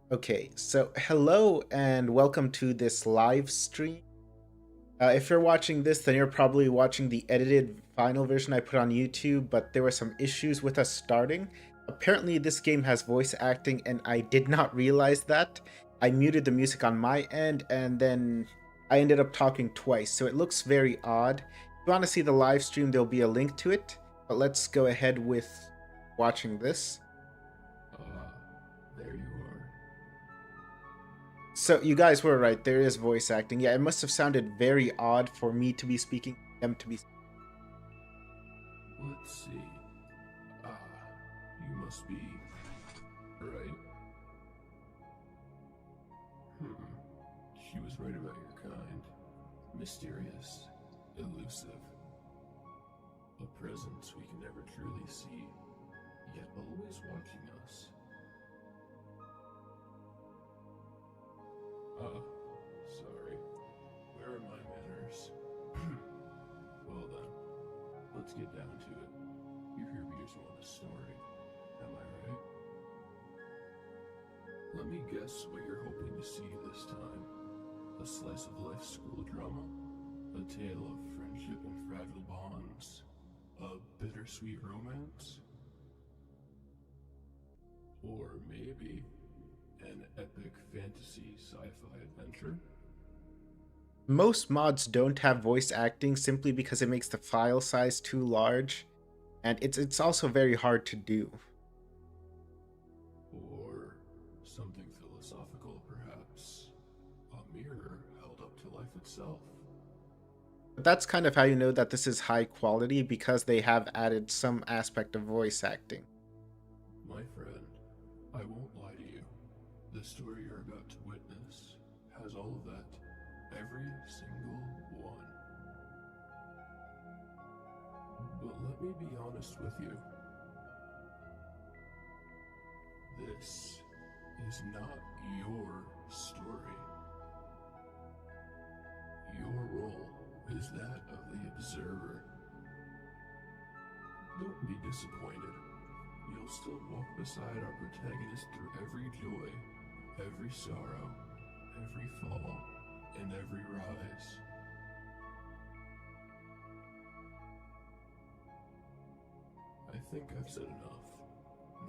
Okay, so hello and welcome to this live stream. If you're watching this, then you're probably watching the edited final version I put on YouTube, but there were some issues with us starting. Apparently, this game has voice acting, and I did not realize that. I muted the music on my end, and then I ended up talking twice, so it looks very odd. If you want to see the live stream, there'll be a link to it, but let's go ahead with watching this. Ah, there you are. So you guys were right. There is voice acting. Yeah, it must have sounded very odd for me to be speaking, them to be. Let's see. Ah, you must be right. She was right about your kind. Mysterious, elusive. A presence we can never truly see, yet always watching us. Ah, sorry. Where are my manners? Well then, let's get down to it. You're here because you want a story, am I right? Let me guess what you're hoping to see this time. A slice of life school drama? A tale of friendship and fragile bonds? A bittersweet romance? Or maybe an epic fantasy sci-fi adventure? Most mods don't have voice acting simply because it makes the file size too large, and it's also very hard to do. Or something philosophical, perhaps? A mirror held up to life itself? But that's kind of how you know that this is high quality because they have added some aspect of voice acting. My friend, I won't lie to you. The story you're about to witness has all of that. Every single one. But let me be honest with you. This is not your story. Your role is that of the observer. Don't be disappointed. You'll still walk beside our protagonist through every joy, every sorrow, every fall, and every rise. I think I've said enough.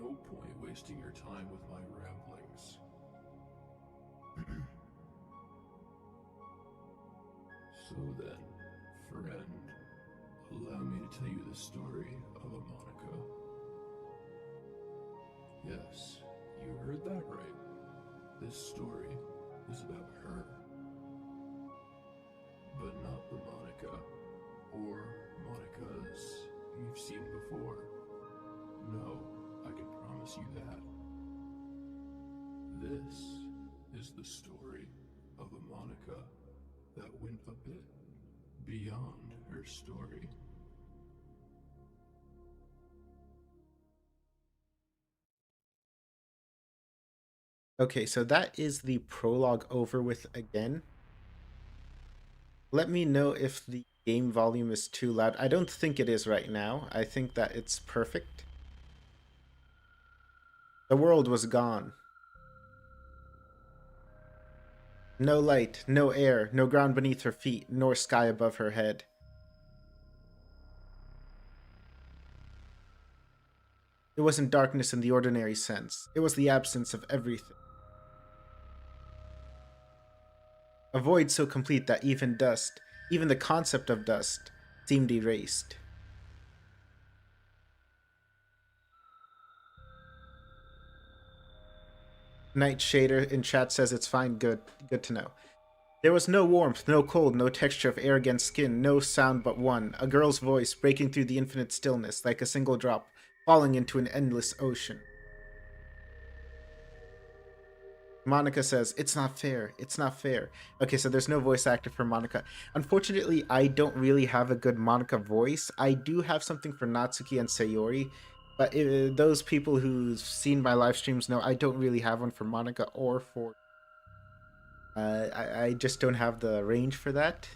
No point wasting your time with my ramblings. So then, friend, allow me to tell you the story of a Monica. Yes, you heard that right. This story is about her. But not the Monica, or Monicas you've seen before. No, I can promise you that. This is the story of a Monica that went a bit beyond her story. Okay, so that is the prologue over with again. Let me know if the game volume is too loud. I don't think it is right now. I think that it's perfect. The world was gone. No light, no air, no ground beneath her feet, nor sky above her head. It wasn't darkness in the ordinary sense. It was the absence of everything. A void so complete that even dust, even the concept of dust, seemed erased. Night Shader in chat says it's fine, good to know. There was no warmth, no cold, no texture of air against skin, no sound but one, a girl's voice breaking through the infinite stillness like a single drop, falling into an endless ocean. Monika says, it's not fair, it's not fair. Okay, so there's no voice actor for Monika. Unfortunately, I don't really have a good Monika voice. I do have something for Natsuki and Sayori, but those people who've seen my live streams know I don't really have one for Monika or for... I just don't have the range for that.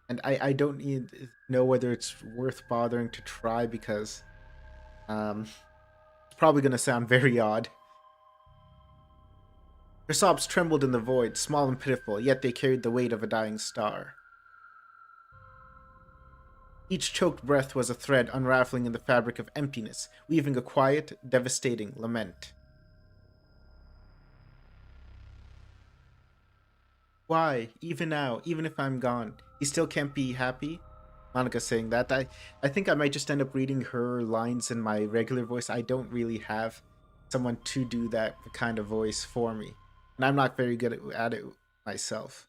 And I don't know whether it's worth bothering to try because it's probably going to sound very odd. Her sobs trembled in the void, small and pitiful, yet they carried the weight of a dying star. Each choked breath was a thread unraveling in the fabric of emptiness, weaving a quiet, devastating lament. Why, even now, even if I'm gone, he still can't be happy? Monika saying that. I think I might just end up reading her lines in my regular voice. I don't really have someone to do that kind of voice for me. And I'm not very good at it myself.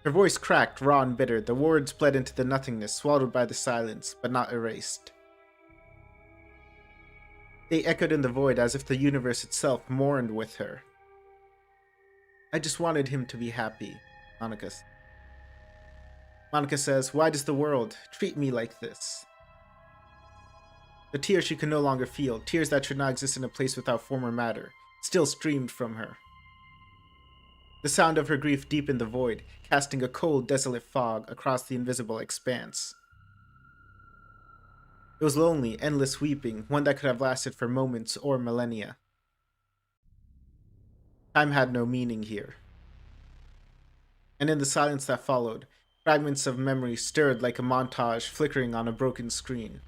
Her voice cracked, raw and bitter. The words bled into the nothingness, swallowed by the silence, but not erased. They echoed in the void as if the universe itself mourned with her. I just wanted him to be happy, Monika says, why does the world treat me like this? The tears she could no longer feel, tears that should not exist in a place without former matter, still streamed from her. The sound of her grief deepened the void, casting a cold, desolate fog across the invisible expanse. It was lonely, endless weeping, one that could have lasted for moments or millennia. Time had no meaning here. And in the silence that followed, fragments of memory stirred like a montage flickering on a broken screen.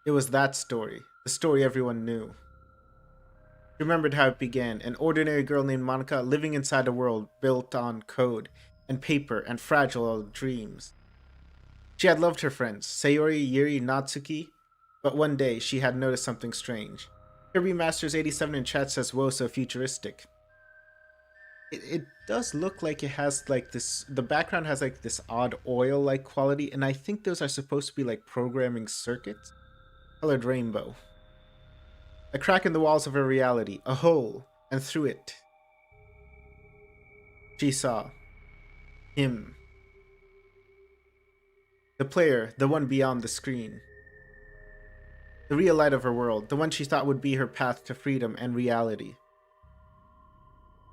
It was that story, the story everyone knew. She remembered how it began, an ordinary girl named Monika living inside a world built on code and paper and fragile dreams. She had loved her friends, Sayori, Yuri, Natsuki, but one day she had noticed something strange. Kirby Masters 87 in chat says, whoa, so futuristic. It does look like it has like this, the background has like this odd oil-like quality, and I think those are supposed to be like programming circuits. Colored rainbow. A crack in the walls of her reality, a hole, and through it, she saw him. The player, the one beyond the screen. The real light of her world, the one she thought would be her path to freedom and reality.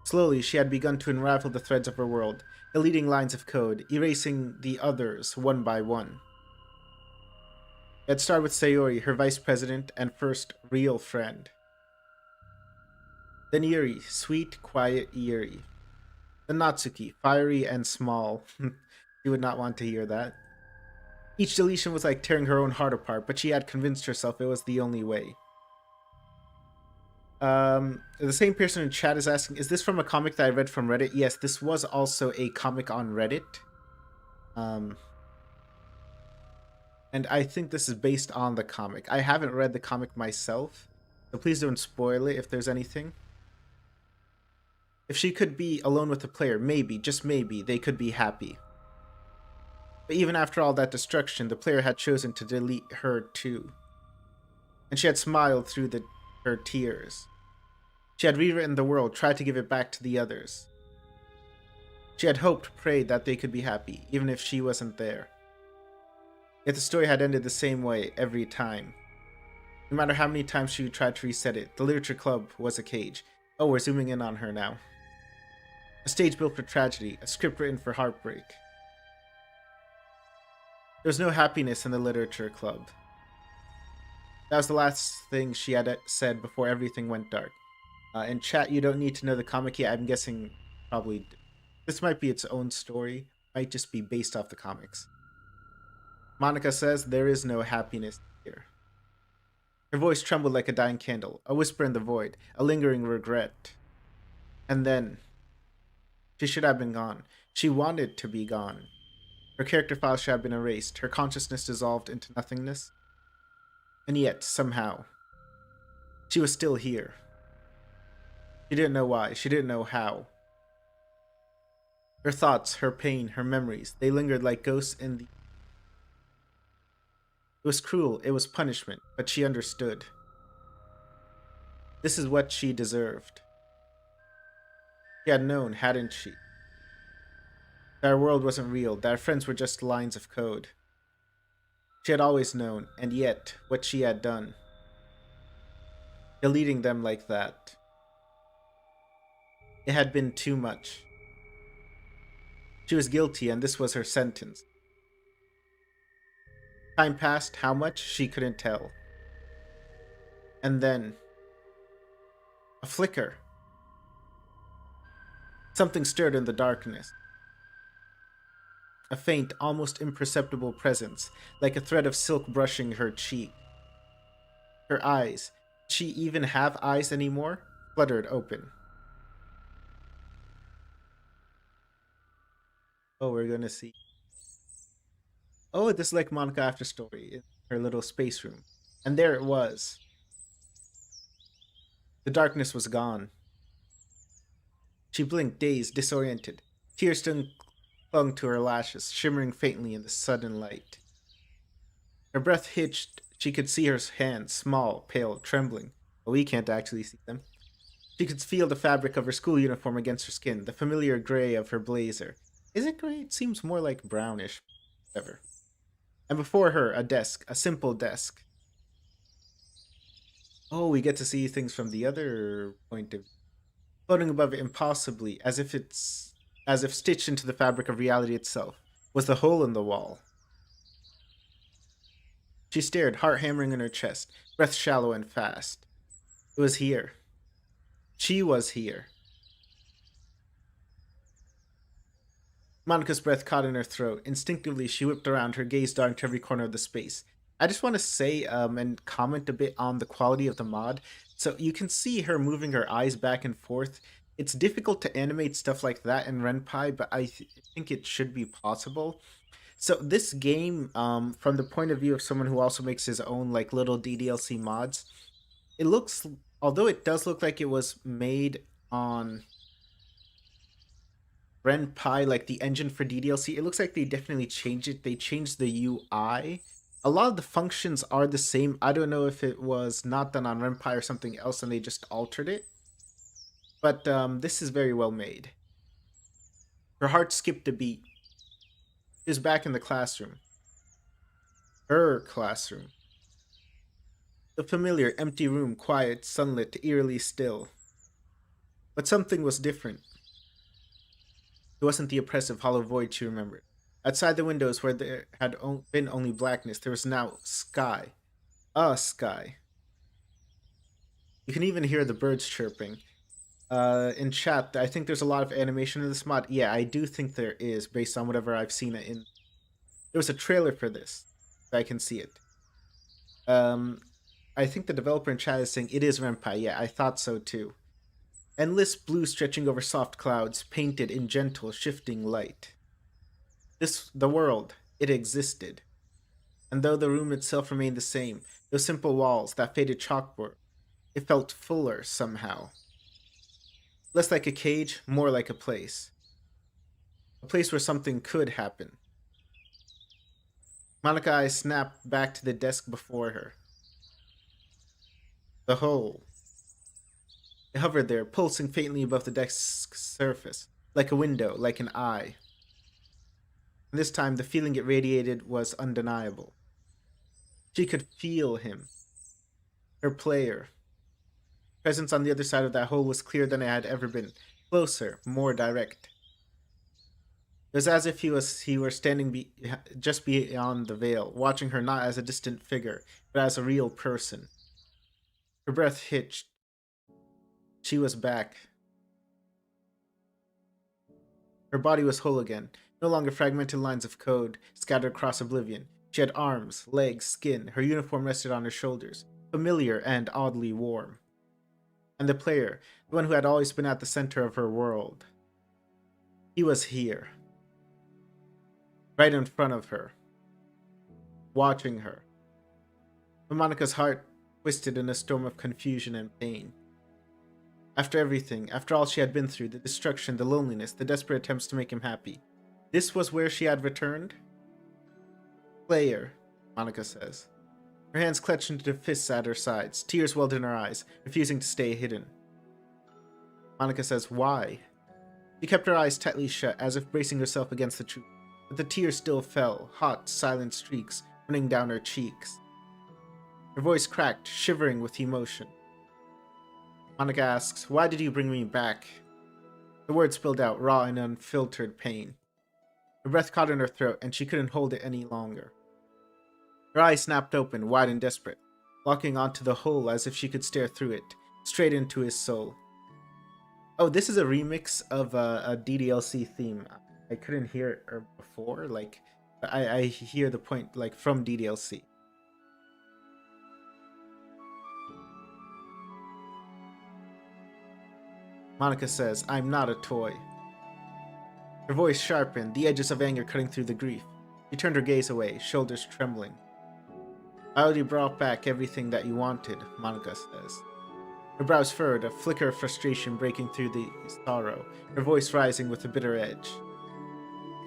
Slowly, she had begun to unravel the threads of her world, deleting lines of code, erasing the others one by one. It started with Sayori, her vice president and first real friend. Then Yuri, sweet, quiet Yuri. Then Natsuki, fiery and small. You would not want to hear that. Each deletion was like tearing her own heart apart, but she had convinced herself it was the only way. The same person in chat is asking, is this from a comic that I read from Reddit? Yes, this was also a comic on Reddit. And I think this is based on the comic. I haven't read the comic myself, so please don't spoil it if there's anything. If she could be alone with the player, maybe, just maybe, they could be happy. But even after all that destruction, the player had chosen to delete her too. And she had smiled through her tears. She had rewritten the world, tried to give it back to the others. She had hoped, prayed that they could be happy, even if she wasn't there. Yet the story had ended the same way every time. No matter how many times she tried to reset it, the literature club was a cage. Oh, we're zooming in on her now. A stage built for tragedy, a script written for heartbreak. There was no happiness in the literature club. That was the last thing she had said before everything went dark. In chat, you don't need to know the comic yet. I'm guessing probably this might be its own story. Might just be based off the comics. Monika says there is no happiness here. Her voice trembled like a dying candle, a whisper in the void, a lingering regret. And then, she should have been gone. She wanted to be gone. Her character file should have been erased, her consciousness dissolved into nothingness. And yet, somehow, she was still here. She didn't know why, she didn't know how. Her thoughts, her pain, her memories, they lingered like ghosts in the... It was cruel, it was punishment, but she understood. This is what she deserved. She had known, hadn't she? That our world wasn't real, that our friends were just lines of code. She had always known, and yet, what she had done. Deleting them like that. It had been too much. She was guilty, and this was her sentence. Time passed, how much, she couldn't tell. And then, A flicker. Something stirred in the darkness. A faint, almost imperceptible presence, like a thread of silk brushing her cheek. Her eyes, did she even have eyes anymore, fluttered open. Oh, we're gonna see. Oh, this is like Monika after story in her little space room. And there it was. The darkness was gone. She blinked, dazed, disoriented. Tears still clung to her lashes, shimmering faintly in the sudden light. Her breath hitched. She could see her hands, small, pale, trembling. But we can't actually see them. She could feel the fabric of her school uniform against her skin, the familiar gray of her blazer. Is it gray? It seems more like brownish. Whatever. And before her, a desk, a simple desk. Oh, we get to see things from the other point of view. Floating above it impossibly, as if stitched into the fabric of reality itself, was the hole in the wall. She stared, heart hammering in her chest, breath shallow and fast. It was here. She was here. Monika's breath caught in her throat. Instinctively, she whipped around, her gaze darting to every corner of the space. I just want to say and comment a bit on the quality of the mod. So you can see her moving her eyes back and forth. It's difficult to animate stuff like that in Ren'Py, but I think it should be possible. So this game, from the point of view of someone who also makes his own like little DDLC mods, it looks, although it does look like it was made on Ren'Py, like the engine for DDLC, it looks like they definitely changed it. They changed the UI. A lot of the functions are the same. I don't know if it was not done on Ren'Py or something else and they just altered it. But this is very well made. Her heart skipped a beat. She was back in the classroom. Her classroom. The familiar empty room, quiet, sunlit, eerily still. But something was different. It wasn't the oppressive hollow void she remembered. Outside the windows where there had been only blackness, there was now sky. A sky. You can even hear the birds chirping. In chat, I think there's a lot of animation in this mod. Yeah, I do think there is, based on whatever I've seen it in. There was a trailer for this. I can see it. I think the developer in chat is saying it is Ren'Py. Yeah, I thought so too. Endless blue stretching over soft clouds, painted in gentle, shifting light. The world, it existed. And though the room itself remained the same, those simple walls, that faded chalkboard, it felt fuller somehow. Less like a cage, more like a place. A place where something could happen. Monika's eyes snapped back to the desk before her. The hole. It hovered there, pulsing faintly above the desk's surface, like a window, like an eye. And this time, the feeling it radiated was undeniable. She could feel him. Her player. Presence on the other side of that hole was clearer than it had ever been. Closer, more direct. It was as if he were standing just beyond the veil, watching her not as a distant figure, but as a real person. Her breath hitched. She was back. Her body was whole again, no longer fragmented lines of code scattered across oblivion. She had arms, legs, skin. Her uniform rested on her shoulders, familiar and oddly warm. And the player, the one who had always been at the center of her world. He was here. Right in front of her. Watching her. But Monika's heart twisted in a storm of confusion and pain. After everything, after all she had been through, the destruction, the loneliness, the desperate attempts to make him happy, this was where she had returned? Player, Monika says. Her hands clenched into fists at her sides, tears welled in her eyes, refusing to stay hidden. Monika says, why? She kept her eyes tightly shut, as if bracing herself against the truth, but the tears still fell, hot, silent streaks running down her cheeks. Her voice cracked, shivering with emotion. Monika asks, why did you bring me back? The words spilled out, raw and unfiltered pain. Her breath caught in her throat, and she couldn't hold it any longer. Her eyes snapped open, wide and desperate, locking onto the hole as if she could stare through it, straight into his soul. Oh, this is a remix of a DDLC theme. I couldn't hear it before. Like, I hear the point like from DDLC. Monika says, "I'm not a toy." Her voice sharpened, the edges of anger cutting through the grief. She turned her gaze away, shoulders trembling. "I already brought back everything that you wanted," Monika says. Her brows furrowed, a flicker of frustration breaking through the sorrow, her voice rising with a bitter edge.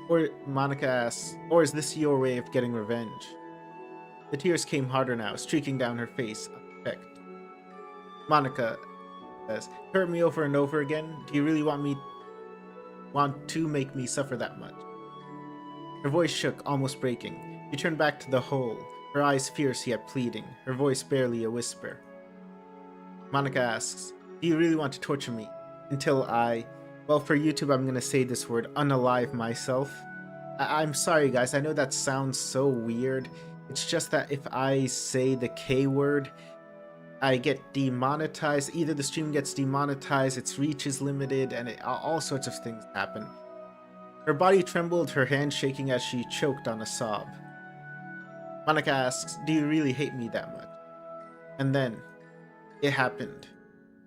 Or, Monika asks, or is this your way of getting revenge? The tears came harder now, streaking down her face, unchecked. Monika says, "Hurt me over and over again? Do you really want to make me suffer that much?" Her voice shook, almost breaking. She turned back to the hole, her eyes fierce yet pleading, her voice barely a whisper. Monika asks, "Do you really want to torture me? Until well, for YouTube I'm gonna say this word, unalive myself?" I'm sorry guys, I know that sounds so weird. It's just that if I say the K word, I get demonetized. Either the stream gets demonetized, its reach is limited, and all sorts of things happen. Her body trembled, her hand shaking as she choked on a sob. Monika asks, "Do you really hate me that much?" And then, it happened.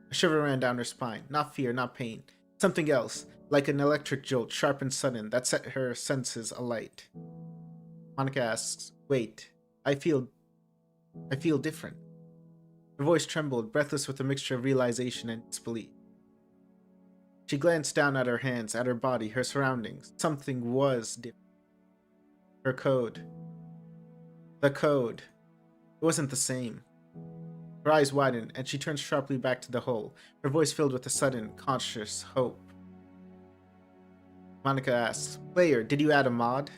A shiver ran down her spine. Not fear, not pain. Something else, like an electric jolt, sharp and sudden, that set her senses alight. Monika asks, "Wait, I feel different." Her voice trembled, breathless with a mixture of realization and disbelief. She glanced down at her hands, at her body, her surroundings. Something was different. Her code. The code. It wasn't the same. Her eyes widened, and she turned sharply back to the hole, her voice filled with a sudden, conscious hope. Monika asks, "Player, did you add a mod?"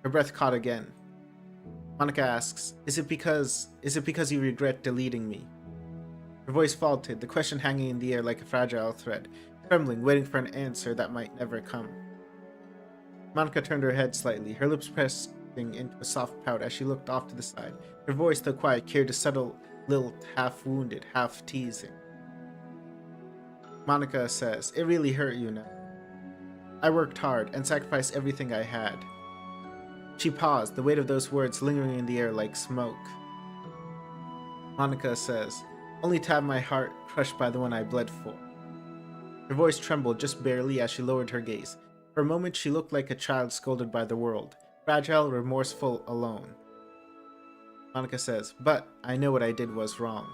Her breath caught again. Monika asks, Is it because you regret deleting me?" Her voice faltered, the question hanging in the air like a fragile thread, trembling, waiting for an answer that might never come. Monika turned her head slightly, her lips pressing into a soft pout as she looked off to the side. Her voice, though quiet, carried a subtle lilt, half wounded, half teasing. Monika says, "It really hurt you now. I worked hard and sacrificed everything I had." She paused, the weight of those words lingering in the air like smoke. Monika says, "Only to have my heart crushed by the one I bled for." Her voice trembled just barely as she lowered her gaze. For a moment she looked like a child scolded by the world, fragile, remorseful, alone. Monika says, "But I know what I did was wrong.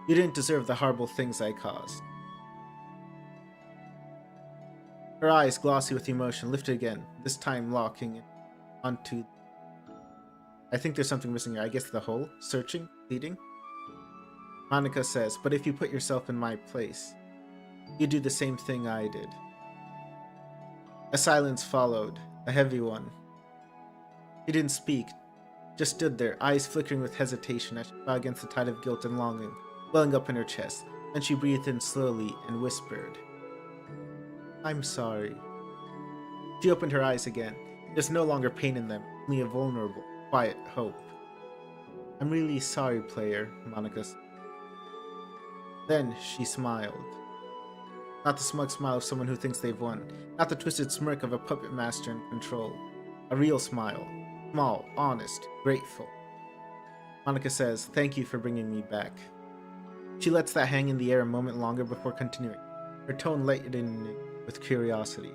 You didn't deserve the horrible things I caused." Her eyes, glossy with emotion, lifted again, this time locking onto... I think there's something missing here. I guess the hole? Searching? Pleading? Monika says, "But if you put yourself in my place, you do the same thing I did." A silence followed, a heavy one. She didn't speak, just stood there, eyes flickering with hesitation as she fought against the tide of guilt and longing welling up in her chest. Then she breathed in slowly and whispered, "I'm sorry." She opened her eyes again. There's no longer pain in them, only a vulnerable, quiet hope. "I'm really sorry, player," Monika said. Then she smiled. Not the smug smile of someone who thinks they've won, not the twisted smirk of a puppet master in control. A real smile. Small, honest, grateful. Monika says, "Thank you for bringing me back." She lets that hang in the air a moment longer before continuing, her tone lightening with curiosity.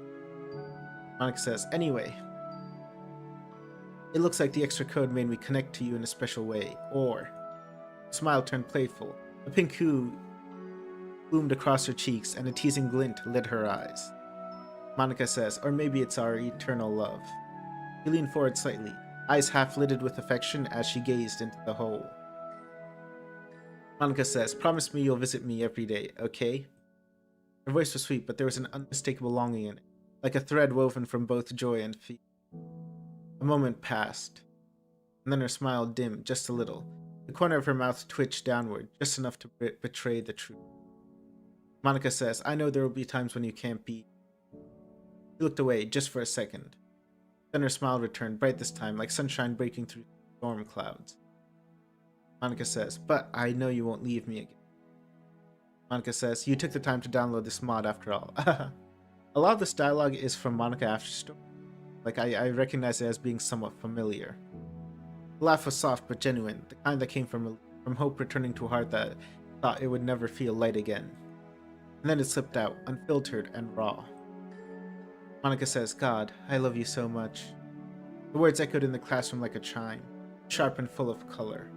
Monika says, "Anyway, it looks like the extra code made me connect to you in a special way, or..." Her smile turned playful. A pink hue bloomed across her cheeks, and a teasing glint lit her eyes. Monika says, "Or maybe it's our eternal love." She leaned forward slightly, eyes half lidded with affection as she gazed into the hole. Monika says, "Promise me you'll visit me every day, okay?" Her voice was sweet, but there was an unmistakable longing in it, like a thread woven from both joy and fear. A moment passed, and then her smile dimmed just a little. The corner of her mouth twitched downward, just enough to betray the truth. Monika says, "I know there will be times when you can't be." She looked away, just for a second. Then her smile returned, bright this time, like sunshine breaking through storm clouds. Monika says, "But I know you won't leave me again." Monika says, you took the time to download this mod after all. A lot of this dialogue is from Monika after story. Like, I recognize it as being somewhat familiar. The laugh was soft but genuine, the kind that came from hope returning to a heart that thought it would never feel light again. And then it slipped out, unfiltered and raw. Monika says, God, I love you so much. The words echoed in the classroom like a chime, sharp and full of color.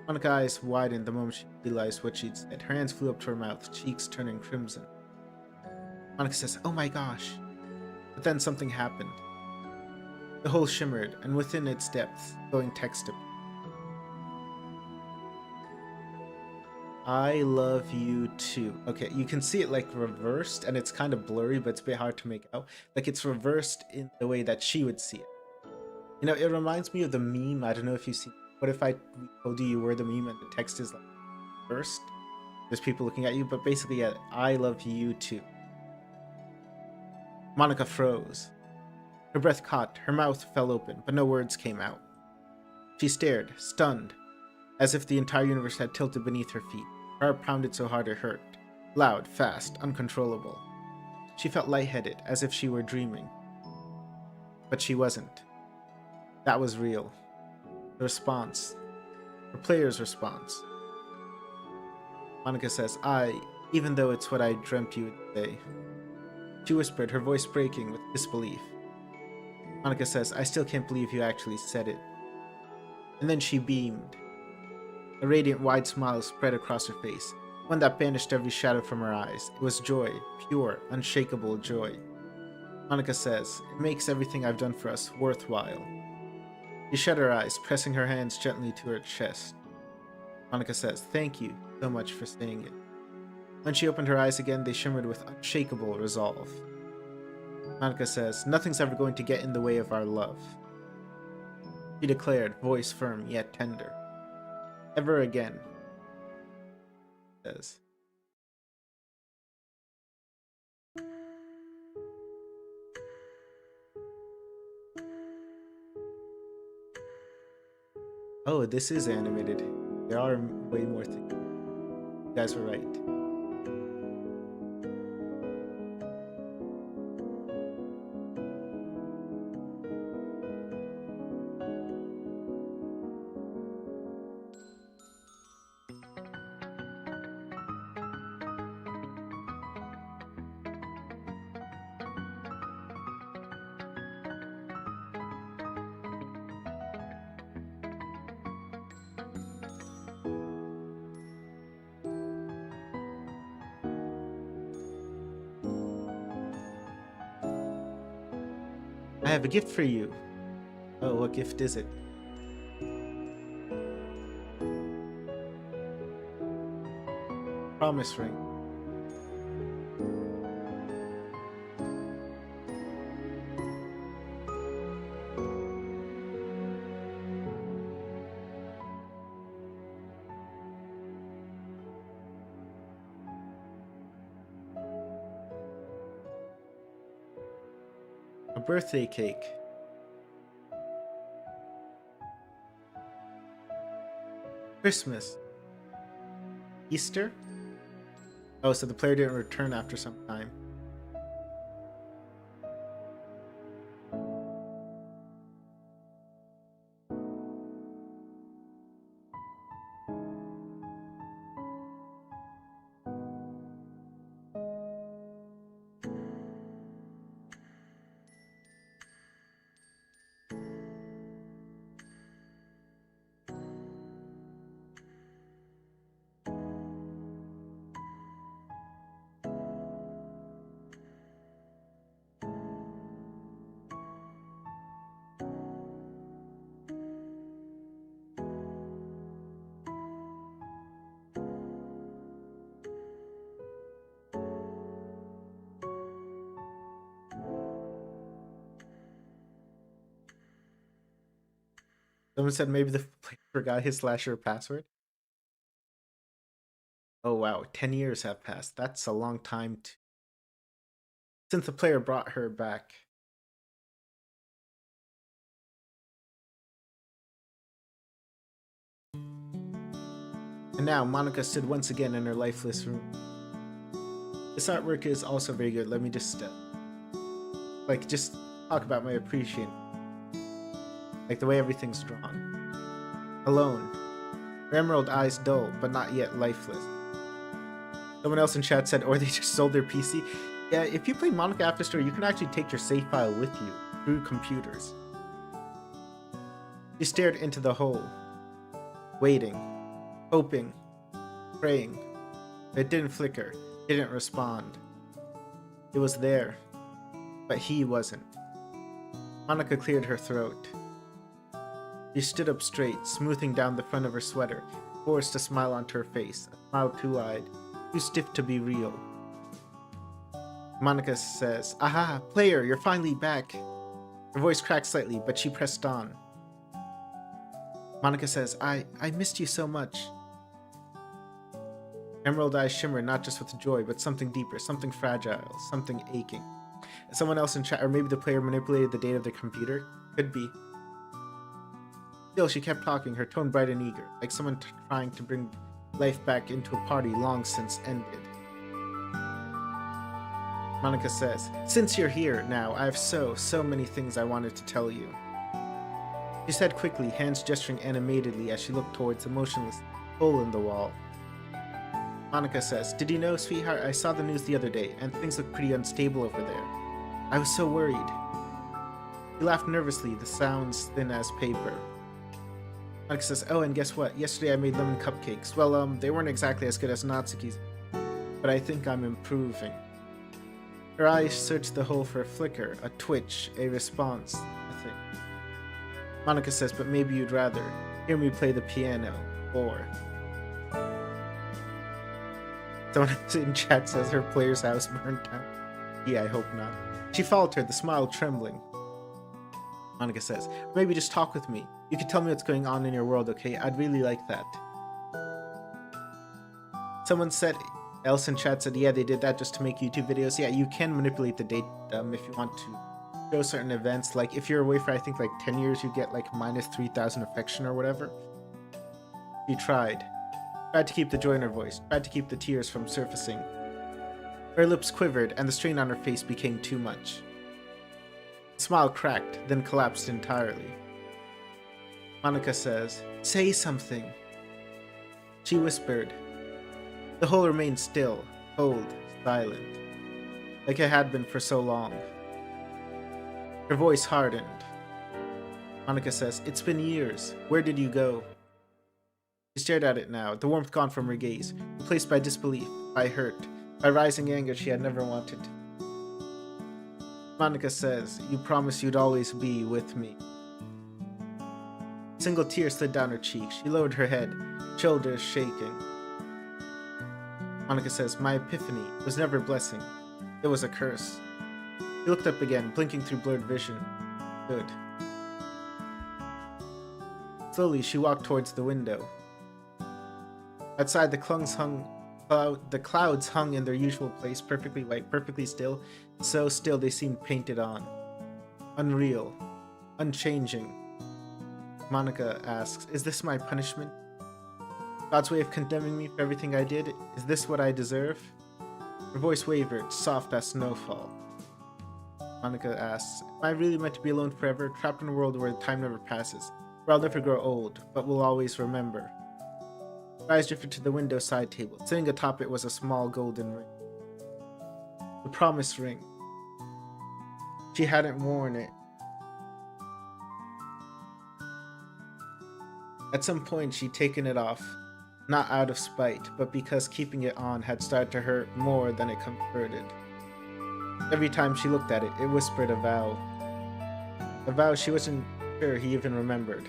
Monika's eyes widened the moment she realized what she'd said. Her hands flew up to her mouth, cheeks turning crimson. Monika says, oh my gosh. But then something happened. The hole shimmered, and within its depths, glowing text appeared. I love you too. Okay, you can see it like reversed, and it's kind of blurry, but it's a bit hard to make out. Like it's reversed in the way that she would see it. You know, it reminds me of the meme. I don't know if you see. What if I told you were the meme and the text is like reversed? There's people looking at you, but basically, yeah, I love you too. Monika froze. Her breath caught, her mouth fell open, but no words came out. She stared, stunned, as if the entire universe had tilted beneath her feet. Her heart pounded so hard it hurt. Loud, fast, uncontrollable. She felt lightheaded, as if she were dreaming. But she wasn't. That was real. The response. Her player's response. Monika says, even though it's what I dreamt you would say. She whispered, her voice breaking with disbelief. Monika says, I still can't believe you actually said it. And then she beamed. A radiant, wide smile spread across her face, one that banished every shadow from her eyes. It was joy, pure, unshakable joy. Monika says, it makes everything I've done for us worthwhile. She shut her eyes, pressing her hands gently to her chest. Monika says, thank you so much for saying it. When she opened her eyes again, they shimmered with unshakable resolve. Monika says, nothing's ever going to get in the way of our love. She declared, voice firm yet tender. Ever again. Says. Oh, this is animated. There are way more things. You guys were right. I have a gift for you. Oh, what gift is it? Promise ring. A birthday cake. Christmas. Easter? Oh, so the player didn't return after some time. Someone said maybe the player forgot his slasher password. Oh wow, 10 years have passed. That's a long time since the player brought her back. And now Monika stood once again in her lifeless room. This artwork is also very good. Let me just just talk about my appreciation. Like the way everything's drawn. Alone. Her emerald eyes dull, but not yet lifeless. Someone else in chat said, or they just sold their PC. Yeah, if you play Monika After Story, you can actually take your save file with you through computers. She stared into the hole, waiting, hoping, praying. It didn't flicker, didn't respond. It was there, but he wasn't. Monika cleared her throat. She stood up straight, smoothing down the front of her sweater, forced a smile onto her face, a smile two-eyed, too stiff to be real. Monika says, "Aha, player, you're finally back." Her voice cracked slightly, but she pressed on. Monika says, I missed you so much." Emerald eyes shimmer not just with joy, but something deeper, something fragile, something aching. Someone else in chat, or maybe the player manipulated the data of the computer? Could be. Still, she kept talking, her tone bright and eager, like someone trying to bring life back into a party long since ended. Monika says, "Since you're here now, I have so many things I wanted to tell you." She said quickly, hands gesturing animatedly as she looked towards the motionless hole in the wall. Monika says, "Did you know, sweetheart, I saw the news the other day, and things look pretty unstable over there. I was so worried." She laughed nervously, the sounds thin as paper. Monika says, "Oh, and guess what? Yesterday I made lemon cupcakes. Well, they weren't exactly as good as Natsuki's, but I think I'm improving." Her eyes searched the hole for a flicker, a twitch, a response, nothing. Monika says, "But maybe you'd rather hear me play the piano, or..." Someone in chat says her player's house burned down. Yeah, I hope not. She faltered, the smile trembling. Monika says, "Maybe just talk with me. You can tell me what's going on in your world, okay? I'd really like that." Someone else in chat said, yeah, they did that just to make YouTube videos. Yeah, you can manipulate the date if you want to show certain events. Like, if you're away for, I think, like 10 years, you get like minus 3,000 affection or whatever. She tried to keep the joy in her voice, tried to keep the tears from surfacing. Her lips quivered, and the strain on her face became too much. The smile cracked, then collapsed entirely. Monika says, "Say something." She whispered. The hole remained still, cold, silent, like it had been for so long. Her voice hardened. Monika says, "It's been years. Where did you go?" She stared at it now, the warmth gone from her gaze, replaced by disbelief, by hurt, by rising anger she had never wanted. Monika says, "You promised you'd always be with me." A single tear slid down her cheek. She lowered her head, shoulders shaking. Monika says, "My epiphany was never a blessing. It was a curse." She looked up again, blinking through blurred vision. Good. Slowly, she walked towards the window. Outside, the clouds hung in their usual place, perfectly white, perfectly still, so still they seemed painted on. Unreal. Unchanging. Monika asks, "Is this my punishment? God's way of condemning me for everything I did? Is this what I deserve?" Her voice wavered, soft as snowfall. Monika asks, "Am I really meant to be alone forever, trapped in a world where time never passes, where I'll never grow old, but will always remember?" Her eyes drifted to the window side table. Sitting atop it was a small golden ring. The promise ring. She hadn't worn it. At some point, she'd taken it off, not out of spite, but because keeping it on had started to hurt more than it comforted. Every time she looked at it, it whispered a vow. A vow she wasn't sure he even remembered.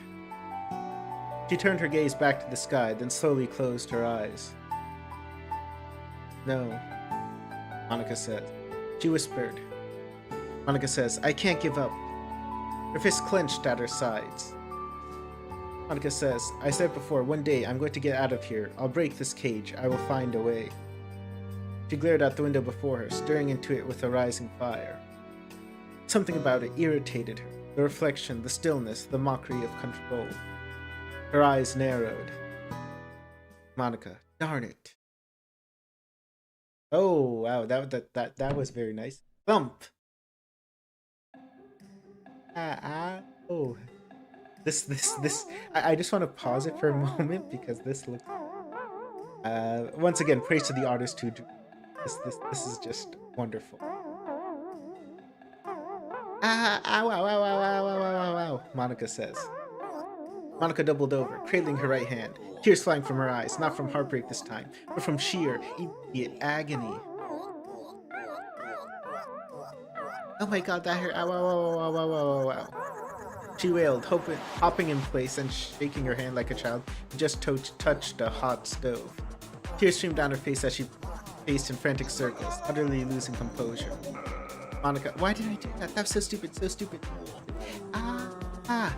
She turned her gaze back to the sky, then slowly closed her eyes. "No," Monika said. She whispered. Monika says, "I can't give up." Her fists clenched at her sides. Monika says, "I said before, one day I'm going to get out of here. I'll break this cage. I will find a way." She glared out the window before her, staring into it with a rising fire. Something about it irritated her. The reflection, the stillness, the mockery of control. Her eyes narrowed. Monika, darn it. Oh wow, that was very nice. Thump. Oh. This. I just want to pause it for a moment because this looks. Once again, praise to the artist who. This is just wonderful. Ow, ow, ow, ow, ow, ow, ow, ow, ow, Monika says. Monika doubled over, cradling her right hand, tears flying from her eyes, not from heartbreak this time, but from sheer, immediate agony. Oh my god, that hurt. Ow, ow, ow, ow, ow, ow, ow, ow. She wailed, hopping in place and shaking her hand like a child who just touched a hot stove. Tears streamed down her face as she paced in frantic circles, utterly losing composure. Monika, why did I do that? That was so stupid, so stupid. Ah.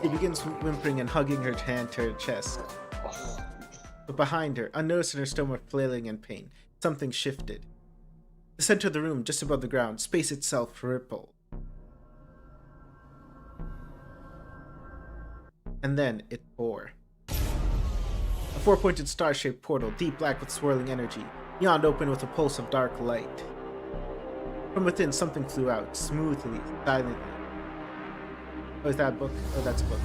She begins whimpering and hugging her hand to her chest. But behind her, unnoticed in her stomach flailing in pain, something shifted. The center of the room, just above the ground, space itself rippled. And then it bore. A four-pointed star-shaped portal, deep black with swirling energy, yawned open with a pulse of dark light. From within, something flew out, smoothly, silently. Oh, is that a book? Oh, that's a book.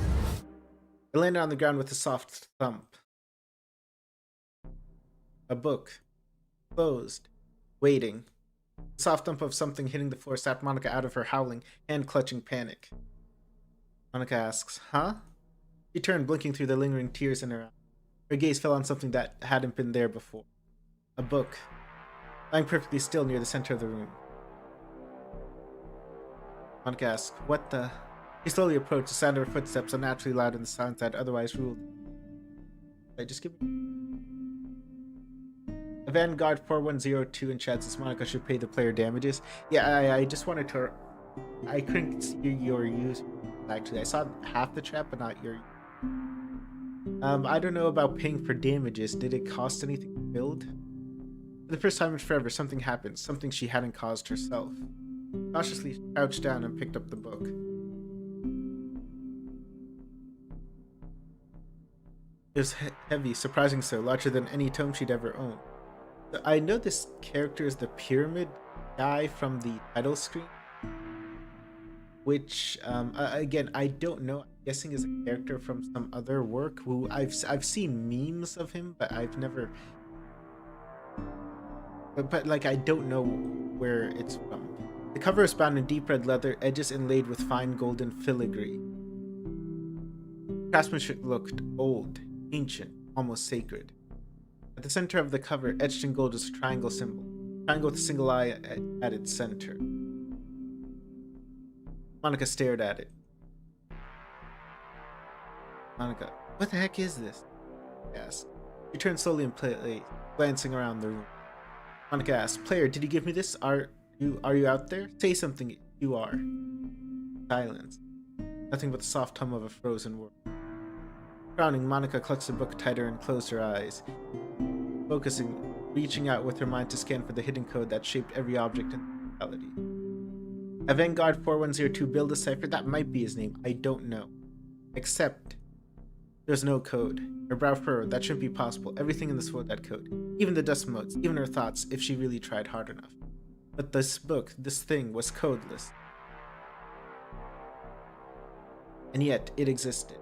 It landed on the ground with a soft thump. A book. Closed. Waiting. The soft thump of something hitting the floor snapped Monika out of her howling, hand-clutching panic. Monika asks, huh? She turned, blinking through the lingering tears in her eyes. Her gaze fell on something that hadn't been there before. A book. Lying perfectly still near the center of the room. Monika asked, what the... He slowly approached, the sound of her footsteps unnaturally loud in the silence that otherwise ruled. I just give A Vanguard 4102 in chat says Monika should pay the player damages. Yeah, I just wanted to... I couldn't see your user. Actually, I saw half the chat, but not your... I don't know about paying for damages. Did it cost anything to build? For the first time in forever, something happened. Something she hadn't caused herself. Cautiously, she crouched down and picked up the book. It was heavy, surprising so, larger than any tome she'd ever owned. I know this character is the pyramid guy from the title screen, which, again, I don't know. I'm guessing is a character from some other work. Who I've seen memes of him, but I've never. But like, I don't know where it's from. The cover is bound in deep red leather, edges inlaid with fine golden filigree. Craftsmanship looked old, ancient, almost sacred. At the center of the cover, etched in gold, is a triangle symbol. A triangle with a single eye at its center. Monika stared at it. Monika, what the heck is this? She asked. She turned slowly in place, glancing around the room. Monika asked, player, did you give me this? Are you out there? Say something. You are. Silence. Nothing but the soft hum of a frozen world. Frowning, Monika clutched the book tighter and closed her eyes, focusing, reaching out with her mind to scan for the hidden code that shaped every object in reality. A Vanguard 4102 build a cipher? That might be his name. I don't know. Except, there's no code. Her brow furrowed. That shouldn't be possible. Everything in this world had code. Even the dust motes, even her thoughts, if she really tried hard enough. But this book, this thing, was codeless. And yet, it existed.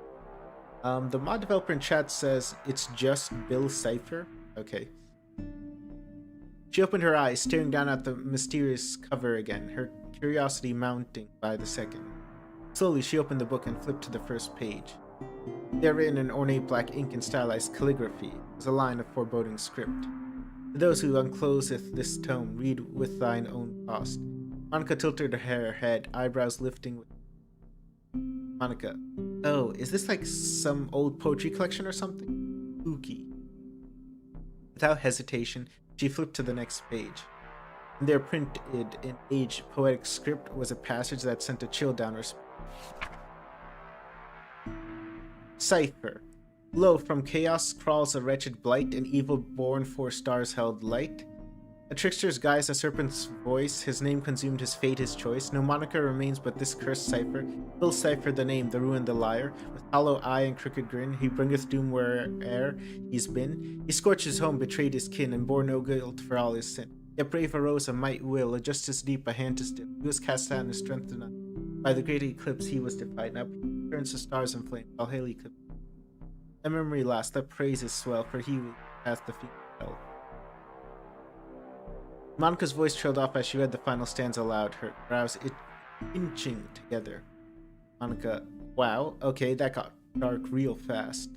The mod developer in chat says it's just Bill Cipher. Okay. She opened her eyes, staring down at the mysterious cover again, her curiosity mounting by the second. Slowly, she opened the book and flipped to the first page. There, written in ornate black ink and stylized calligraphy, was a line of foreboding script. To those who uncloseth this tome, read with thine own cost. Monika tilted her head, eyebrows lifting with... Monika. Oh, is this like some old poetry collection or something? Spooky. Without hesitation, she flipped to the next page. And there, printed in aged poetic script, was a passage that sent a chill down her spine. Cipher. Lo, from chaos crawls a wretched blight, an evil born 4 stars held light. A trickster's guise, a serpent's voice, his name consumed, his fate, his choice. No Monika remains but this cursed cipher. Bill Cipher the name, the ruin, the liar. With hollow eye and crooked grin, he bringeth doom where'er he's been. He scorched his home, betrayed his kin, and bore no guilt for all his sin. Yet brave arose a might will, a justice deep, a hand to still. He was cast down and strengthened up. By the great eclipse he was defied. Now he turns to stars and flame, all hail eclipse. Let memory last, let praises swell, for he hath the feet of hell. Monika's voice trailed off as she read the final stanza aloud, her brows inching together. Monika, wow, okay, that got dark real fast.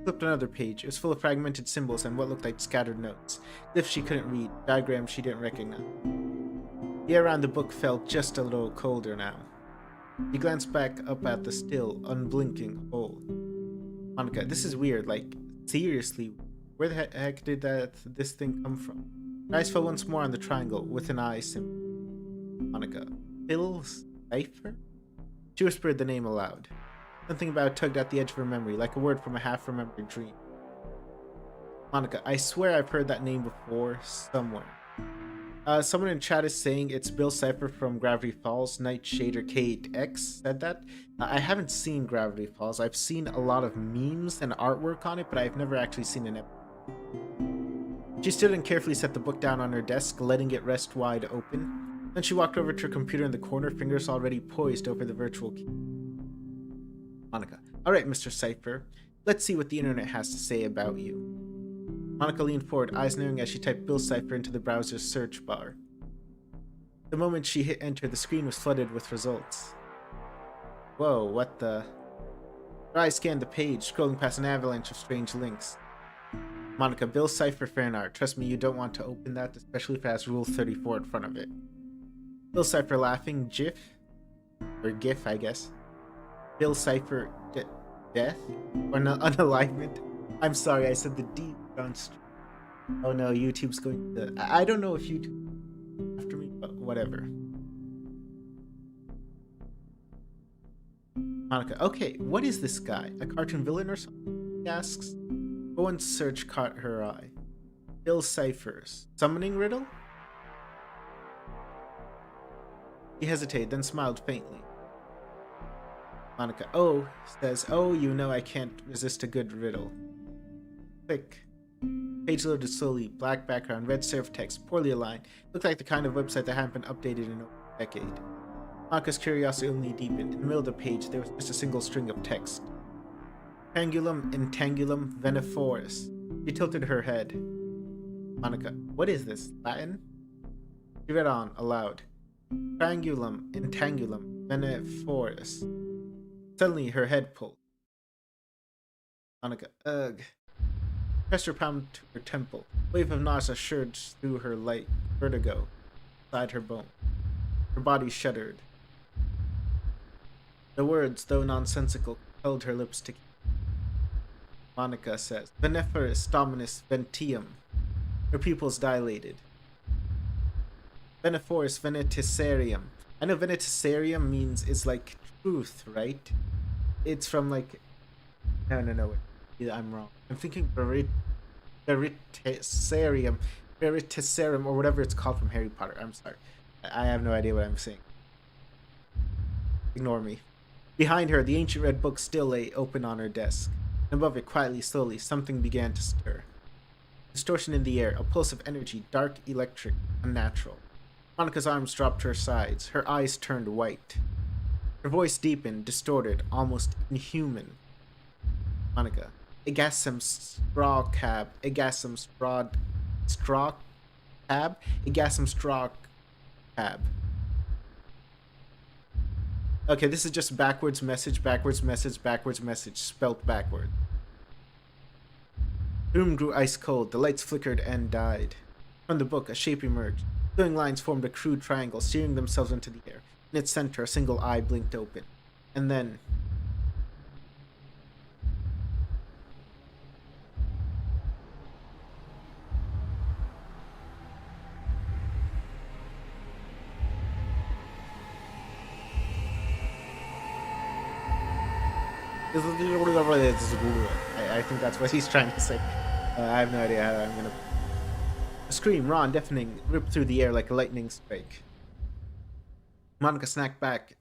Flipped another page. It was full of fragmented symbols and what looked like scattered notes. Glyphs she couldn't read, diagrams she didn't recognize. The air around the book felt just a little colder now. He glanced back up at the still, unblinking hole. Monika, this is weird, like, seriously, where the heck did this thing come from? Her eyes fell once more on the triangle with an eye symbol. Monika, Bill Cipher? She whispered the name aloud. Something about it tugged at the edge of her memory, like a word from a half-remembered dream. Monika, I swear I've heard that name before, somewhere. Someone in chat is saying it's Bill Cipher from Gravity Falls. Nightshader K8X said that. I haven't seen Gravity Falls. I've seen a lot of memes and artwork on it, but I've never actually seen an episode. She stood and carefully set the book down on her desk, letting it rest wide open. Then she walked over to her computer in the corner, fingers already poised over the virtual key. Monika, alright, Mr. Cipher, let's see what the internet has to say about you. Monika leaned forward, eyes narrowing as she typed Bill Cipher into the browser's search bar. The moment she hit enter, the screen was flooded with results. Whoa, what the... Her eyes scanned the page, scrolling past an avalanche of strange links. Monika, Bill Cipher fan art. Trust me, you don't want to open that, especially if it has Rule 34 in front of it. Bill Cipher laughing, GIF? Or GIF, I guess. Bill Cipher death? Or unalignment? I'm sorry, I said the D on stream. Oh no, YouTube's going to... I don't know if YouTube after me, but whatever. Monika, okay, what is this guy? A cartoon villain or something? He asks. Owen's search caught her eye. Bill Cipher's summoning riddle? He hesitated, then smiled faintly. Monika, oh, says, oh, you know I can't resist a good riddle. Click. Page loaded slowly, black background, red serif text, poorly aligned. Looked like the kind of website that hadn't been updated in over a decade. Monika's curiosity only deepened. In the middle of the page, there was just a single string of text. Triangulum intangulum veniforis. She tilted her head. Monika, what is this, Latin? She read on, aloud. Triangulum intangulum veniforis. Suddenly, her head pulled. Monika, ugh. Pressed her palm to her temple. A wave of nausea surged through her like vertigo inside her bone. Her body shuddered. The words, though nonsensical, held her lips together. Monika says, Veneferis dominus ventium. Her pupils dilated. Veneforis venetisarium. I know venetisarium means it's like truth, right? It's from like... No. Yeah, I'm wrong. I'm thinking Veritisarium, or whatever it's called from Harry Potter. I'm sorry. I have no idea what I'm saying. Ignore me. Behind her, the ancient red book still lay open on her desk. And above it, quietly, slowly, something began to stir. Distortion in the air, a pulse of energy, dark, electric, unnatural. Monika's arms dropped to her sides. Her eyes turned white. Her voice deepened, distorted, almost inhuman. Monika. Egasum straw cab. Egasum straw cab. Egasum straw cab. Okay, this is just backwards message, spelt backward. The room grew ice cold. The lights flickered and died. From the book, a shape emerged. Glowing lines formed a crude triangle, steering themselves into the air. In its center, a single eye blinked open. And then... I think that's what he's trying to say. I have no idea how I'm gonna... A scream, raw and deafening, ripped through the air like a lightning strike. Monica snapped back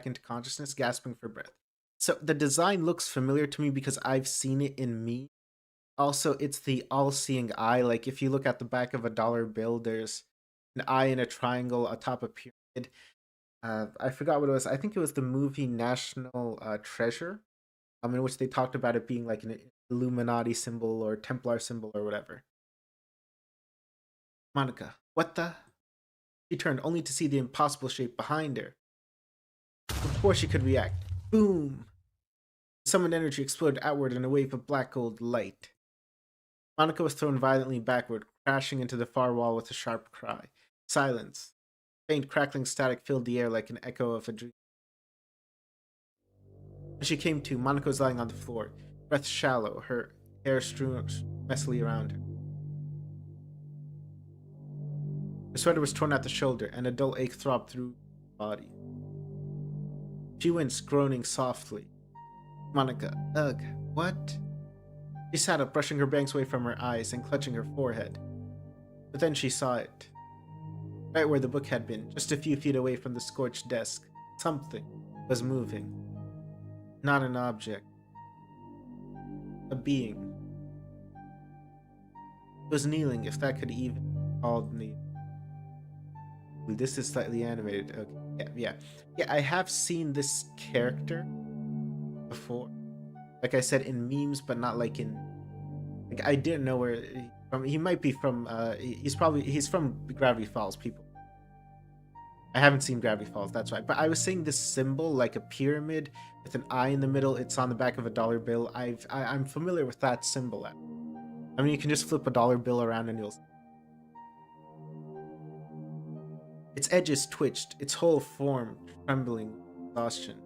into consciousness, gasping for breath. So the design looks familiar to me because I've seen it in me. Also, it's the all-seeing eye. Like if you look at the back of a dollar bill, there's an eye in a triangle atop a pyramid. I forgot what it was. I think it was the movie National Treasure, in which they talked about it being like an Illuminati symbol or Templar symbol or whatever. Monica, what the? She turned only to see the impossible shape behind her. Before she could react, boom! The summoned energy exploded outward in a wave of black gold light. Monica was thrown violently backward, crashing into the far wall with a sharp cry. Silence. Faint crackling static filled the air like an echo of a dream. When she came to, Monica was lying on the floor, breath shallow, her hair strewn messily around her. Her sweater was torn at the shoulder, and a dull ache throbbed through her body. She winced, groaning softly. Monica, ugh, what? She sat up, brushing her bangs away from her eyes and clutching her forehead. But then she saw it. Right where the book had been, just a few feet away from the scorched desk, something was moving. Not an object. A being. It was kneeling, if that could even be called kneeling. This is slightly animated. Okay, yeah. I have seen this character before. Like I said, in memes, but not like in... Like, I didn't know where he's from. He might be from... He's from Gravity Falls, people. I haven't seen Gravity Falls, that's right. But I was saying this symbol, like a pyramid with an eye in the middle. It's on the back of a dollar bill. I'm familiar with that symbol. I mean, you can just flip a dollar bill around and you'll... Its edges twitched, its whole form trembling with exhaustion,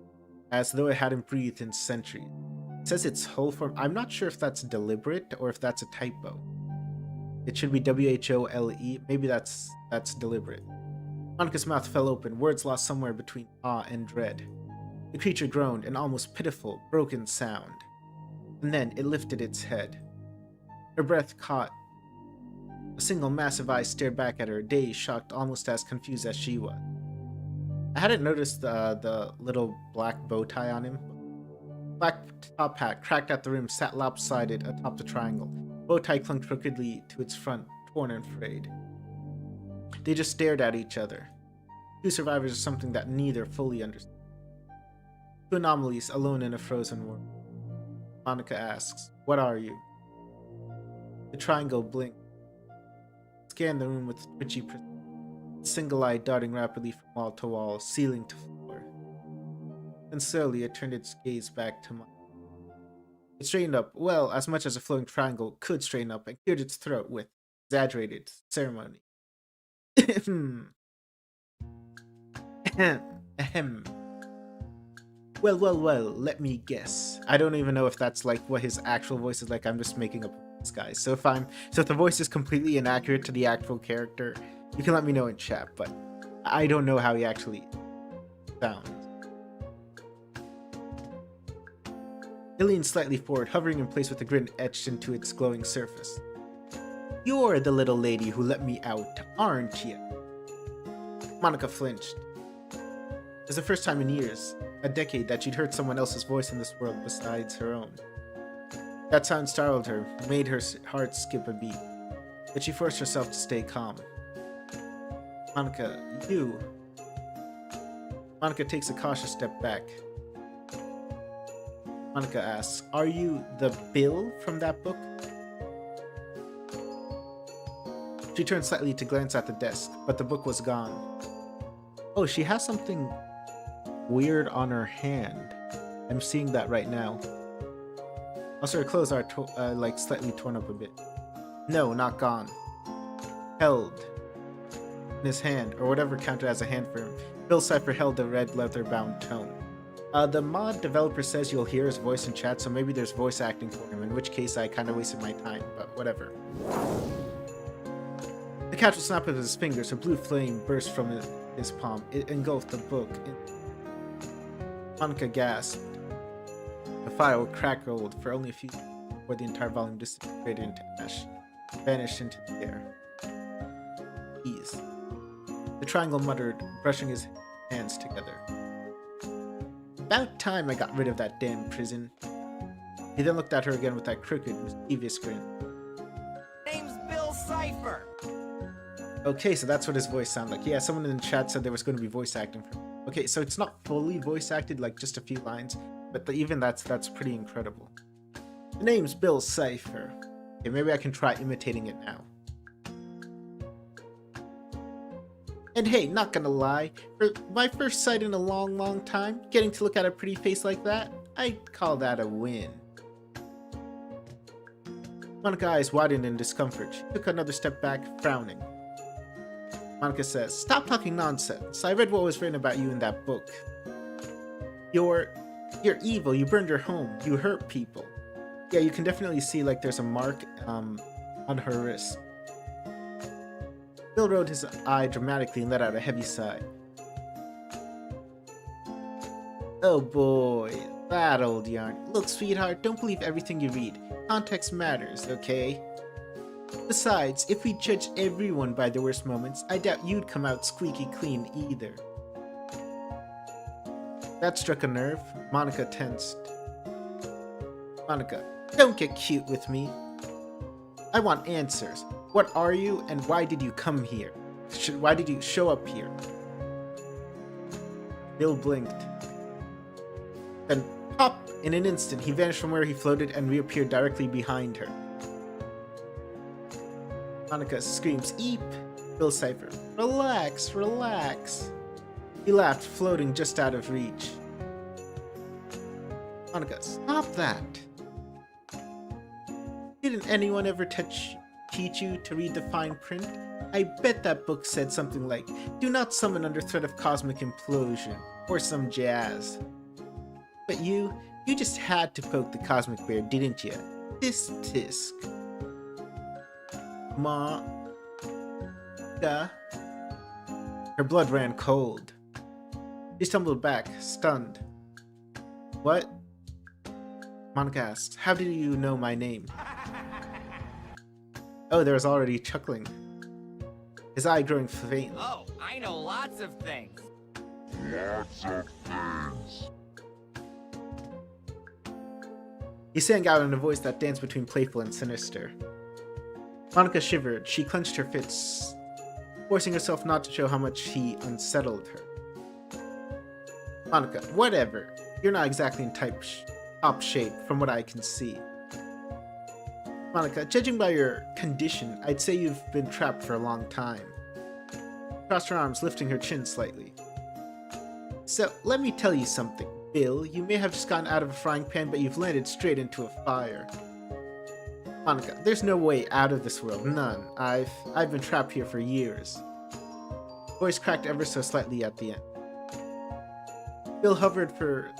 as though it hadn't breathed in centuries. It says its whole form. I'm not sure if that's deliberate or if that's a typo. It should be W-H-O-L-E. Maybe that's deliberate. Monica's mouth fell open, words lost somewhere between awe and dread. The creature groaned, an almost pitiful, broken sound. And then it lifted its head. Her breath caught. A single massive eye stared back at her, dazed, shocked, almost as confused as she was. I hadn't noticed the little black bow tie on him. Black top hat, cracked at the rim, sat lopsided atop the triangle. Bow tie clung crookedly to its front, torn and frayed. They just stared at each other. Two survivors of something that neither fully understood. Two anomalies alone in a frozen world. Monica asks, "What are you?" The triangle blinked. Scanned the room with twitchy precision, single eye darting rapidly from wall to wall, ceiling to floor. And slowly it turned its gaze back to Monica. It straightened up, well, as much as a floating triangle could straighten up, and cleared its throat with exaggerated ceremony. Ahem. Well, let me guess. I don't even know if that's like what his actual voice is like. I'm just making up this guy. So if the voice is completely inaccurate to the actual character, you can let me know in chat, but I don't know how he actually sounds. He leaned slightly forward, hovering in place with a grin etched into its glowing surface. You're the little lady who let me out, aren't you? Monica flinched. It was the first time in years, a decade, that she'd heard someone else's voice in this world besides her own. That sound startled her, made her heart skip a beat, but she forced herself to stay calm. Monica, you... Monica takes a cautious step back. Monica asks, "Are you the Bill from that book?" She turned slightly to glance at the desk, but the book was gone. Oh, she has something weird on her hand. I'm seeing that right now. Also, her clothes are like slightly torn up a bit. No, not gone. Held. In his hand, or whatever counted as a hand for him, Bill Cipher held the red leather-bound tome. The mod developer says you'll hear his voice in chat, so maybe there's voice acting for him, in which case I kind of wasted my time, but whatever. The casual snap of his fingers, a blue flame burst from his palm. It engulfed the book. Monica gasped. The file crackled for only a few seconds before the entire volume disintegrated into ash. vanished into the air. Ease. The triangle muttered, brushing his hands together. About time I got rid of that damn prison. He then looked at her again with that crooked, mischievous grin. Name's Bill Cipher. Okay, so that's what his voice sounded like. Yeah, someone in the chat said there was going to be voice acting for him. Okay, so it's not fully voice acted, like just a few lines, but even that's pretty incredible. The name's Bill Cipher. Okay, maybe I can try imitating it now. And hey, not gonna lie, for my first sight in a long time, getting to look at a pretty face like that, I'd call that a win. Monika's eyes widened in discomfort. She took another step back, frowning. Monika says, "Stop talking nonsense. I read what was written about you in that book. You're evil. You burned your home. You hurt people." Yeah, you can definitely see like there's a mark on her wrist. Bill rolled his eye dramatically and let out a heavy sigh. Oh boy, that old yarn. Look, sweetheart, don't believe everything you read. Context matters, okay? Besides, if we judge everyone by their worst moments, I doubt you'd come out squeaky clean either. That struck a nerve. Monika tensed. Monika, don't get cute with me. I want answers. What are you and why did you come here? Why did you show up here? Bill blinked. Then, pop! In an instant, he vanished from where he floated and reappeared directly behind her. Monika screams, "Eep!" Bill Cipher, "Relax, relax." He laughed, floating just out of reach. Monika, stop that. Didn't anyone ever teach you to read the fine print? I bet that book said something like, "Do not summon under threat of cosmic implosion," or some jazz. But you just had to poke the cosmic bear, didn't you? Tisk tisk. Her blood ran cold. She stumbled back, stunned. What? Monika asked, "How did you know my name?" Oh, there was already chuckling. His eye growing faint. Oh, I know lots of things. Lots of things. He sang out in a voice that danced between playful and sinister. Monika shivered. She clenched her fists, forcing herself not to show how much he unsettled her. Monika, whatever. You're not exactly in top shape, from what I can see. Monika, judging by your condition, I'd say you've been trapped for a long time. Crossed her arms, lifting her chin slightly. So, let me tell you something, Bill. You may have just gotten out of a frying pan, but you've landed straight into a fire. Monika, there's no way out of this world, none. I've been trapped here for years. Voice cracked ever so slightly at the end. Bill hovered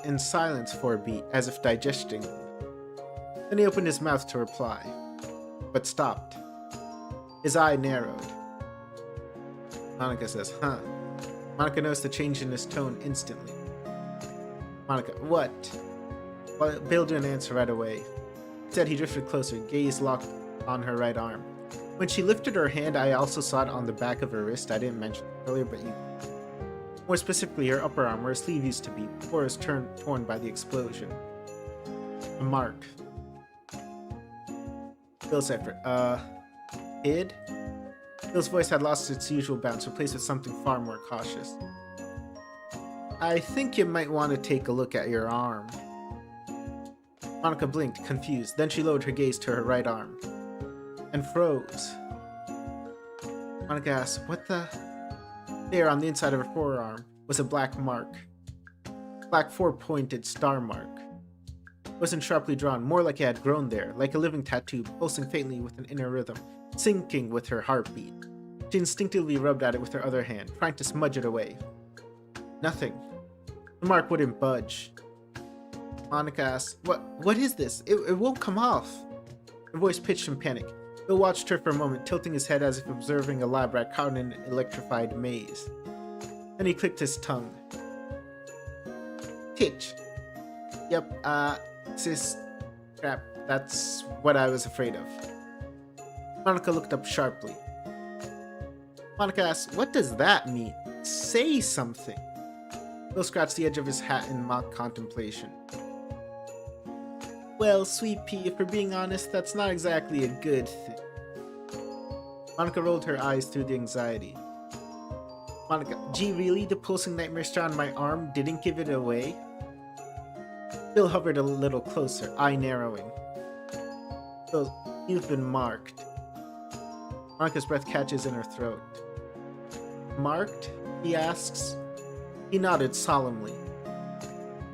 in silence for a beat, as if digesting. Then he opened his mouth to reply, but stopped. His eye narrowed. Monika says, "Huh." Monika noticed the change in his tone instantly. Monika, what? Well, Bill didn't answer right away. Instead, he drifted closer, gaze locked on her right arm. When she lifted her hand, I also saw it on the back of her wrist. I didn't mention it earlier, but more specifically, her upper arm, where her sleeve used to be, before it was torn by the explosion. A mark. Bill Cipher, kid? Bill's voice had lost its usual bounce, replaced with something far more cautious. I think you might want to take a look at your arm. Monika blinked, confused. Then she lowered her gaze to her right arm. And froze. Monika asked, "What the?" There, on the inside of her forearm, was a black mark. Black four-pointed star mark. It wasn't sharply drawn, more like it had grown there, like a living tattoo, pulsing faintly with an inner rhythm, syncing with her heartbeat. She instinctively rubbed at it with her other hand, trying to smudge it away. Nothing. The mark wouldn't budge. Monika asked, What is this? It won't come off." Her voice pitched in panic. Bill watched her for a moment, tilting his head as if observing a lab rat caught in an electrified maze. Then he clicked his tongue. "Titch. Yep, sis, crap, that's what I was afraid of." Monika looked up sharply. Monika asked, "What does that mean? Say something." Bill scratched the edge of his hat in mock contemplation. "Well, Sweet Pea, if we're being honest, that's not exactly a good thing." Monika rolled her eyes through the anxiety. Monika, gee, really? The pulsing nightmare star on my arm didn't give it away? Bill hovered a little closer, eye narrowing. Bill, you've been marked. Monika's breath catches in her throat. Marked? He asks. He nodded solemnly.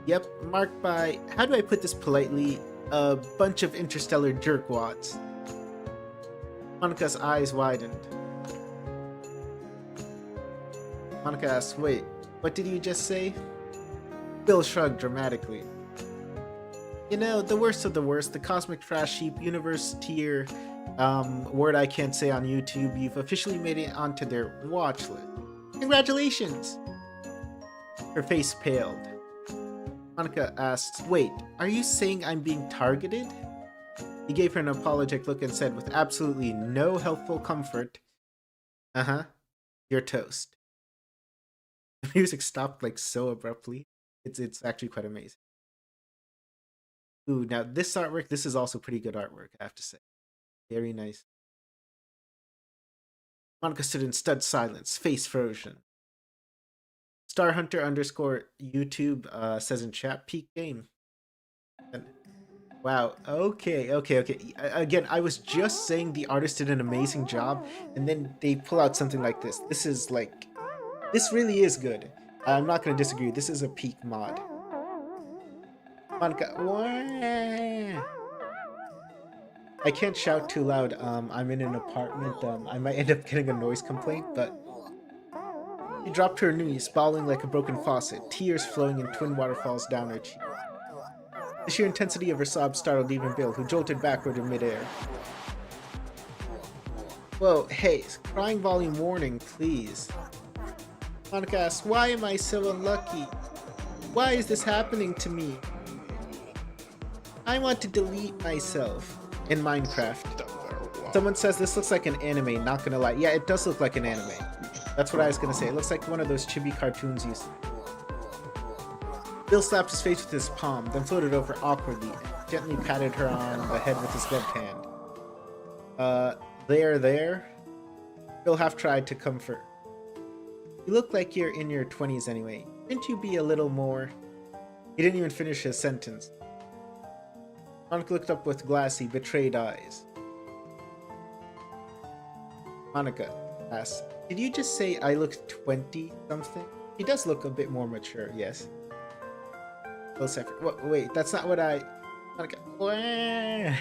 Yep, marked by, how do I put this politely, a bunch of interstellar jerkwads. Monika's eyes widened. Monika asked, "Wait, what did you just say?" Bill shrugged dramatically. You know, the worst of the worst, the cosmic trash heap universe tier, word I can't say on YouTube, you've officially made it onto their watch list. Congratulations! Her face paled. Monika asked, "Wait, are you saying I'm being targeted?" He gave her an apologetic look and said with absolutely no helpful comfort, "Uh-huh, you're toast." The music stopped like so abruptly. It's actually quite amazing. Ooh, now this artwork, this is also pretty good artwork, I have to say. Very nice. Monika stood in stunned silence, face frozen. Starhunter _ YouTube says in chat, peak game. And, wow, okay. Again, I was just saying the artist did an amazing job, and then they pull out something like this. This is like, this really is good. I'm not going to disagree. This is a peak mod. Monika, wah! I can't shout too loud. I'm in an apartment. I might end up getting a noise complaint, but she dropped to her knees, bawling like a broken faucet, tears flowing in twin waterfalls down her cheek. The sheer intensity of her sobs startled even Bill, who jolted backward in midair. Whoa, hey, crying volume warning, please. Monika asks, "Why am I so unlucky? Why is this happening to me? I want to delete myself." In Minecraft. Someone says this looks like an anime, not gonna lie. Yeah, it does look like an anime. That's what I was gonna say. It looks like one of those chibi cartoons you see. Bill slapped his face with his palm, then floated over awkwardly and gently patted her on the head with his left hand. There? Bill half tried to comfort. You look like you're in your 20s anyway. Shouldn't you be a little more... He didn't even finish his sentence. Monika looked up with glassy, betrayed eyes. Monika asked, "Did you just say I look 20-something? He does look a bit more mature, yes." Wait, that's not what I... Monika,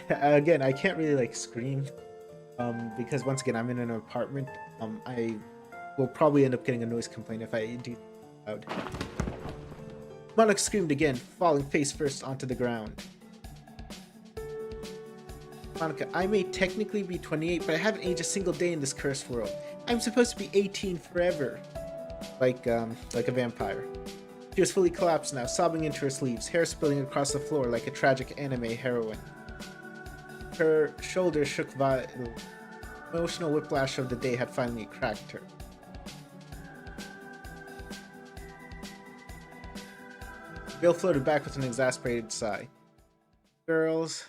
again, I can't really like scream, because once again, I'm in an apartment. I will probably end up getting a noise complaint if I do loud. Monika screamed again, falling face first onto the ground. Monika, I may technically be 28, but I haven't aged a single day in this cursed world. I'm supposed to be 18 forever. Like a vampire. She was fully collapsed now, sobbing into her sleeves, hair spilling across the floor like a tragic anime heroine. Her shoulders shook violently. The emotional whiplash of the day had finally cracked her. Bill floated back with an exasperated sigh. Girls...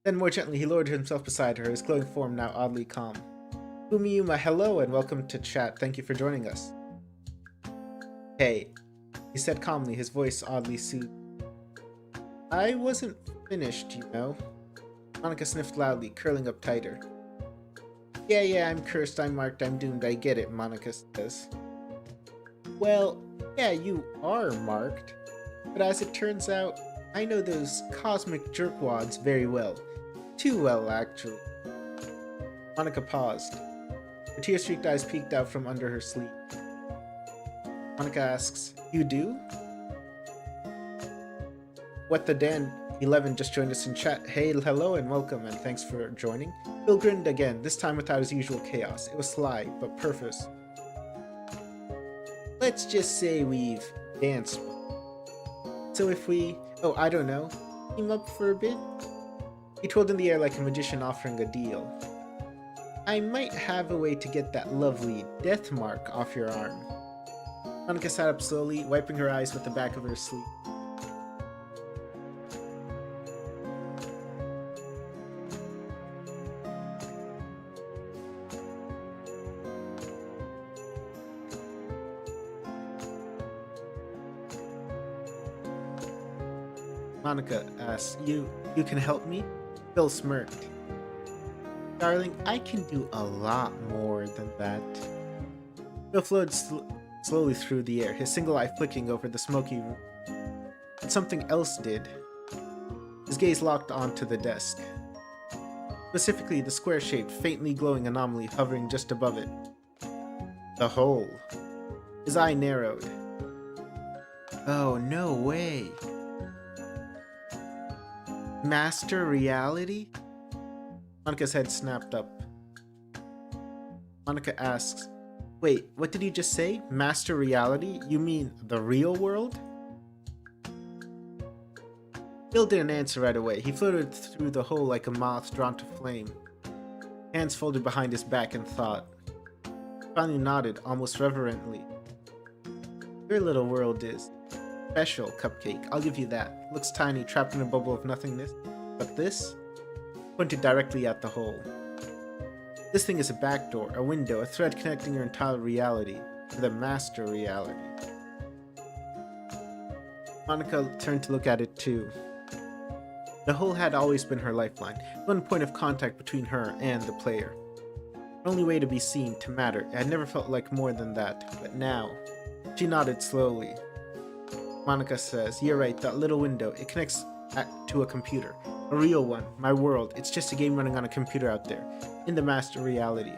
Then more gently, he lowered himself beside her, his glowing form now oddly calm. Umiyuma, hello and welcome to chat. Thank you for joining us. Hey, he said calmly, his voice oddly soothing. I wasn't finished, you know. Monika sniffed loudly, curling up tighter. Yeah, I'm cursed, I'm marked, I'm doomed, I get it, Monika says. Well, yeah, you are marked. But as it turns out, I know those cosmic jerkwads very well. Too well, actually. Monika paused. Her tear-streaked eyes peeked out from under her sleeve. Monika asks, "You do?" What the Dan 11 just joined us in chat. Hey, hello and welcome, and thanks for joining. Bill grinned again, this time without his usual chaos. It was sly, but purpose. Let's just say we've danced. So if we, I don't know, team up for a bit? He twirled in the air like a magician offering a deal. I might have a way to get that lovely death mark off your arm. Monika sat up slowly, wiping her eyes with the back of her sleeve. Monika asked, You can help me? Bill smirked. Darling, I can do a lot more than that. Bill floated slowly through the air, his single eye flicking over the smoky room. But something else did. His gaze locked onto the desk. Specifically, the square-shaped, faintly glowing anomaly hovering just above it. The hole. His eye narrowed. Oh, no way. Master reality? Monika's head snapped up. Monika asks, Wait, what did you just say? Master reality? You mean the real world? Bill didn't answer right away. He floated through the hole like a moth drawn to flame. Hands folded behind his back in thought. Finally nodded, almost reverently. Your little world is special, Cupcake. I'll give you that. Looks tiny, trapped in a bubble of nothingness. But this? Pointed directly at the hole. This thing is a backdoor, a window, a thread connecting your entire reality to the master reality. Monika turned to look at it too. The hole had always been her lifeline, one point of contact between her and the player. The only way to be seen, to matter. It had never felt like more than that, but now. She nodded slowly. Monika says, You're right, that little window, it connects to a computer. A real one, my world. It's just a game running on a computer out there, in the master reality.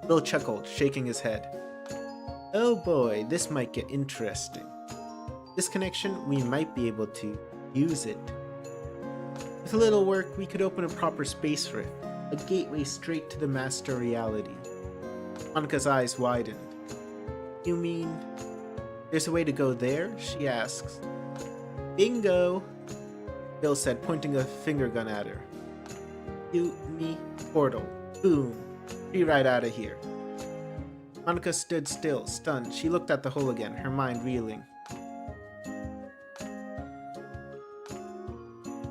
Bill chuckled, shaking his head. Oh boy, this might get interesting. This connection, we might be able to use it. With a little work, we could open a proper space rift, a gateway straight to the master reality. Monika's eyes widened. You mean there's a way to go there? She asks. Bingo! Bill said, pointing a finger gun at her. You, me, portal. Boom. Be right out of here. Monika stood still, stunned. She looked at the hole again, her mind reeling.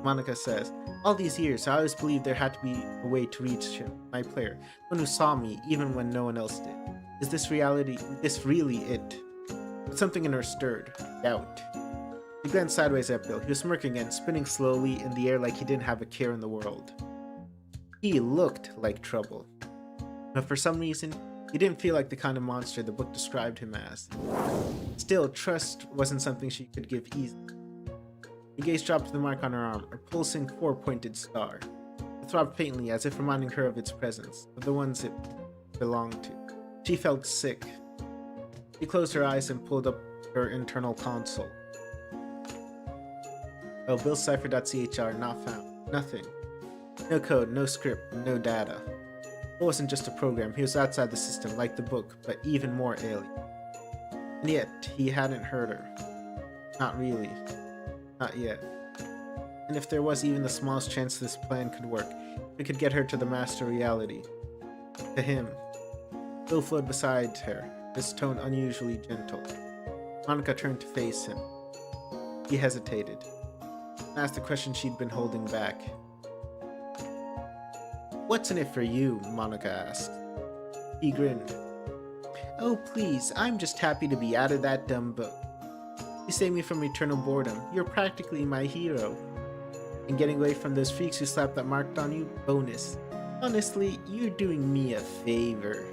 Monika says, All these years, I always believed there had to be a way to reach him, my player, one who saw me, even when no one else did. Is this really it? But something in her stirred. Doubt. He glanced sideways at Bill. He was smirking again, spinning slowly in the air like he didn't have a care in the world. He looked like trouble. But for some reason, he didn't feel like the kind of monster the book described him as. Still, trust wasn't something she could give easily. Her gaze dropped to the mark on her arm, a pulsing four-pointed star. It throbbed faintly, as if reminding her of its presence, of the ones it belonged to. She felt sick. She closed her eyes and pulled up her internal console. Oh, billcipher.chr not found. Nothing. No code, no script, no data. It wasn't just a program, he was outside the system, like the book, but even more alien. And yet, he hadn't heard her. Not really. Not yet. And if there was even the smallest chance this plan could work, it could get her to the master reality. To him. Bill flowed beside her, his tone unusually gentle. Monika turned to face him. He hesitated. Asked the question she'd been holding back. What's in it for you? Monika asked. He grinned. Oh please, I'm just happy to be out of that dumb book. You saved me from eternal boredom. You're practically my hero. And getting away from those freaks who slapped that mark on you, bonus. Honestly, you're doing me a favor.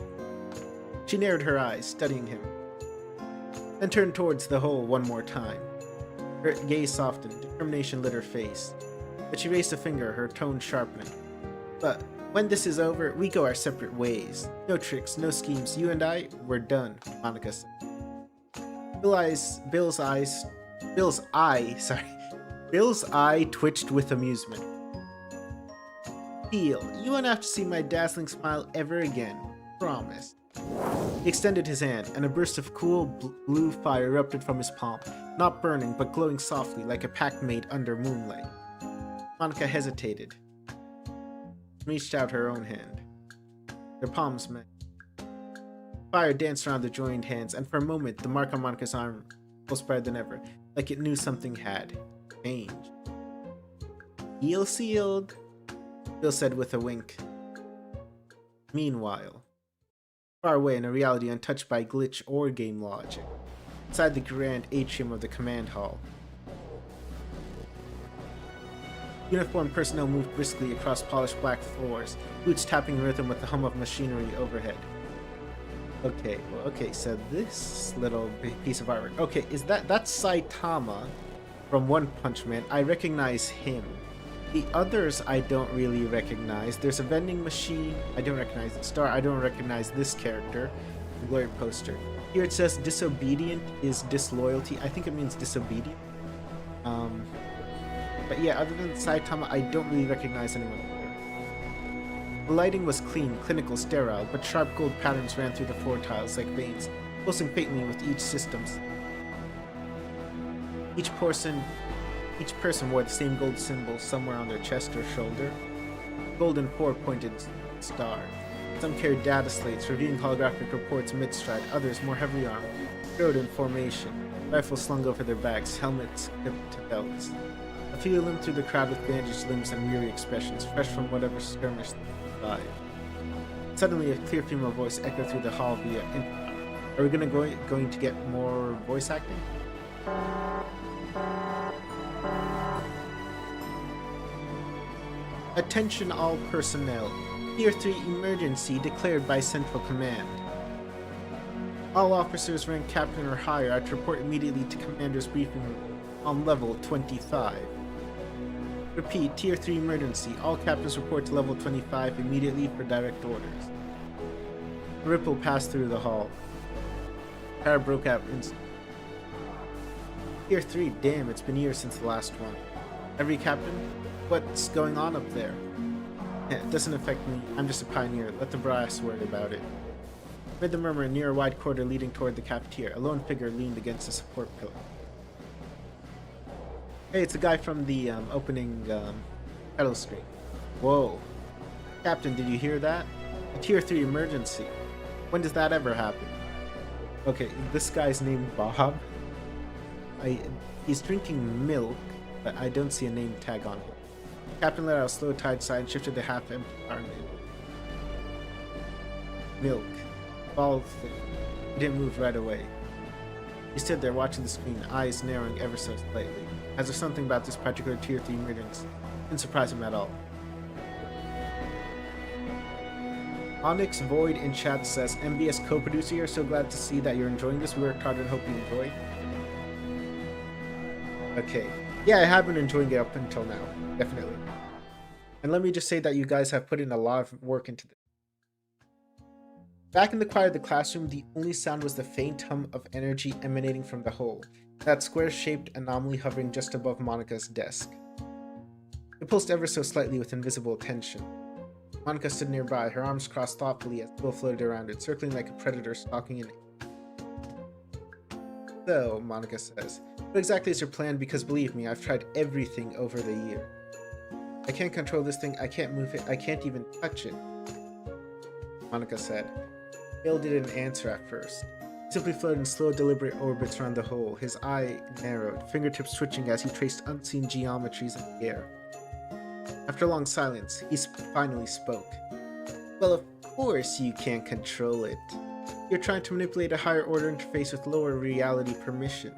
She narrowed her eyes, studying him. Then turned towards the hole one more time. Her gaze softened, determination lit her face. But she raised a finger, her tone sharpening. But when this is over, we go our separate ways. No tricks, no schemes. You and I, we're done, Monika said. Bill's eye twitched with amusement. Deal, you won't have to see my dazzling smile ever again. Promise. He extended his hand, and a burst of cool blue fire erupted from his palm, not burning, but glowing softly like a pact made under moonlight. Monika hesitated, reached out her own hand. Their palms met. Fire danced around their joined hands, and for a moment, the mark on Monika's arm was brighter than ever, like it knew something had changed. Deal sealed, Bill said with a wink. Meanwhile, far away in a reality untouched by glitch or game logic, inside the grand atrium of the command hall, uniformed personnel moved briskly across polished black floors, boots tapping rhythm with the hum of machinery overhead. Okay, so this little piece of artwork. Okay, that's Saitama from One Punch Man. I recognize him. The others I don't really recognize. There's a vending machine. I don't recognize the star. I don't recognize this character. The glory poster. Here it says disobedient is disloyalty. I think it means disobedient. But yeah, other than Saitama, I don't really recognize anyone here. The lighting was clean, clinical, sterile, but sharp gold patterns ran through the floor tiles like veins, pulsing faintly with each systems. Each person wore the same gold symbol somewhere on their chest or shoulder. Golden four-pointed star. Some carried data slates, reviewing holographic reports mid-stride, others, more heavily armed, rode in formation, rifles slung over their backs, helmets clipped to belts. A few limped through the crowd with bandaged limbs and weary expressions, fresh from whatever skirmish they survived. Suddenly, a clear female voice echoed through the hall via intercom. Are we going to get more voice acting? Attention all personnel. Tier 3 emergency declared by Central Command. All officers ranked captain or higher are to report immediately to Commander's briefing room on level 25. Repeat, Tier 3 emergency. All captains report to level 25 immediately for direct orders. A ripple passed through the hall. Fire broke out instantly. Tier 3, damn, it's been years since the last one. Every captain? What's going on up there? It doesn't affect me. I'm just a pioneer. Let the brass worry about it. Amid the murmur near a wide corridor leading toward the cafeteria, a lone figure leaned against a support pillar. Hey, it's a guy from the opening title screen. Whoa. Captain, did you hear that? A Tier 3 emergency. When does that ever happen? Okay, this guy's named Bob. He's drinking milk, but I don't see a name tag on him. Captain let out a slow tide sigh and shifted the half-empty arm in. Milk. Bald thing. He didn't move right away. He stood there watching the screen, eyes narrowing ever so slightly, as if something about this particular Tier 3 emergency didn't surprise him at all. Onyx Void in chat says, MBS co-producer here, so glad to see that you're enjoying this. We worked hard and hope you enjoy. Okay. Yeah, I have been enjoying it up until now. Definitely. And let me just say that you guys have put in a lot of work into this. Back in the quiet of the classroom, the only sound was the faint hum of energy emanating from the hole, that square-shaped anomaly hovering just above Monika's desk. It pulsed ever so slightly with invisible tension. Monika stood nearby, her arms crossed thoughtfully as Bill floated around it, circling like a predator stalking an. So, Monika says, what exactly is your plan? Because believe me, I've tried everything over the year. I can't control this thing, I can't move it, I can't even touch it. Monika said. Bill didn't answer at first. He simply floated in slow, deliberate orbits around the hole, his eye narrowed, fingertips twitching as he traced unseen geometries in the air. After a long silence, he finally spoke. Well, of course you can't control it. You're trying to manipulate a higher order interface with lower reality permission.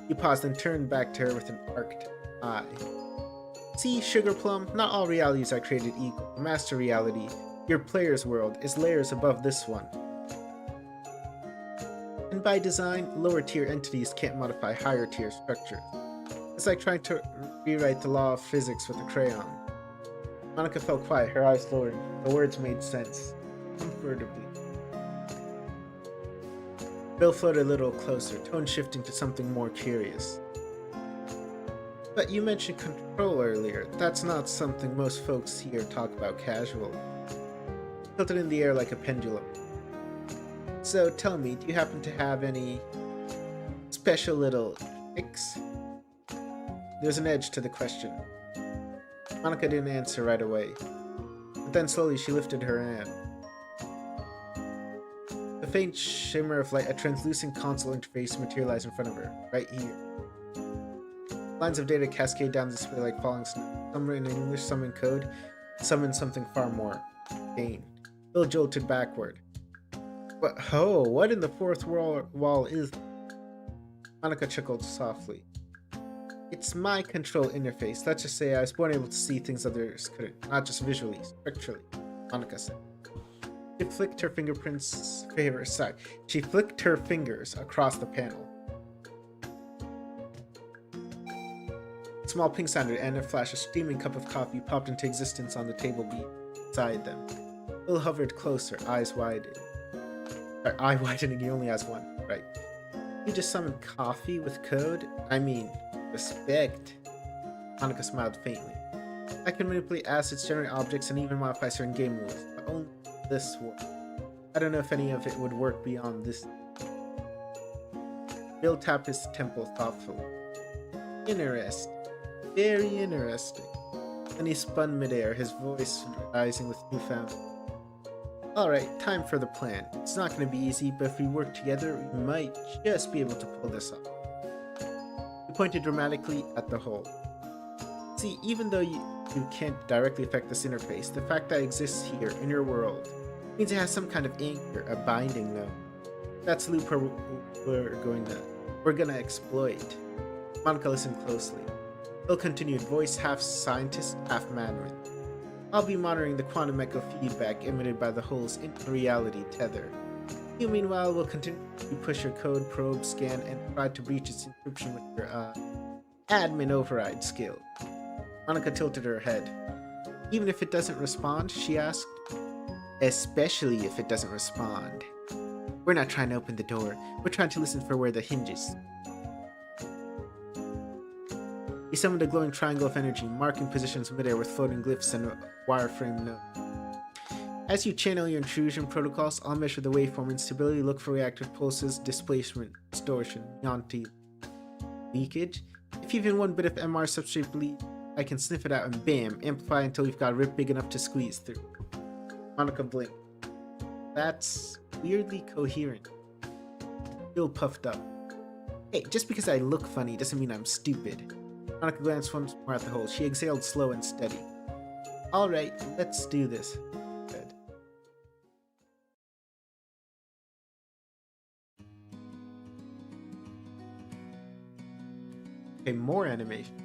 He paused and turned back to her with an arced eye. See, Sugar Plum, not all realities are created equal. The master reality, your player's world, is layers above this one. And by design, lower tier entities can't modify higher tier structures. It's like trying to rewrite the law of physics with a crayon. Monika felt quiet, her eyes lowered. The words made sense. Comfortably. Bill floated a little closer, tone shifting to something more curious. But you mentioned control earlier. That's not something most folks here talk about casually. Tilted in the air like a pendulum. So tell me, do you happen to have any special little tricks? There's an edge to the question. Monika didn't answer right away. But then slowly she lifted her hand. faint shimmer of light, a translucent console interface materialized in front of her, right here. Lines of data cascade down the display like falling snow. Some in English, some in code, some in something far more arcane. Bill jolted backward. What in the fourth wall is that? Monika chuckled softly. It's my control interface. Let's just say I was born able to see things others couldn't, not just visually, spectrally, Monika said. She flicked her She flicked her fingers across the panel. A small pink sounded and a flash, a steaming cup of coffee popped into existence on the table beside them. Bill hovered closer, eyes widened. Eye widening, he only has one, right? You just summoned coffee with code? I mean, respect. Monika smiled faintly. I can manipulate assets, generate objects, and even modify certain game rules, but only this work. I don't know if any of it would work beyond this. Bill tapped his temple thoughtfully. Interesting. Very interesting. Then he spun midair, his voice rising with newfound. Alright, time for the plan. It's not going to be easy, but if we work together, we might just be able to pull this off. He pointed dramatically at the hole. See, even though you can't directly affect this interface, the fact that it exists here, in your world, means it has some kind of anchor, a binding node. That's the loop we're gonna exploit. Monika listened closely. Bill continued, voice half scientist, half mandarin. I'll be monitoring the quantum echo feedback emitted by the hole's inter-reality tether. You, meanwhile, will continue to push your code, probe, scan, and try to breach its encryption with your, admin override skill. Monika tilted her head. Even if it doesn't respond, she asked. Especially if it doesn't respond. We're not trying to open the door. We're trying to listen for where the hinges. He summoned a glowing triangle of energy, marking positions midair with floating glyphs and a wireframe node. As you channel your intrusion protocols, I'll measure the waveform instability, look for reactive pulses, displacement, distortion, Yanti, leakage. If even one bit of MR substrate bleed, I can sniff it out and bam, amplify until we've got a rip big enough to squeeze through. Monika blinked. That's weirdly coherent. Bill puffed up. Hey, just because I look funny doesn't mean I'm stupid. Monika glanced once more at the hole. She exhaled slow and steady. Alright, let's do this. Good. Okay, more animation.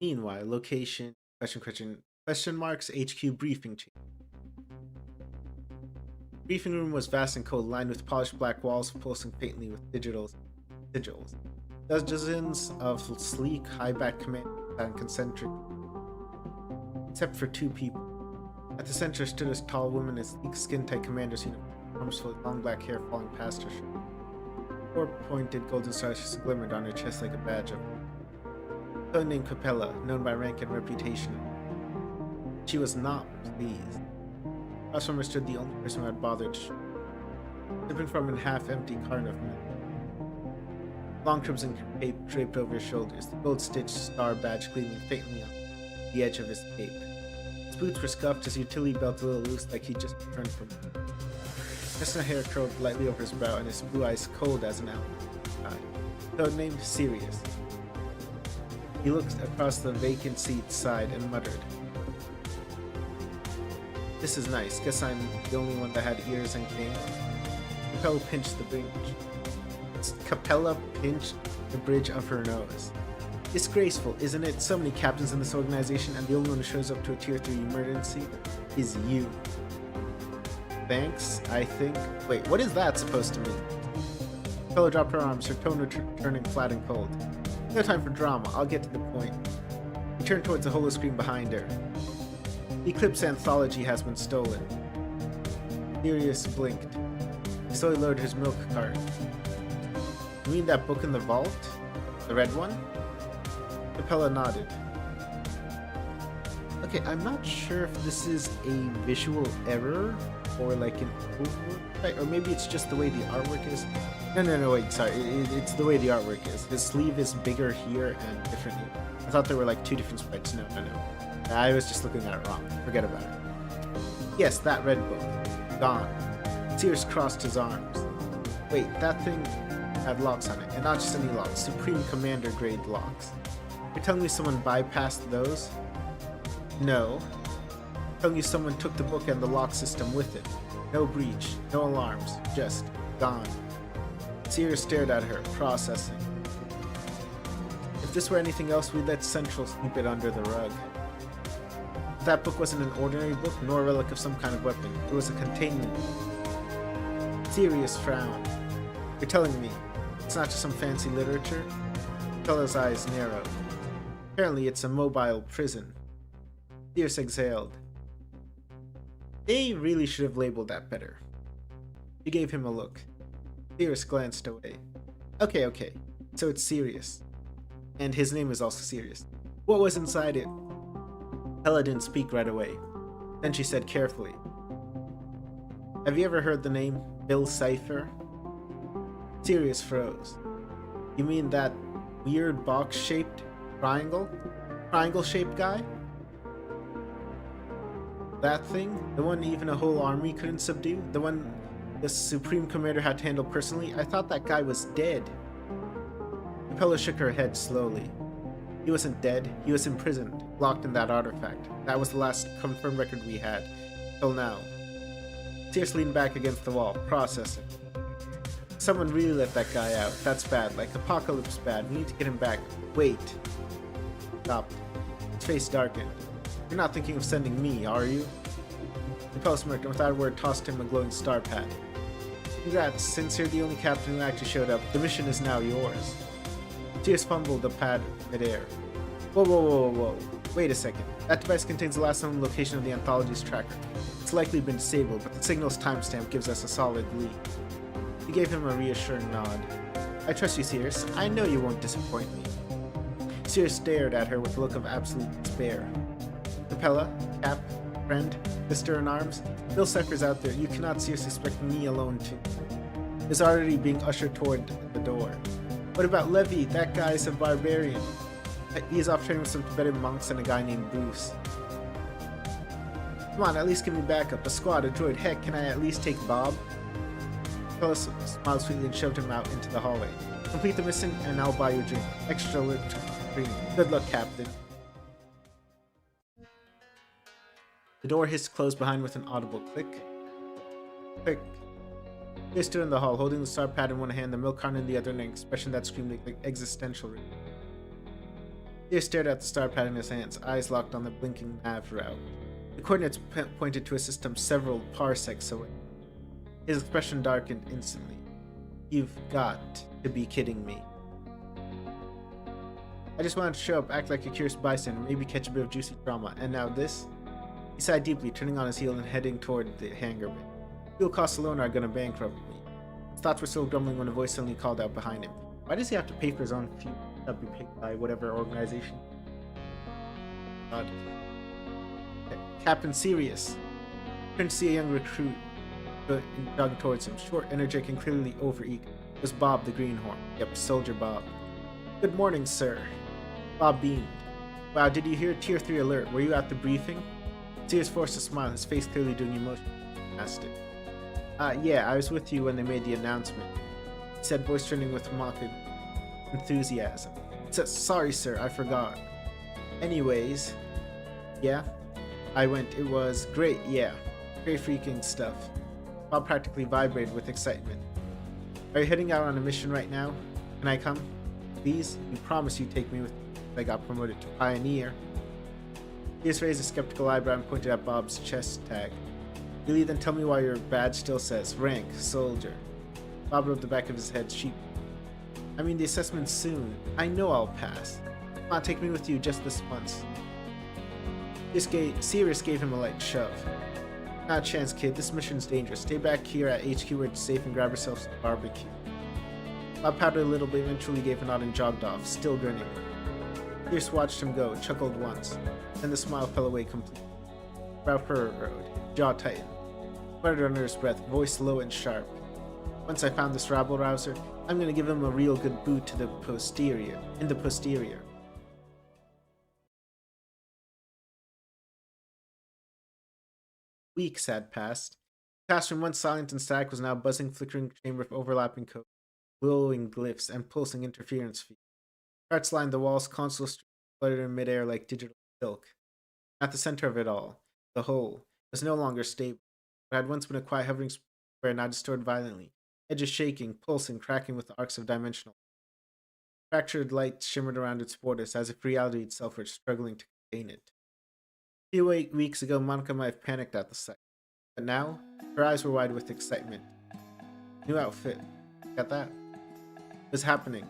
Meanwhile, location, question marks, HQ briefing chamber. The briefing room was vast and cold, lined with polished black walls pulsing faintly with sigils. The Dozens of sleek, high-back commanders and concentric, except for two people. At the center stood a tall woman in sleek, skin-tight commander's uniform, arms full of long black hair falling past her shoulder. Four pointed golden stars glimmered on her chest like a badge of honor. A fellow named Capella, known by rank and reputation. She was not pleased. Across from her stood the only person who had bothered, sipping from a half-empty carton of milk. Long crimson cape draped over his shoulders, the gold-stitched star badge gleaming faintly on the edge of his cape. His boots were scuffed, his utility belt a little loose like he'd just returned from it. Chestnut hair curled lightly over his brow, and his blue eyes cold as an owl. Codenamed Sirius. He looked across the vacant seat, sighed, and muttered, "This is nice. Guess I'm the only one that had ears and cane." Capella pinched the bridge. Capella pinched the bridge of her nose. Disgraceful, isn't it? So many captains in this organization, and the only one who shows up to a tier 3 emergency is you. Thanks, I think. Wait, what is that supposed to mean? Capella dropped her arms, her tone turning flat and cold. No time for drama, I'll get to the point. He turned towards the holoscreen behind her. The Eclipse Anthology has been stolen. Sirius blinked. He slowly lowered his milk cart. You mean that book in the vault? The red one? Capella nodded. Okay, I'm not sure if this is a visual error or like an oversight, or maybe it's just the way the artwork is. No, wait, sorry. It's the way the artwork is. The sleeve is bigger here and different here. I thought there were like two different sprites. No. I was just looking at it wrong. Forget about it. Yes, that red book. Gone. Sears crossed his arms. Wait, that thing had locks on it, and not just any locks, Supreme Commander grade locks. You're telling me someone bypassed those? No. You're telling me someone took the book and the lock system with it. No breach, no alarms, just gone. Sears stared at her, processing. If this were anything else, we'd let Central sweep it under the rug. That book wasn't an ordinary book, nor a relic of some kind of weapon. It was a containment. Sirius frowned. You're telling me it's not just some fancy literature? Capella's eyes narrowed. Apparently it's a mobile prison. Sirius exhaled. They really should have labeled that better. She gave him a look. Sirius glanced away. Okay, so it's Sirius. And his name is also Sirius. What was inside it? Capella didn't speak right away. Then she said carefully, "Have you ever heard the name Bill Cipher?" Sirius froze. You mean that weird box-shaped triangle-shaped guy? That thing? The one even a whole army couldn't subdue? The one the Supreme Commander had to handle personally? I thought that guy was dead. Capella shook her head slowly. He wasn't dead. He was imprisoned, locked in that artifact. That was the last confirmed record we had. Till now. Sirius leaned back against the wall, processing. Someone really let that guy out. That's bad. Like Apocalypse bad. We need to get him back. Wait. Stopped. His face darkened. You're not thinking of sending me, are you? Capella smirked and without a word tossed him a glowing star pad. Congrats, since you're the only captain who actually showed up, the mission is now yours. Sirius fumbled the pad midair. Whoa. Wait a second. That device contains the last known location of the Anthology's tracker. It's likely been disabled, but the signal's timestamp gives us a solid lead. He gave him a reassuring nod. I trust you, Sirius. I know you won't disappoint me. Sirius stared at her with a look of absolute despair. Capella, Cap, friend, sister in arms, Bill Cipher's out there. You cannot seriously expect me alone to. He's already being ushered toward the door. What about Levy? That guy's a barbarian. He's off training with some Tibetan monks and a guy named Bruce. Come on, at least give me backup. A squad, a droid. Heck, can I at least take Bob? Capella smiled sweetly and shoved him out into the hallway. Complete the mission and I'll buy you a drink. Extra lift cream. Good luck, Captain. The door hissed closed behind with an audible click. Click. They stood in the hall, holding the star pad in one hand, the milk carton in the other, and an expression that screamed like existential. They stared at the star pad in his hands, eyes locked on the blinking nav route. The coordinates pointed to a system several parsecs away. His expression darkened instantly. You've got to be kidding me. I just wanted to show up, act like a curious bystander, maybe catch a bit of juicy drama. And now this? He sighed deeply, turning on his heel and heading toward the hangar bay. Fuel costs alone are gonna bankrupt me. His thoughts were still grumbling when a voice suddenly called out behind him. Why does he have to pay for his own fuel? That'd be paid by whatever organization. God. Captain Sirius. Turned to see a young recruit jogging towards him, short, energetic, and clearly overeager. It was Bob the Greenhorn. Yep, Soldier Bob. Good morning, sir. Bob beamed. Wow, did you hear Tier 3 alert? Were you at the briefing? Sirius forced a smile, his face clearly doing emotion. Asked it. Yeah, I was with you when they made the announcement. He said, voice trending with mocking enthusiasm. Sorry, sir, I forgot. Anyways, yeah, I went. It was great, yeah. Great freaking stuff. Bob practically vibrated with excitement. Are you heading out on a mission right now? Can I come? Please? You promise you'd take me with you if I got promoted to Pioneer. He just raised a skeptical eyebrow and pointed at Bob's chest tag. Really? Then tell me why your badge still says rank, soldier. Bob rubbed the back of his head sheep. I mean, the assessment's soon. I know I'll pass. Come on, take me with you just this once. Sirius gave him a light shove. Not a chance, kid. This mission's dangerous. Stay back here at HQ where it's safe and grab yourself some barbecue. Bob pouted a little but eventually gave a nod and jogged off, still grinning. Sirius watched him go, chuckled once. Then the smile fell away completely. Brow furrowed, jaw tightened. Muttered under his breath, voice low and sharp. Once I found this rabble-rouser, I'm gonna give him a real good boot to the posterior. Weeks had passed. The classroom, once silent and static, was now a buzzing, flickering chamber of overlapping code, glowing glyphs, and pulsing interference feeds. Charts lined the walls, console streams fluttered in midair like digital silk. At the center of it all, the whole, was no longer stable. What had once been a quiet hovering square now distorted violently, edges shaking, pulsing, cracking with the arcs of dimensional. Fractured light shimmered around its borders, as if reality itself were struggling to contain it. A few weeks ago, Monika might have panicked at the sight, but now, her eyes were wide with excitement. New outfit. Got that? It was happening.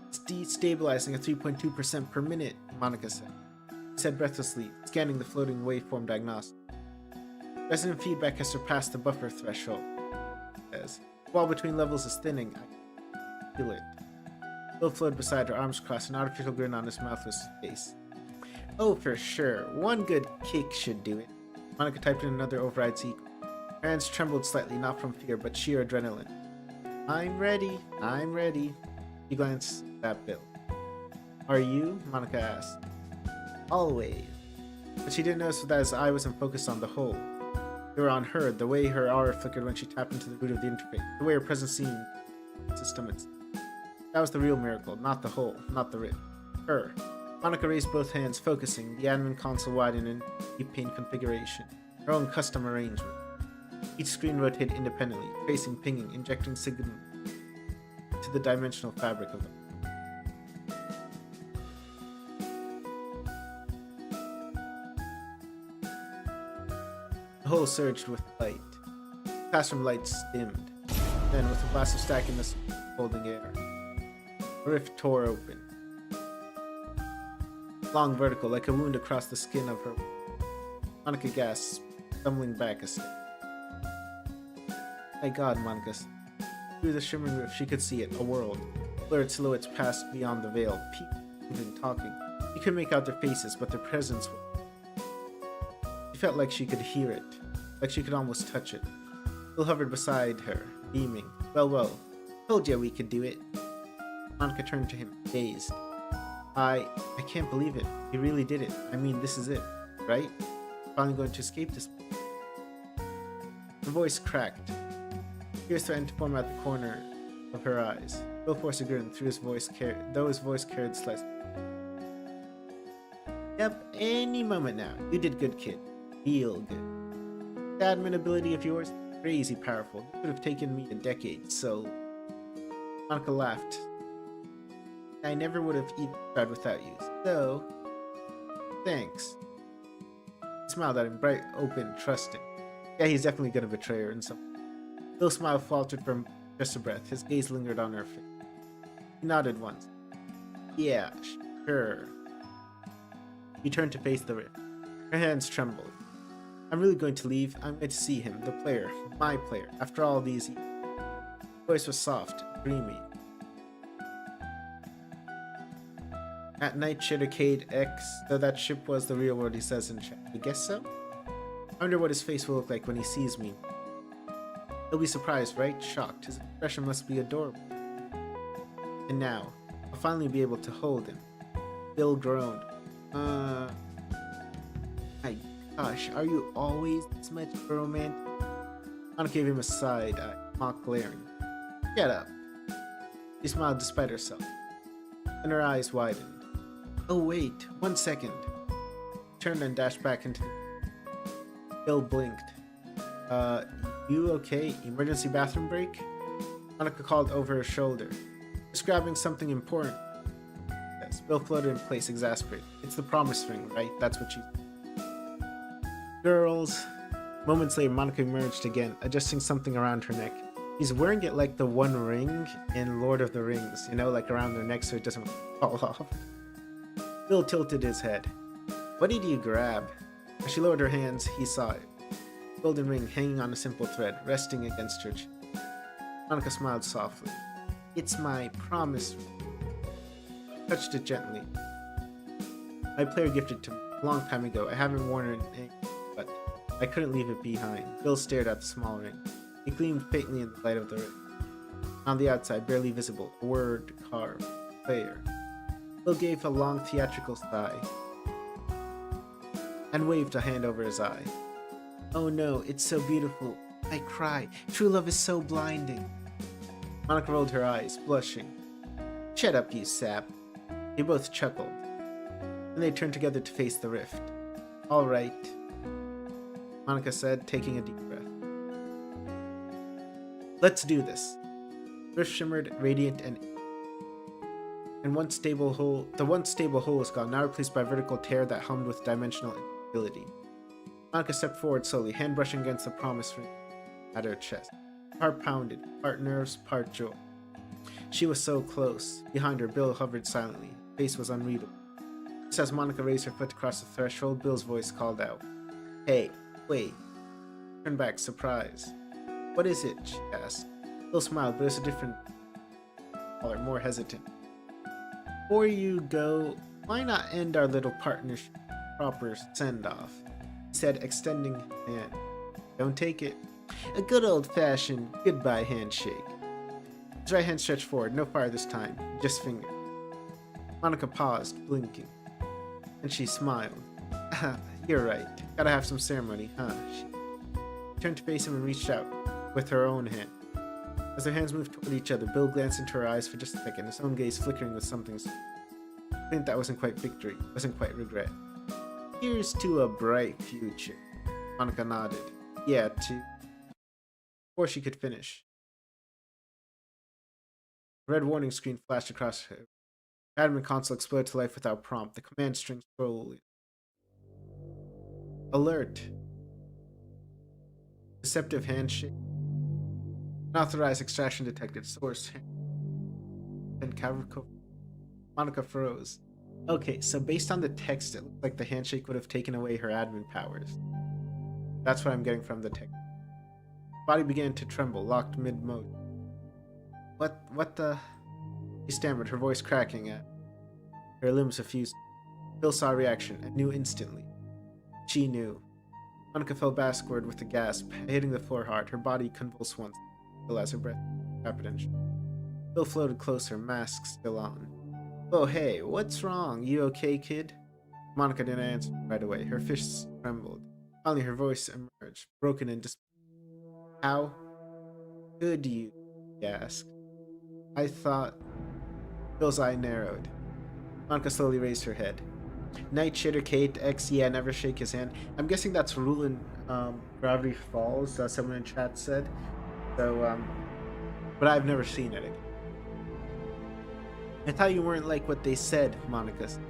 It's destabilizing at 3.2% per minute, Monika said. He said breathlessly, scanning the floating waveform diagnostic. Resonant feedback has surpassed the buffer threshold, he says. The wall between levels is thinning. I can feel it. Bill flowed beside her, arms crossed, an artificial grin on his mouthless face. Oh, for sure. One good kick should do it. Monika typed in another override sequence. Her hands trembled slightly, not from fear, but sheer adrenaline. I'm ready. I'm ready. She glanced at Bill. Are you? Monika asked. Always. But she didn't notice that his eye wasn't focused on the whole. They were on her, the way her aura flickered when she tapped into the root of the interface, the way her presence seemed system itself. That was the real miracle, not the whole, not the writ. Her. Monika raised both hands, focusing, the admin console wide in an deep pane configuration, her own custom arrangement. Each screen rotated independently, tracing, pinging, injecting signals into the dimensional fabric of it. The whole surged with light. Classroom lights dimmed. Then, with a blast of stackiness holding air, a rift tore open. Long vertical, like a wound across the skin of her. Monika gasped, stumbling back a step. My God, Monika. Through the shimmering rift, she could see it, a world. Blurred silhouettes passed beyond the veil, people, moving, talking. She couldn't make out their faces, but their presence was. She felt like she could hear it, like she could almost touch it. Bill hovered beside her, beaming. Well, told you we could do it. Monika turned to him, dazed. I can't believe it. He really did it. I mean, this is it, right? Finally going to escape this place. Her voice cracked. Tears threatened to form at the corner of her eyes. Bill forced a grin through his voice, though his voice carried slightly. Yep, any moment now. You did good, kid. Real good. That admin ability of yours, crazy powerful. It would have taken me a decade, so... Monika laughed. I never would have even tried without you, so... Thanks. He smiled at him, bright, open, trusting. Yeah, he's definitely gonna betray her in some... Bill's smile faltered for just a breath. His gaze lingered on her face. He nodded once. Yeah, sure. She turned to face the rift. Her hands trembled. I'm really going to leave. I'm going to see him, the player, my player, after all these years. Her voice was soft, dreamy. At night, Shittercade X, though that ship was the real world, he says in chat. I guess so? I wonder what his face will look like when he sees me. He'll be surprised, right? Shocked. His expression must be adorable. And now, I'll finally be able to hold him. Bill groaned. My gosh, are you always this much romantic? Monika gave him a side eye, mock glaring. Shut up. She smiled despite herself. And her eyes widened. Oh wait, 1 second. She turned and dashed back into the... Bill blinked. You okay? Emergency bathroom break? Monika called over her shoulder. Just grabbing something important. Yes, Bill floated in place, exasperated. It's the promise ring, right? That's what she... Girls. Moments later, Monika emerged again, adjusting something around her neck. She's wearing it like the one ring in Lord of the Rings, you know, like around their neck so it doesn't fall off. Bill tilted his head. What did you grab? As she lowered her hands, he saw it. A golden ring hanging on a simple thread, resting against her chin. Monika smiled softly. It's my promise ring. Touched it gently. My player gifted it to me a long time ago. I haven't worn it in ages, but I couldn't leave it behind. Bill stared at the small ring. It gleamed faintly in the light of the ring. On the outside, barely visible, a word carved. Player. Bill gave a long theatrical sigh and waved a hand over his eye. Oh no, it's so beautiful. I cry. True love is so blinding. Monika rolled her eyes, blushing. Shut up, you sap. They both chuckled. Then they turned together to face the rift. All right, Monika said, taking a deep breath. Let's do this. The rift shimmered, radiant, and the once stable hole was gone, now replaced by a vertical tear that hummed with dimensional instability. Monika stepped forward slowly, hand brushing against the promise ring at her chest. Heart pounded, part nerves, part joy. She was so close. Behind her, Bill hovered silently. His face was unreadable. Just as Monika raised her foot across the threshold, Bill's voice called out. Hey, wait. Turned back, surprised. What is it? She asked. Bill smiled, but it was a different color, more hesitant. Before you go, why not end our little partnership with a proper send-off? He said, extending his hand. Don't take it. A good old-fashioned goodbye handshake. His right hand stretched forward, no fire this time, just finger. Monika paused, blinking. And she smiled. You're right. Gotta have some ceremony, huh? She turned to face him and reached out with her own hand. As their hands moved toward each other, Bill glanced into her eyes for just a second, his own gaze flickering with something. I think that wasn't quite victory, wasn't quite regret. Here's to a bright future. Monika nodded. Yeah, to... Before she could finish, a red warning screen flashed across her. The admin console exploded to life without prompt. The command string scrolled. Alert. Deceptive handshake. Unauthorized extraction detected. Source. And Capricorn. Monika froze. Okay, so based on the text, it looked like the handshake would have taken away her admin powers. That's what I'm getting from the text. Body began to tremble, locked mid-motion. What the... She stammered, her voice cracking at her limbs suffused. Bill saw a reaction and knew instantly. She knew. Monika fell backward with a gasp, hitting the floor hard, her body convulsed once, as her breath rapid and short. Bill floated closer, mask still on. Oh hey, what's wrong? You okay, kid? Monika didn't answer right away. Her fists trembled. Finally her voice emerged, broken and How could you? He asked. I thought... Bill's eye narrowed. Monika slowly raised her head. Night Shitter Kate X, yeah, never shake his hand. I'm guessing that's rule in Gravity Falls, someone in chat said. So, but I've never seen it. I thought you weren't like what they said, Monika said.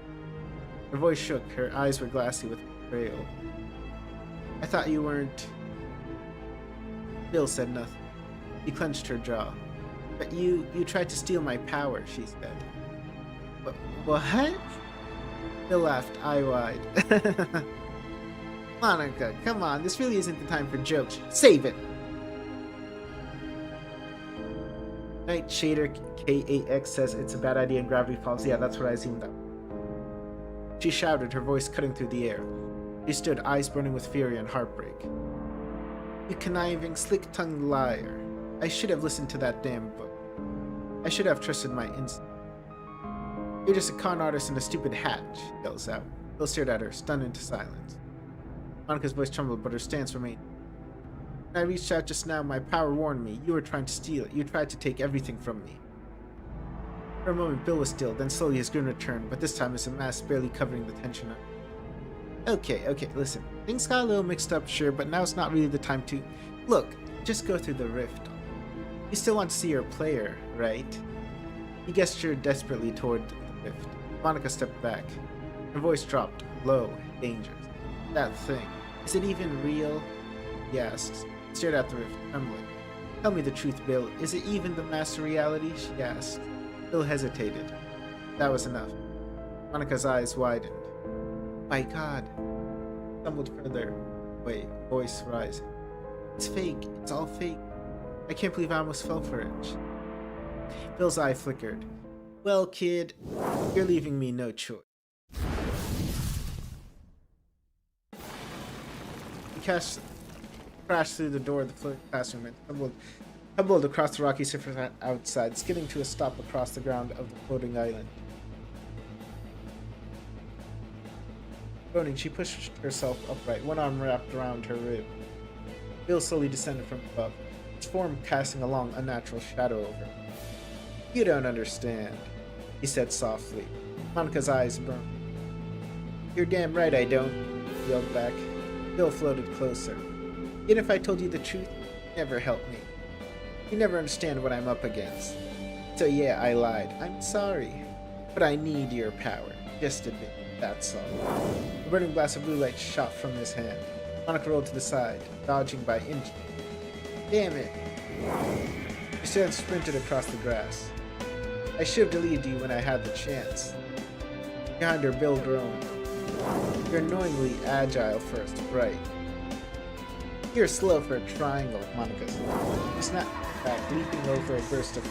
Her voice shook, her eyes were glassy with betrayal. I thought you weren't... Bill said nothing. He clenched her jaw. But you tried to steal my power, she said. What? Bill laughed, eye wide. Monika, come on, this really isn't the time for jokes. Save it! Night Shader KAX says it's a bad idea and gravity falls. Yeah, that's what I assumed. She shouted, her voice cutting through the air. She stood, eyes burning with fury and heartbreak. You conniving, slick-tongued liar. I should have listened to that damn book. I should have trusted my instinct. You're just a con artist in a stupid hat, she yells out. Bill stared at her, stunned into silence. Monika's voice trembled, but her stance remained. When I reached out just now, my power warned me. You were trying to steal it. You tried to take everything from me. For a moment, Bill was still, then slowly his grin returned, but this time as a mask barely covering the tension. Okay, listen. Things got a little mixed up, sure, but now's not really the time to... Look, just go through the rift. You still want to see your player, right? He gestured desperately toward the rift. Monika stepped back. Her voice dropped, low, dangerous. That thing. Is it even real? He asked. He stared at the rift, trembling. Tell me the truth, Bill. Is it even the master reality? She asked. Bill hesitated. That was enough. Monika's eyes widened. My God. Stumbled further away, voice rising. It's fake. It's all fake. I can't believe I almost fell for it. Bill's eye flickered. Well, kid, you're leaving me no choice. He crashed through the door of the floating classroom and tumbled across the rocky surface outside, skidding to a stop across the ground of the floating island. Groaning, she pushed herself upright, one arm wrapped around her rib. Bill slowly descended from above, his form casting a long, unnatural shadow over him. You don't understand, he said softly. Monika's eyes burned. You're damn right I don't, he yelled back. Bill floated closer. Even if I told you the truth, you'd never help me. You never understand what I'm up against. So yeah, I lied. I'm sorry. But I need your power. Just a bit. That's all. A burning blast of blue light shot from his hand. Monika rolled to the side, dodging by inches. Damn it. She then sprinted across the grass. I should have deleted you when I had the chance. Behind her, Bill groaned. You're annoyingly agile first, right? You're slow for a triangle, Monika said. She snapped back, leaping over a burst of...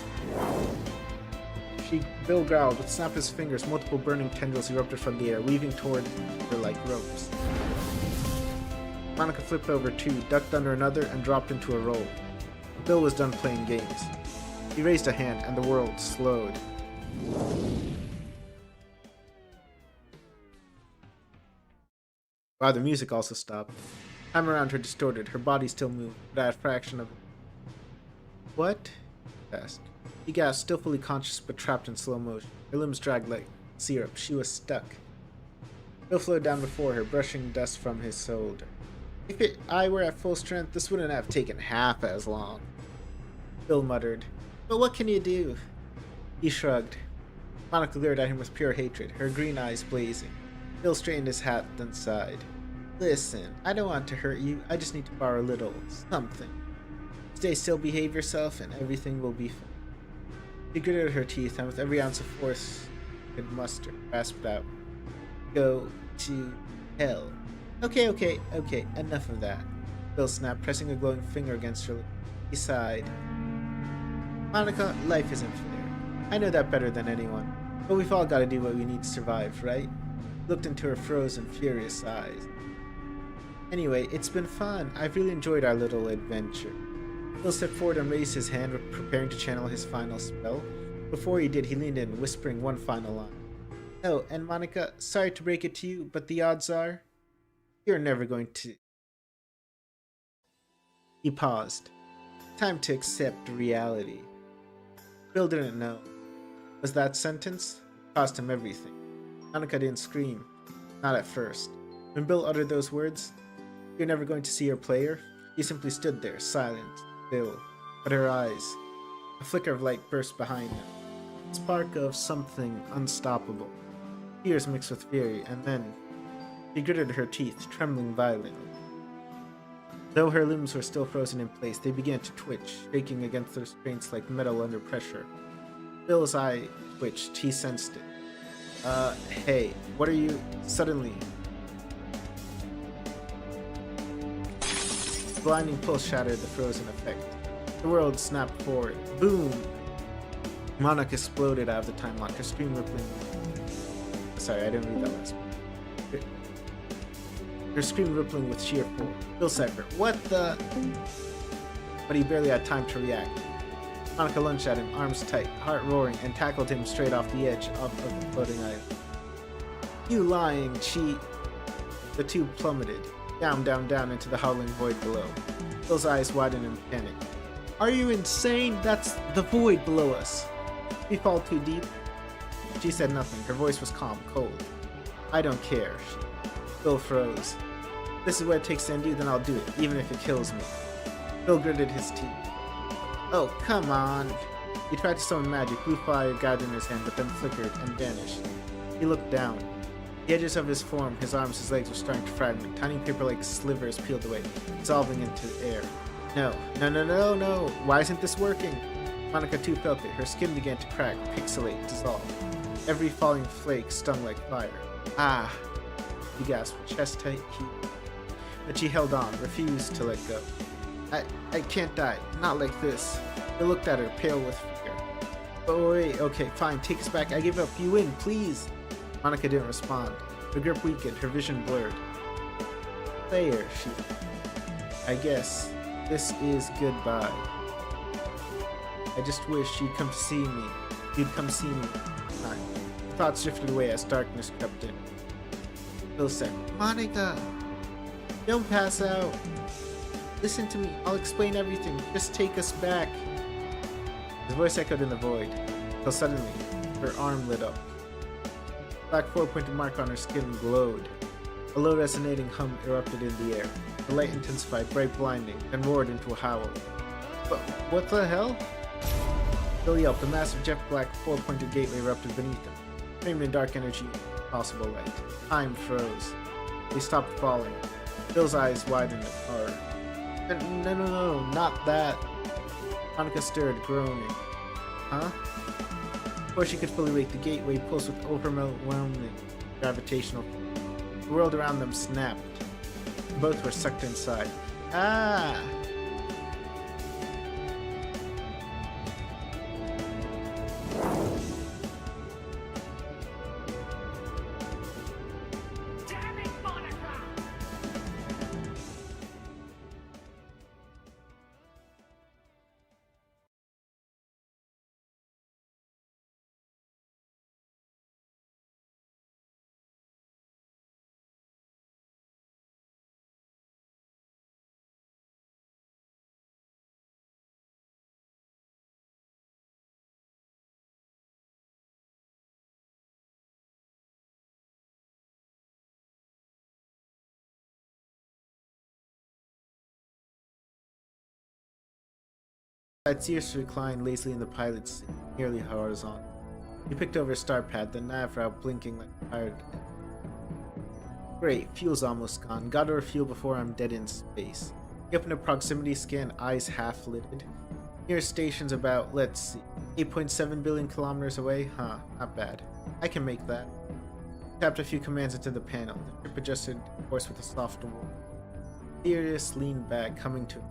Bill growled, would snap his fingers, multiple burning tendrils erupted from the air, weaving toward her like ropes. Monika flipped over two, ducked under another, and dropped into a roll. Bill was done playing games. He raised a hand, and the world slowed. Wow, the music also stopped. Time around her distorted, her body still moved, but at a fraction of... What? He asked. He gasped, still fully conscious but trapped in slow motion. Her limbs dragged like syrup. She was stuck. Bill flowed down before her, brushing dust from his shoulder. If I were at full strength, this wouldn't have taken half as long. Bill muttered. But what can you do? He shrugged. Monika glared at him with pure hatred, her green eyes blazing. Bill straightened his hat, then sighed. Listen, I don't want to hurt you. I just need to borrow a little something. Stay still, behave yourself, and everything will be fine. She gritted her teeth, and with every ounce of force she could muster, rasped out. Go to hell. Okay, enough of that. Bill snapped, pressing a glowing finger against her lip. He sighed. Monika, life isn't fair. I know that better than anyone. But we've all got to do what we need to survive, right? He looked into her frozen, furious eyes. Anyway, it's been fun. I've really enjoyed our little adventure. Bill stepped forward and raised his hand, preparing to channel his final spell. Before he did, he leaned in, whispering one final line. Oh, and Monika, sorry to break it to you, but the odds are... You're never going to... He paused. Time to accept reality. Bill didn't know. Was that sentence? It cost him everything. Monika didn't scream. Not at first. When Bill uttered those words, you're never going to see your player, he simply stood there, silent, still. But her eyes, a flicker of light burst behind them. A spark of something unstoppable. Tears mixed with fury, and then she gritted her teeth, trembling violently. Though her limbs were still frozen in place, they began to twitch, shaking against the restraints like metal under pressure. Bill's eye twitched, he sensed it. Hey, what are you... Suddenly, blinding pulse shattered the frozen effect. The world snapped forward. Boom! Monika exploded out of the time lock, her scream rippling... Sorry, I didn't read that last one. Her scream rippling with sheer force. Bill Cipher, what the... But he barely had time to react. Monika lunged at him, arms tight, heart roaring, and tackled him straight off the edge of the floating island. You lying cheat! The two plummeted, down, down, down into the howling void below. Bill's eyes widened in panic. Are you insane? That's the void below us. We fall too deep? She said nothing. Her voice was calm, cold. I don't care. Bill froze. This is what it takes to end you, then I'll do it, even if it kills me. Bill gritted his teeth. Oh, come on. He tried to summon magic. Blue fire gathered in his hand, but then flickered and vanished. He looked down. The edges of his form, his arms, his legs were starting to fragment. Tiny paper-like slivers peeled away, dissolving into the air. No, no, no, no, no. Why isn't this working? Monika too felt it. Her skin began to crack, pixelate, dissolve. Every falling flake stung like fire. Ah! He gasped, chest tight, heat. But she held on, refused to let go. I can't die. Not like this. He looked at her, pale with fear. Oh, wait, okay, fine, take us back. I give up. You win, please. Monika didn't respond. Her grip weakened, her vision blurred. There, she... I guess this is goodbye. I just wish you'd come to see me. You'd come see me. Time. Thoughts drifted away as darkness crept in. Bill said, Monika! Don't pass out. Listen to me. I'll explain everything. Just take us back. His voice echoed in the void, till suddenly, her arm lit up. A black four-pointed mark on her skin glowed. A low resonating hum erupted in the air. The light intensified, bright blinding, then roared into a howl. But what the hell? Bill yelped. The massive jet black four-pointed gateway erupted beneath him, framed in dark energy, possible light. Time froze. They stopped falling. Bill's eyes widened in horror. No, no, no, not that. Monika stirred, groaning. Huh? Before she could fully wake, the gateway pulsed with overwhelming gravitational force. The world around them snapped. Both were sucked inside. Ah! Damn it, Monika! Sears reclined lazily in the pilot's seat, nearly horizontal. He picked over his star pad, the nav route blinking like a tired. Great, fuel's almost gone. Gotta refuel before I'm dead in space. He opened a proximity scan, eyes half lidded. Nearest station's about, let's see, 8.7 billion kilometers away? Huh, not bad. I can make that. Tapped a few commands into the panel. The ship adjusted course with a soft whoop. Sirius leaned back, coming to.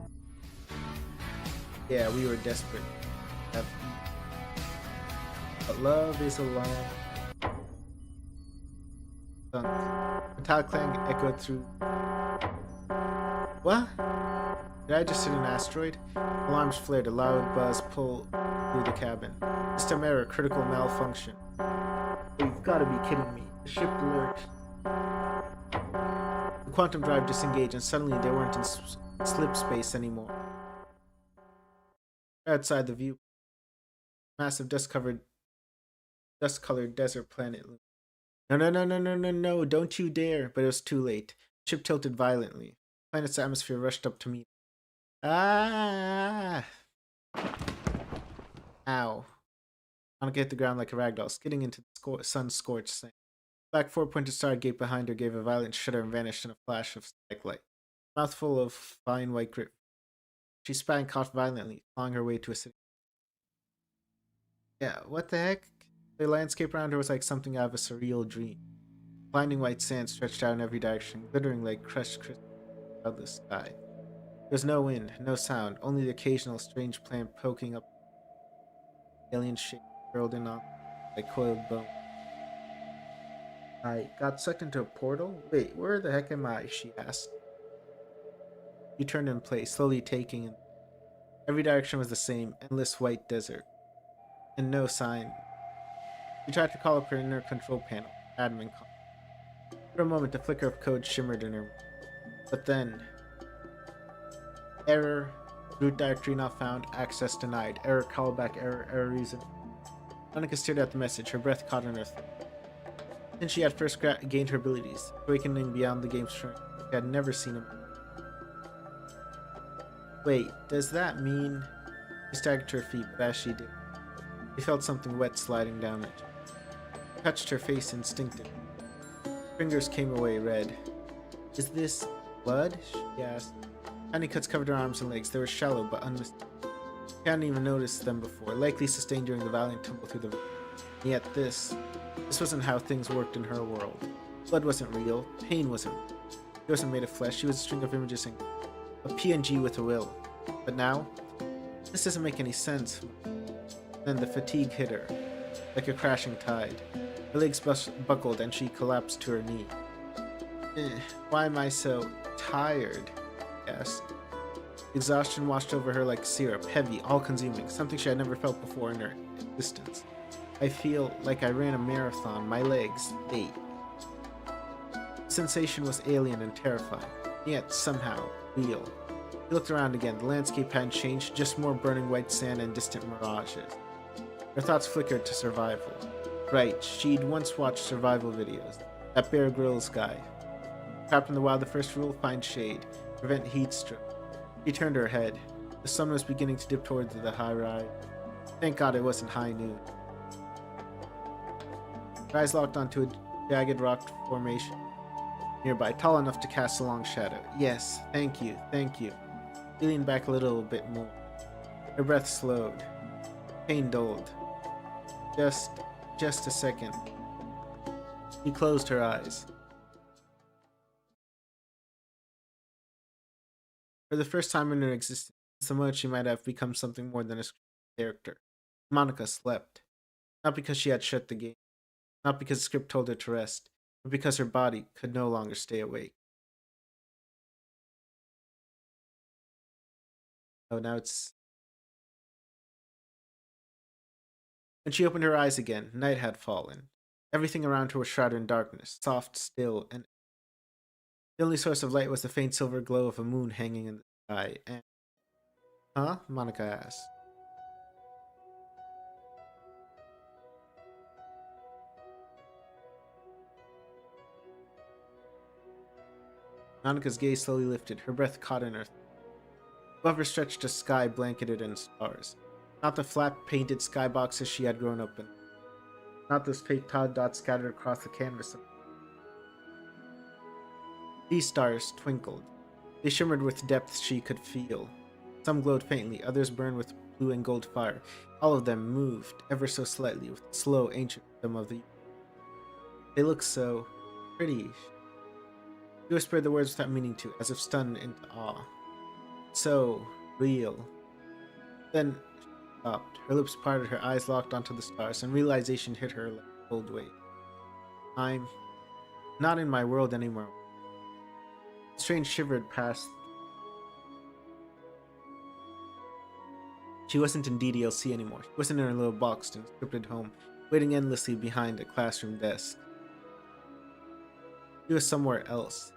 Yeah, we were desperate. But love is a long. Metallic clang echoed through. What? Did I just hit an asteroid? Alarms flared, a loud buzz pulled through the cabin. System error, critical malfunction. You've gotta be kidding me. The ship lurched. The quantum drive disengaged, and suddenly they weren't in slip space anymore. Outside the view, massive dust-colored desert planet. No, no, no, no, no, no, no, don't you dare. But it was too late. The ship tilted violently. The planet's atmosphere rushed up to meet. Ah! Ow. Monika hit the ground like a ragdoll, skidding into the sun-scorched sand. The black four-pointed star gate behind her gave a violent shudder and vanished in a flash of static light. Mouthful of fine white grit. She spat and coughed violently, clawing her way to a city. Yeah, what the heck? The landscape around her was like something out of a surreal dream. Blinding white sand stretched out in every direction, glittering like crushed crystal out of the sky. There was no wind, no sound, only the occasional strange plant poking up, alien shape curled in on like coiled bone. I got sucked into a portal? Wait, where the heck am I? She asked. She turned in place, slowly taking in. Every direction was the same, endless white desert, and no sign. She tried to call up her inner control panel, admin call. For a moment, a flicker of code shimmered in her mind. But then, error, root directory not found, access denied, error callback, error reason. Monika stared at the message, her breath caught in her throat. Since she had first gained her abilities, awakening beyond the game's strength, she had never seen him. Wait, does that mean... She staggered to her feet, but as she did, she felt something wet sliding down it. It touched her face instinctively. Fingers came away red. Is this blood? She asked. Tiny cuts covered her arms and legs. They were shallow but unmistakable. She hadn't even noticed them before, likely sustained during the valiant tumble through the river. And yet this wasn't how things worked in her world. Blood wasn't real. Pain wasn't real. She wasn't made of flesh. She was a string of images and a PNG with a will. But now, this doesn't make any sense. Then the fatigue hit her, like a crashing tide. Her legs buckled and she collapsed to her knee. Why am I so tired? She asked. Exhaustion washed over her like syrup, heavy, all-consuming, something she had never felt before in her existence. I feel like I ran a marathon. My legs ache. The sensation was alien and terrifying, yet somehow real. She looked around again. The landscape hadn't changed, just more burning white sand and distant mirages. Her thoughts flickered to survival. Right, she'd once watched survival videos. That Bear Grylls guy. Trapped in the wild, the first rule, find shade. Prevent heat stroke. She turned her head. The sun was beginning to dip towards the high rise. Thank God it wasn't high noon. Her eyes locked onto a jagged rock formation nearby, tall enough to cast a long shadow. Yes, thank you, thank you. She leaned back a little bit more. Her breath slowed. Pain dulled. Just a second. She closed her eyes. For the first time in her existence, the moment she might have become something more than a character. Monika slept. Not because she had shut the game. Not because the script told her to rest, but because her body could no longer stay awake. Oh, now it's... When she opened her eyes again, night had fallen. Everything around her was shrouded in darkness, soft, still, and the only source of light was the faint silver glow of a moon hanging in the sky, and... Huh? Monika asked. Monika's gaze slowly lifted, her breath caught in her. Above her stretched a sky blanketed in stars. Not the flat, painted skyboxes she had grown up in. Not those fake Todd dots scattered across the canvas. These stars twinkled. They shimmered with depths she could feel. Some glowed faintly, others burned with blue and gold fire. All of them moved, ever so slightly, with the slow, ancient rhythm of the... They looked so... pretty. She whispered the words without meaning to, as if stunned into awe. So... real. Then... stopped. Her lips parted, her eyes locked onto the stars, and realization hit her like a cold wave. I'm not in my world anymore. A strange shivered past. She wasn't in DDLC anymore. She wasn't in her little boxed and scripted home, waiting endlessly behind a classroom desk. She was somewhere else.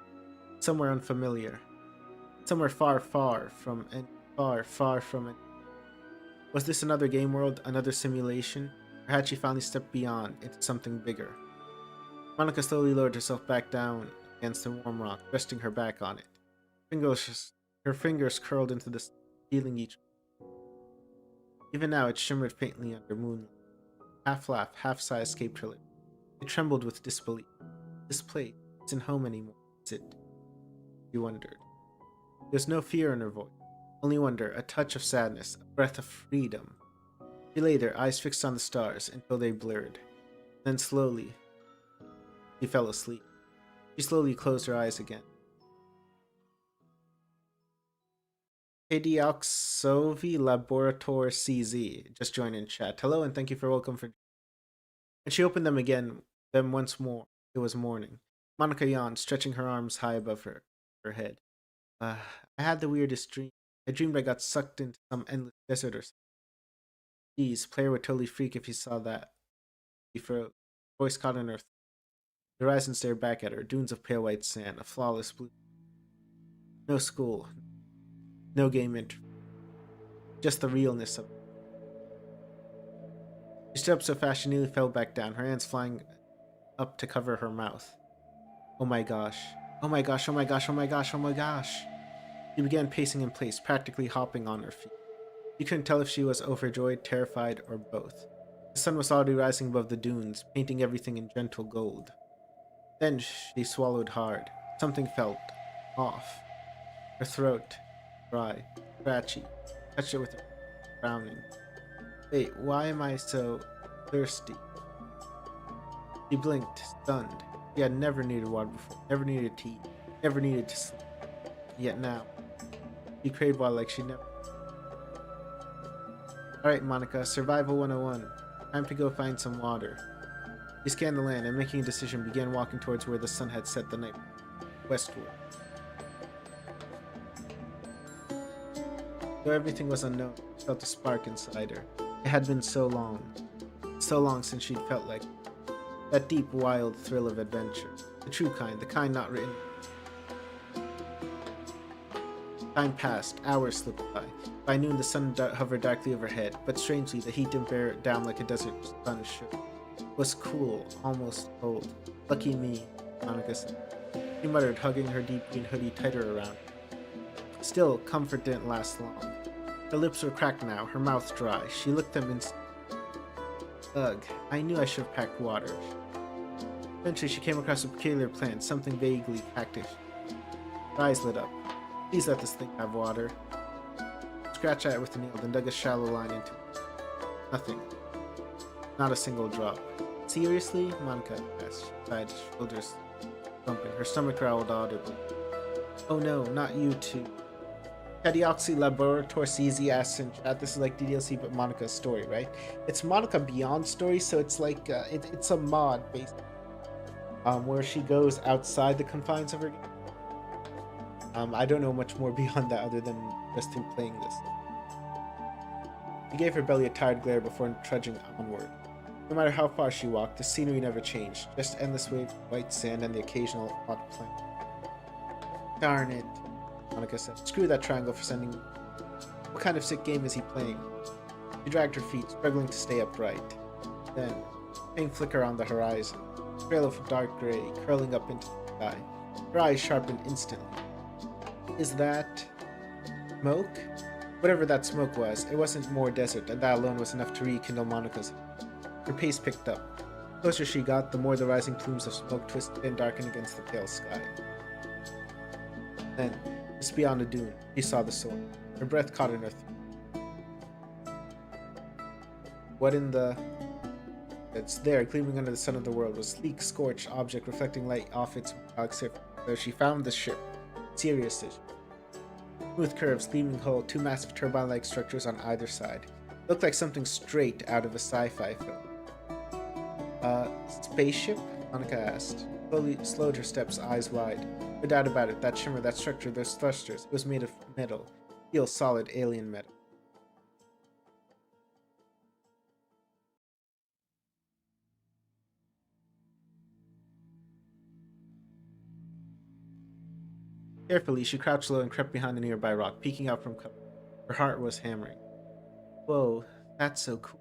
Somewhere unfamiliar. Somewhere far, far from it. Was this another game world, another simulation, or had she finally stepped beyond into something bigger? Monika slowly lowered herself back down against the warm rock, resting her back on it. Her fingers curled into the feeling each. Even now it shimmered faintly under moonlight. Half laugh, half sigh escaped her lips. It trembled with disbelief. This place isn't home anymore, is it? She wondered. There was no fear in her voice. Only wonder, a touch of sadness, a breath of freedom. She lay there, eyes fixed on the stars, until they blurred. Then slowly, she fell asleep. She slowly closed her eyes again. Kedioxovi Laborator CZ just joined in chat. Hello and thank you for welcome for. And she opened them again. Then once more, it was morning. Monika yawned, stretching her arms high above her head. I had the weirdest dream. I dreamed I got sucked into some endless desert or something. Geez, player would totally freak if he saw that. She froze. Voice caught in her throat. The horizon stared back at her, dunes of pale white sand, a flawless blue. No school, no game interview. Just the realness of it. She stood up so fast she nearly fell back down, her hands flying up to cover her mouth. Oh my gosh. Oh my gosh, oh my gosh, oh my gosh, oh my gosh. She began pacing in place, practically hopping on her feet. You couldn't tell if she was overjoyed, terrified, or both. The sun was already rising above the dunes, painting everything in gentle gold. Then she swallowed hard. Something felt off. Her throat, dry, scratchy, touched it with her, frowning. Wait, why am I so thirsty? She blinked, stunned. She had never needed water before, never needed tea, never needed to sleep. Yet now, she craved water like she never. Alright, Monika, Survival 101. Time to go find some water. She scanned the land and, making a decision, began walking towards where the sun had set the night, westward. Though everything was unknown, she felt a spark inside her. It had been so long since she'd felt like that deep, wild thrill of adventure. The true kind, the kind not written. Time passed, hours slipped by. By noon, the sun hovered darkly overhead, but strangely, the heat didn't bear down like a desert sun should. It was cool, almost cold. Lucky me, Monika said. She muttered, hugging her deep green hoodie tighter around her. Still, comfort didn't last long. Her lips were cracked now, her mouth dry. She licked them instantly. Ugh, I knew I should have packed water. Eventually, she came across a peculiar plant, something vaguely cactus. Her eyes lit up. Please let this thing have water. Scratched at it with a nail, then dug a shallow line into it. Nothing. Not a single drop. Seriously? Monika asked, sighed, shoulders thumping. Her stomach growled audibly. Oh no, not you too. Kedioxy Laborator CZ asks in chat, this is like DDLC but Monika's story, right? It's Monika Beyond story, so it's like, it's a mod, basically. Where she goes outside the confines of her game. I don't know much more beyond that other than just through playing this. She gave her belly a tired glare before trudging onward. No matter how far she walked, the scenery never changed, just endless waves of white sand and the occasional hot plant. Darn it, Monika said. Screw that triangle for sending me. What kind of sick game is he playing? She dragged her feet, struggling to stay upright. Then, faint flicker on the horizon, a trail of dark gray curling up into the sky. Her eyes sharpened instantly. Is that smoke? Whatever that smoke was, it wasn't more desert, and that alone was enough to rekindle Monika's. Her pace picked up. The closer she got, the more the rising plumes of smoke twisted and darkened against the pale sky. Then, just beyond a dune, she saw the sword. Her breath caught in her throat. What in the... It's there, gleaming under the sun of the world, was a sleek, scorched object reflecting light off its metallic surface. So she found the ship. Sirius is. Smooth curves, gleaming hull, two massive turbine-like structures on either side. Looked like something straight out of a sci-fi film. Spaceship? Monika asked. Slowed her steps, eyes wide. No doubt about it, that shimmer, that structure, those thrusters, it was made of metal. Steel, solid, alien metal. Carefully, she crouched low and crept behind a nearby rock, peeking out from cover. Her heart was hammering. Whoa, that's so cool.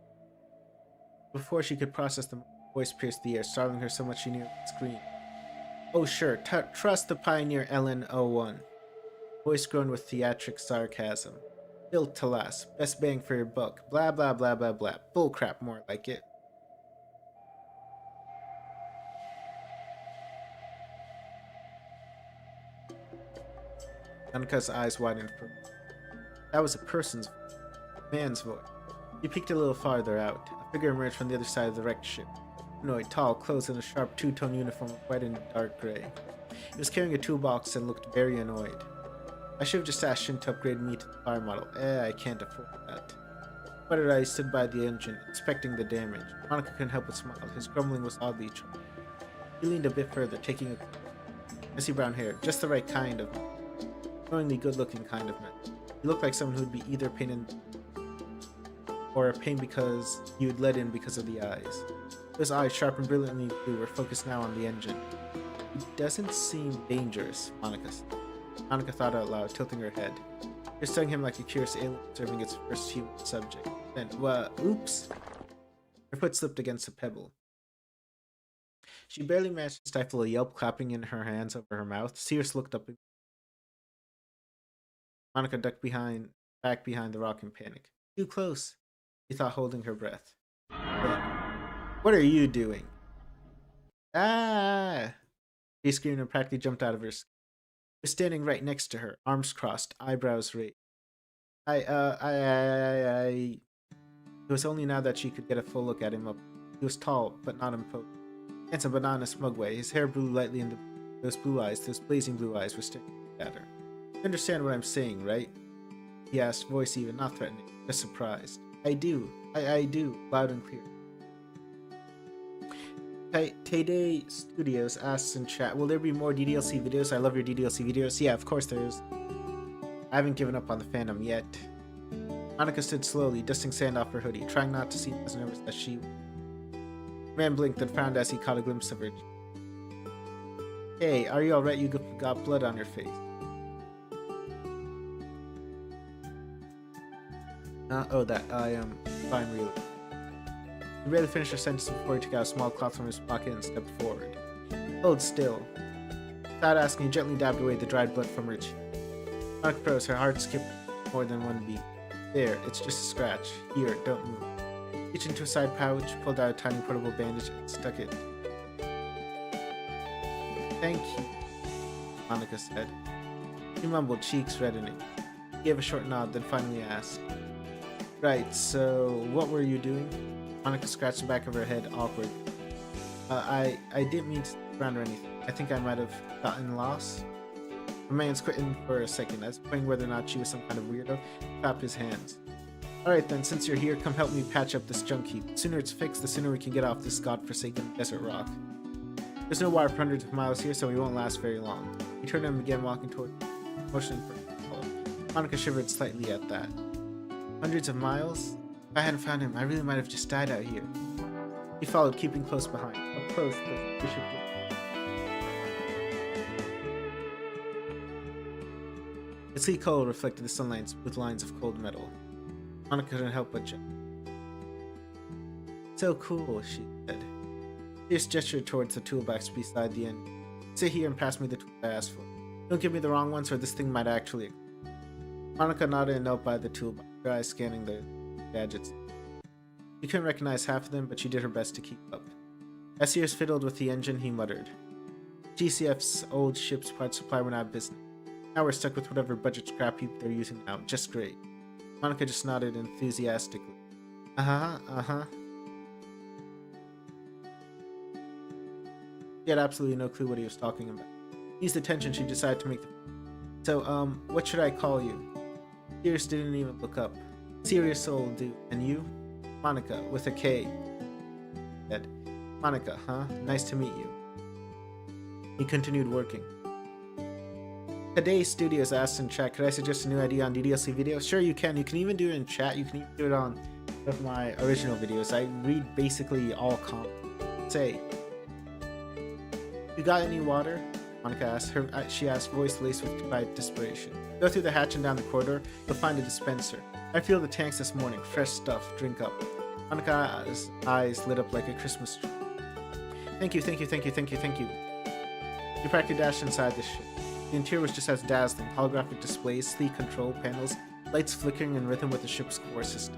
Before she could process the voice pierced the air, startling her so much she nearly screamed. Oh sure, trust the pioneer LN01. Voice groaned with theatric sarcasm. Built to last, best bang for your buck, blah blah blah blah blah. Bullcrap, more like it. Monika's eyes widened for that was a person's voice. A man's voice. She peeked a little farther out. A figure emerged from the other side of the wrecked ship. Humanoid, tall, clothes in a sharp two-tone uniform of white and dark gray. He was carrying a toolbox and looked very annoyed. I should have just asked Shin to upgrade me to the fire model. I can't afford that. But I stood by the engine, inspecting the damage. Monika couldn't help but smile. His grumbling was oddly charming. He leaned a bit further, taking a messy brown hair, just the right kind of man. Knowingly good-looking kind of man. He looked like someone who would be either pain in or a pain because you would let in because of the eyes. His eyes, sharp and brilliantly blue, were focused now on the engine. He doesn't seem dangerous, Monika said. Monika thought out loud, tilting her head. He was studying him like a curious alien observing its first human subject. Then, oops! Her foot slipped against a pebble. She barely managed to stifle a yelp, clapping in her hands over her mouth. Sears looked up. Monika ducked back behind the rock in panic. Too close, she thought, holding her breath. What are you doing? Ah! She screamed and practically jumped out of her skin. He was standing right next to her, arms crossed, eyebrows raised. It was only now that she could get a full look at him up. He was tall, but not imposing. Handsome, but not in a smug way. His hair blew lightly, and those blazing blue eyes, were staring at her. You understand what I'm saying, right? He asked, voice even, not threatening, just surprised. I do, loud and clear. Tayday Studios asks in chat, will there be more DDLC videos? I love your DDLC videos. Yeah, of course there is. I haven't given up on the fandom yet. Monika stood slowly, dusting sand off her hoodie, trying not to seem as nervous as she was. The man blinked and frowned as he caught a glimpse of her. Hey, are you alright? You got blood on your face. I am fine, really. He barely finished her sentence before he took out a small cloth from his pocket and stepped forward. Hold still. Without asking, he gently dabbed away the dried blood from her cheek. Monika froze, her heart skipped more than one beat. There, it's just a scratch. Here, don't move. Reached into a side pouch, pulled out a tiny portable bandage, and stuck it. Thank you, Monika said. He mumbled, cheeks reddening. He gave a short nod, then finally asked, right, so what were you doing? Monika scratched the back of her head, awkward. I didn't mean to stick around or anything. I think I might have gotten lost. The man's quitting for a second, as playing whether or not she was some kind of weirdo. He clapped his hands. Alright then, since you're here, come help me patch up this junk heap. The sooner it's fixed, the sooner we can get off this godforsaken desert rock. There's no water for hundreds of miles here, so we won't last very long. He turned and began walking toward motioning for him to follow. Monika shivered slightly at that. Hundreds of miles? If I hadn't found him, I really might have just died out here. He followed, keeping close behind. Up close, but we should be. The sleek color reflected the sunlight with lines of cold metal. Monika couldn't help but jump. So cool, she said. Pierce gestured towards the toolbox beside the end. Sit here and pass me the tool I asked for. Don't give me the wrong ones or this thing might actually... Monika nodded and knelt by the toolbox, her eyes scanning the gadgets. She couldn't recognize half of them, but she did her best to keep up. As Sears fiddled with the engine, he muttered. GCF's old ship's parts supply went out of business. Now we're stuck with whatever budget scrap heap they're using now. Just great. Monika just nodded enthusiastically. Uh-huh. She had absolutely no clue what he was talking about. Eased the tension, she decided to make the... So, what should I call you? Sears didn't even look up. Serious soul, dude. And you? Monika, with a K. Said, Monika, huh? Nice to meet you. He continued working. Today's Studios asked in chat, could I suggest a new idea on DDLC videos? Sure, you can. You can even do it in chat. You can even do it on one of my original videos. I read basically all comments. Say, you got any water? Monika asked. She asked, voice laced with quiet desperation. Go through the hatch and down the corridor. You'll find a dispenser. I filled the tanks this morning. Fresh stuff. Drink up. Monika's eyes lit up like a Christmas tree. Thank you. She practically dashed inside the ship. The interior was just as dazzling. Holographic displays, sleek control panels, lights flickering in rhythm with the ship's core system.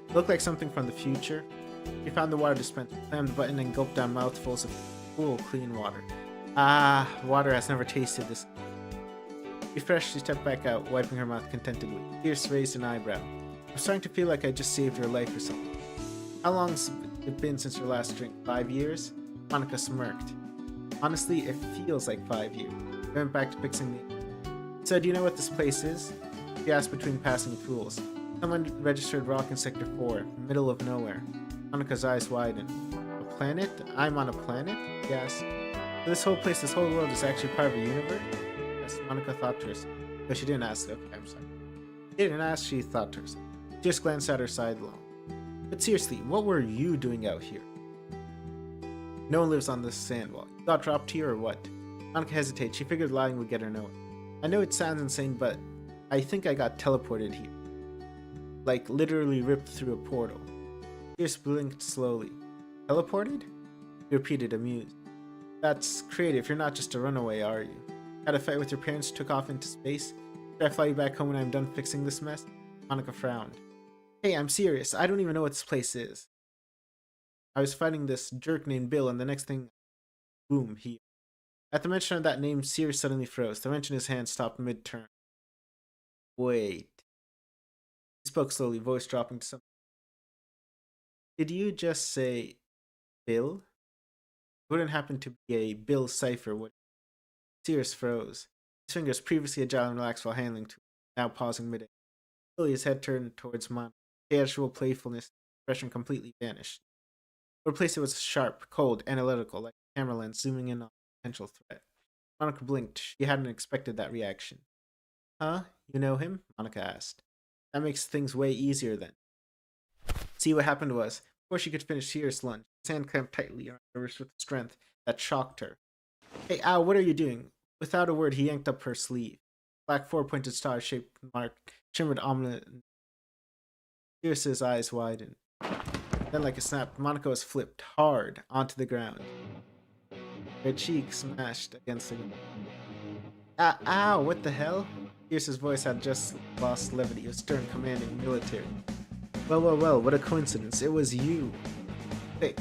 It looked like something from the future. She found the water dispenser, slammed the button, and gulped down mouthfuls of cool, clean water. Ah, water has never tasted this. Refreshed, she stepped back out, wiping her mouth contentedly. Pierce raised an eyebrow. I'm starting to feel like I just saved your life or something. How long's it been since your last drink? 5 years? Monika smirked. Honestly, it feels like 5 years. I went back to fixing the... So, do you know what this place is? She asked between passing pools. Someone registered rock in Sector 4, middle of nowhere. Monika's eyes widened. A planet? I'm on a planet? He asked. So this whole place, this whole world is actually part of a universe? Yes, Monika thought to herself. But she didn't ask. Okay, I'm sorry. She didn't ask, she thought to herself. She just glanced at her sidelong. But seriously, what were you doing out here? No one lives on this sandwall. You got dropped here or what? Monika hesitated. She figured lying would get her nowhere. I know it sounds insane, but I think I got teleported here. Like, literally ripped through a portal. Pierce blinked slowly. Teleported? He repeated, amused. That's creative. You're not just a runaway, are you? Had a fight with your parents, took off into space? Should I fly you back home when I'm done fixing this mess? Monika frowned. Hey, I'm serious. I don't even know what this place is. I was fighting this jerk named Bill, and the next thing... Boom, he... At the mention of that name, Sears suddenly froze. The wrench in his hand stopped mid-turn. Wait. He spoke slowly, voice dropping to something. Did you just say Bill? It wouldn't happen to be a Bill cipher, would it? Sears froze. His fingers, previously agile and relaxed while handling tools, now pausing mid-air. Slowly, his head turned towards Monika. Casual playfulness, expression completely vanished. To replace it was sharp, cold, analytical, like a camera lens zooming in on a potential threat. Monika blinked. She hadn't expected that reaction. Huh? You know him? Monika asked. That makes things way easier then. See, what happened was, before she could finish Sears' lunge, his hand clamped tightly on her wrist with strength that shocked her. Hey, ow, what are you doing? Without a word, he yanked up her sleeve. Black four-pointed star-shaped mark shimmered ominous. Sears' eyes widened. Then, like a snap, Monika was flipped hard onto the ground. Her cheek smashed against the ground. Ow, what the hell? Pierce's voice had just lost levity. It was stern, commanding, military. Well, what a coincidence. It was you. Quick.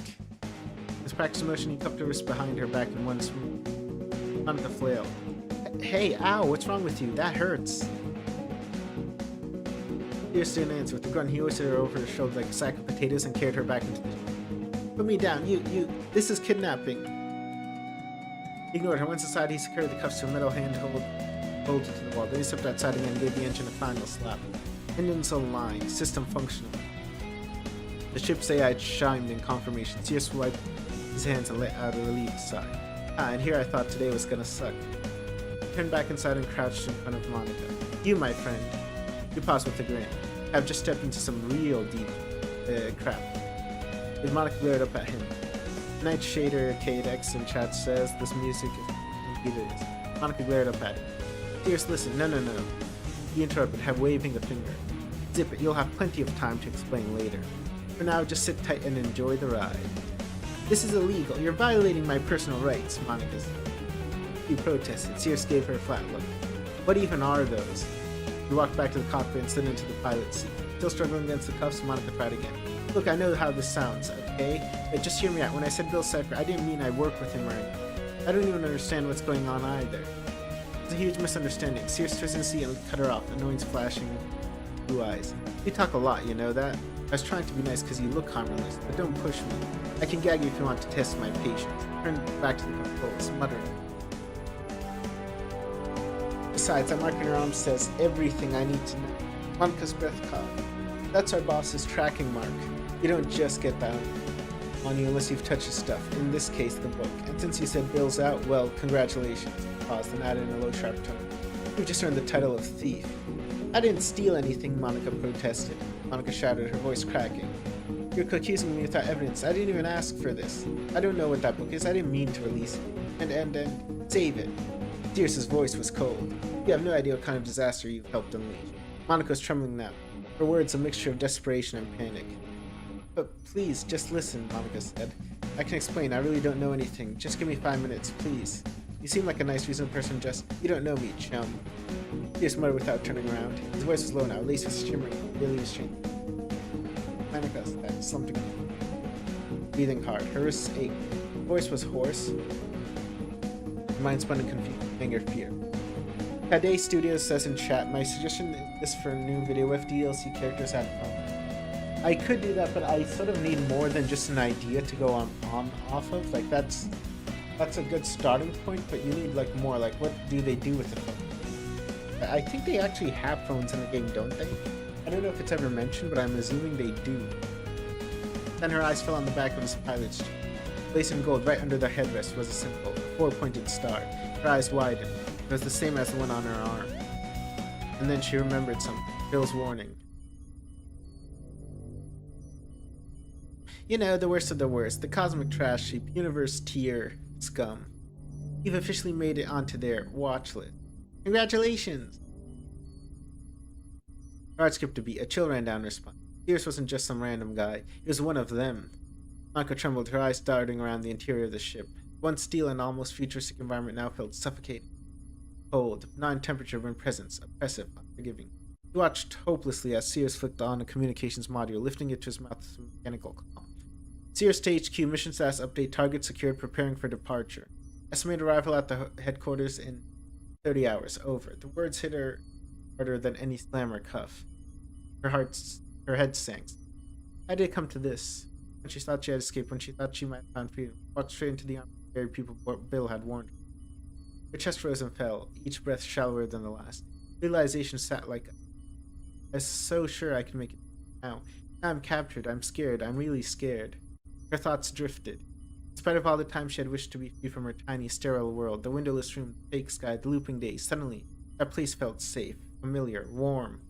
His practice motion, he cupped her wrist behind her back in one smooth. Monika flailed. Hey, ow, what's wrong with you? That hurts. Pierce didn't answer. With a grunt, he hoisted her over his shoulder like a sack of potatoes and carried her back into the ship. Put me down. This is kidnapping. He ignored her. Once inside, he secured the cuffs to a metal handhold bolted to the wall. Then he stepped outside again and gave the engine a final slap. Engines aligned, system functional. The ship's AI chimed in confirmation. Sears wiped his hands and let out a relieved sigh. And here I thought today was gonna suck. He turned back inside and crouched in front of Monika. You, my friend. He paused with a grin. I've just stepped into some real deep crap. His Monika glared up at him. Night Shader KX in chat says this music is indeed it is. Monika glared up at him. Sears, listen, no. He interrupted, waving a finger. Zip it, you'll have plenty of time to explain later. For now, just sit tight and enjoy the ride. This is illegal. You're violating my personal rights, Monika said. He protested. Sears gave her a flat look. What even are those? He walked back to the cockpit and slid into the pilot's seat. Still struggling against the cuffs, Monika tried again. Look, I know how this sounds, okay? But just hear me out. When I said Bill Cipher, I didn't mean I work with him or anything. I don't even understand what's going on either. It's a huge misunderstanding. Sears twisted the seat and cut her off, annoyance flashing blue eyes. You talk a lot, you know that? I was trying to be nice because you look harmless, but don't push me. I can gag you if you want to test my patience. Turn back to the controls, muttering. Besides, that mark in her arm says everything I need to know. Monika's breath caught. That's our boss's tracking mark. You don't just get that on you unless you've touched his stuff, in this case the book. And since you said Bill's out, well, congratulations. He paused and added in a low, sharp tone. You've just earned the title of thief. I didn't steal anything, Monika protested. Monika shouted, her voice cracking. You're accusing me without evidence. I didn't even ask for this. I don't know what that book is. I didn't mean to release it. And save it. Sears' voice was cold. You have no idea what kind of disaster you've helped unleash. Monika was trembling now. Her words a mixture of desperation and panic. But please, just listen, Monika said. I can explain. I really don't know anything. Just give me 5 minutes, please. You seem like a nice, reasonable person, just... You don't know me, chum. Sears muttered without turning around. His voice was low now, lace was shimmering. Billy was changing. Monika slumped again. Breathing hard. Her wrists ached. Her voice was hoarse. Her mind spun in confusion, anger, fear. Kade Studios says in chat, my suggestion is for a new video with DLC characters had fun. I could do that, but I sort of need more than just an idea to go on off of. Like that's a good starting point, but you need like more. Like what do they do with the phone? I think they actually have phones in the game, don't they? I don't know if it's ever mentioned, but I'm assuming they do. Then her eyes fell on the back of his pilot's chair. Placed in gold right under the headrest was a symbol, a four-pointed star. Her eyes widened. It was the same as the one on her arm. And then she remembered something. Bill's warning. You know, the worst of the worst. The cosmic trash heap, universe tier scum. You've officially made it onto their watch list. Congratulations! Her heart skipped a beat. A chill ran down her spine. Pierce wasn't just some random guy. He was one of them. Monika trembled, her eyes darting around the interior of the ship. Once steel and almost futuristic environment now felt suffocating. Cold, non-temperature when presence, oppressive, unforgiving. He watched hopelessly as Sears flicked on a communications module, lifting it to his mouth with a mechanical calm. Sears to HQ, mission status update, target secured, preparing for departure. Estimated arrival at the headquarters in 30 hours. Over. The words hit her harder than any slam or cuff. Her head sank. How did it come to this? When she thought she had escaped, when she thought she might have found freedom, walked straight into the arms of the very people Bill had warned her. Her chest rose and fell, each breath shallower than the last. Realization sat like I was so sure I could make it now. Now I'm captured, I'm scared, I'm really scared. Her thoughts drifted. In spite of all the time she had wished to be free from her tiny, sterile world, the windowless room, the fake sky, the looping days, suddenly, that place felt safe, familiar, warm.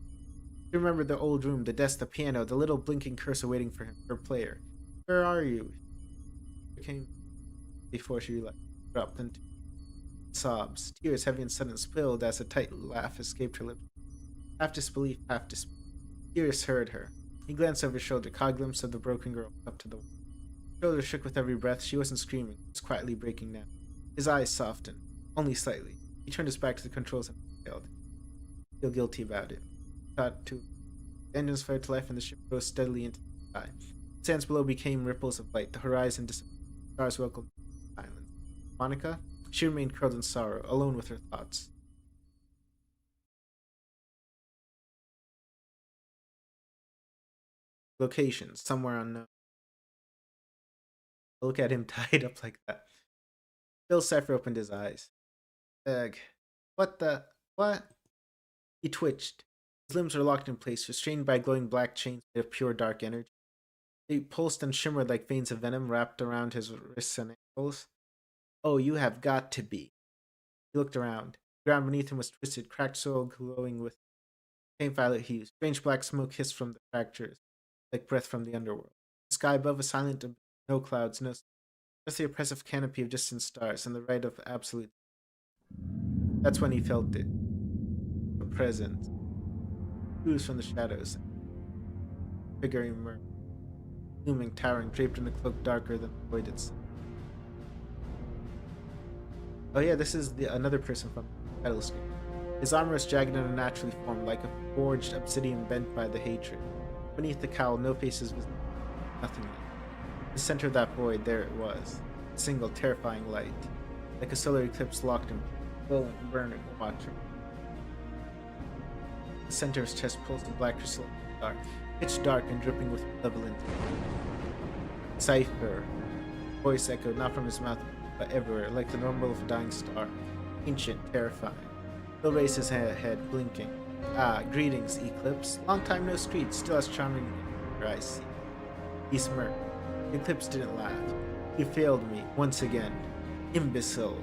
She remembered the old room, the desk, the piano, the little blinking cursor waiting for him, her player. Where are you? She came before she dropped into sobs. Tears, heavy and sudden, spilled as a tight laugh escaped her lips. Half disbelief, half despair. Tears heard her. He glanced over his shoulder, caught a glimpse of the broken girl up to the wall. Her shoulders shook with every breath. She wasn't screaming, she was quietly breaking down. His eyes softened, only slightly. He turned his back to the controls and failed. Feel guilty about it. Thought too. The engines flared to life and the ship rose steadily into the sky. The sands below became ripples of light. The horizon disappeared. The stars welcomed silence. Monika? She remained curled in sorrow, alone with her thoughts. Location, somewhere unknown. Look at him tied up like that. Bill Cipher opened his eyes. Ugh. What? He twitched. His limbs were locked in place, restrained by glowing black chains made of pure dark energy. They pulsed and shimmered like veins of venom wrapped around his wrists and ankles. Oh, you have got to be. He looked around. The ground beneath him was twisted, cracked soil glowing with faint violet hues. Strange black smoke hissed from the fractures, like breath from the underworld. The sky above was silent, no clouds, no sun. Just the oppressive canopy of distant stars and the right of absolute. That's when he felt it. The presence. Ooze from the shadows. Figure emerged. Looming, towering, draped in a cloak darker than the void itself. Oh yeah, this is another person from the title screen. His armor was jagged and unnaturally formed, like a forged obsidian bent by the hatred. Beneath the cowl, no faces visible, nothing. In the center of that void, there it was. A single, terrifying light. Like a solar eclipse locked in glowing, burning, watching. The center of his chest pulsed in black crystal dark, pitch dark and dripping with malevolent. Cipher. Voice echoed not from his mouth, but everywhere, like the normal of a dying star. Ancient, terrifying. Bill raised his head, blinking. Ah, greetings, Eclipse. Long time no street, still as charming as your eyes see. He smirked. The Eclipse didn't laugh. You failed me, once again. Imbecile.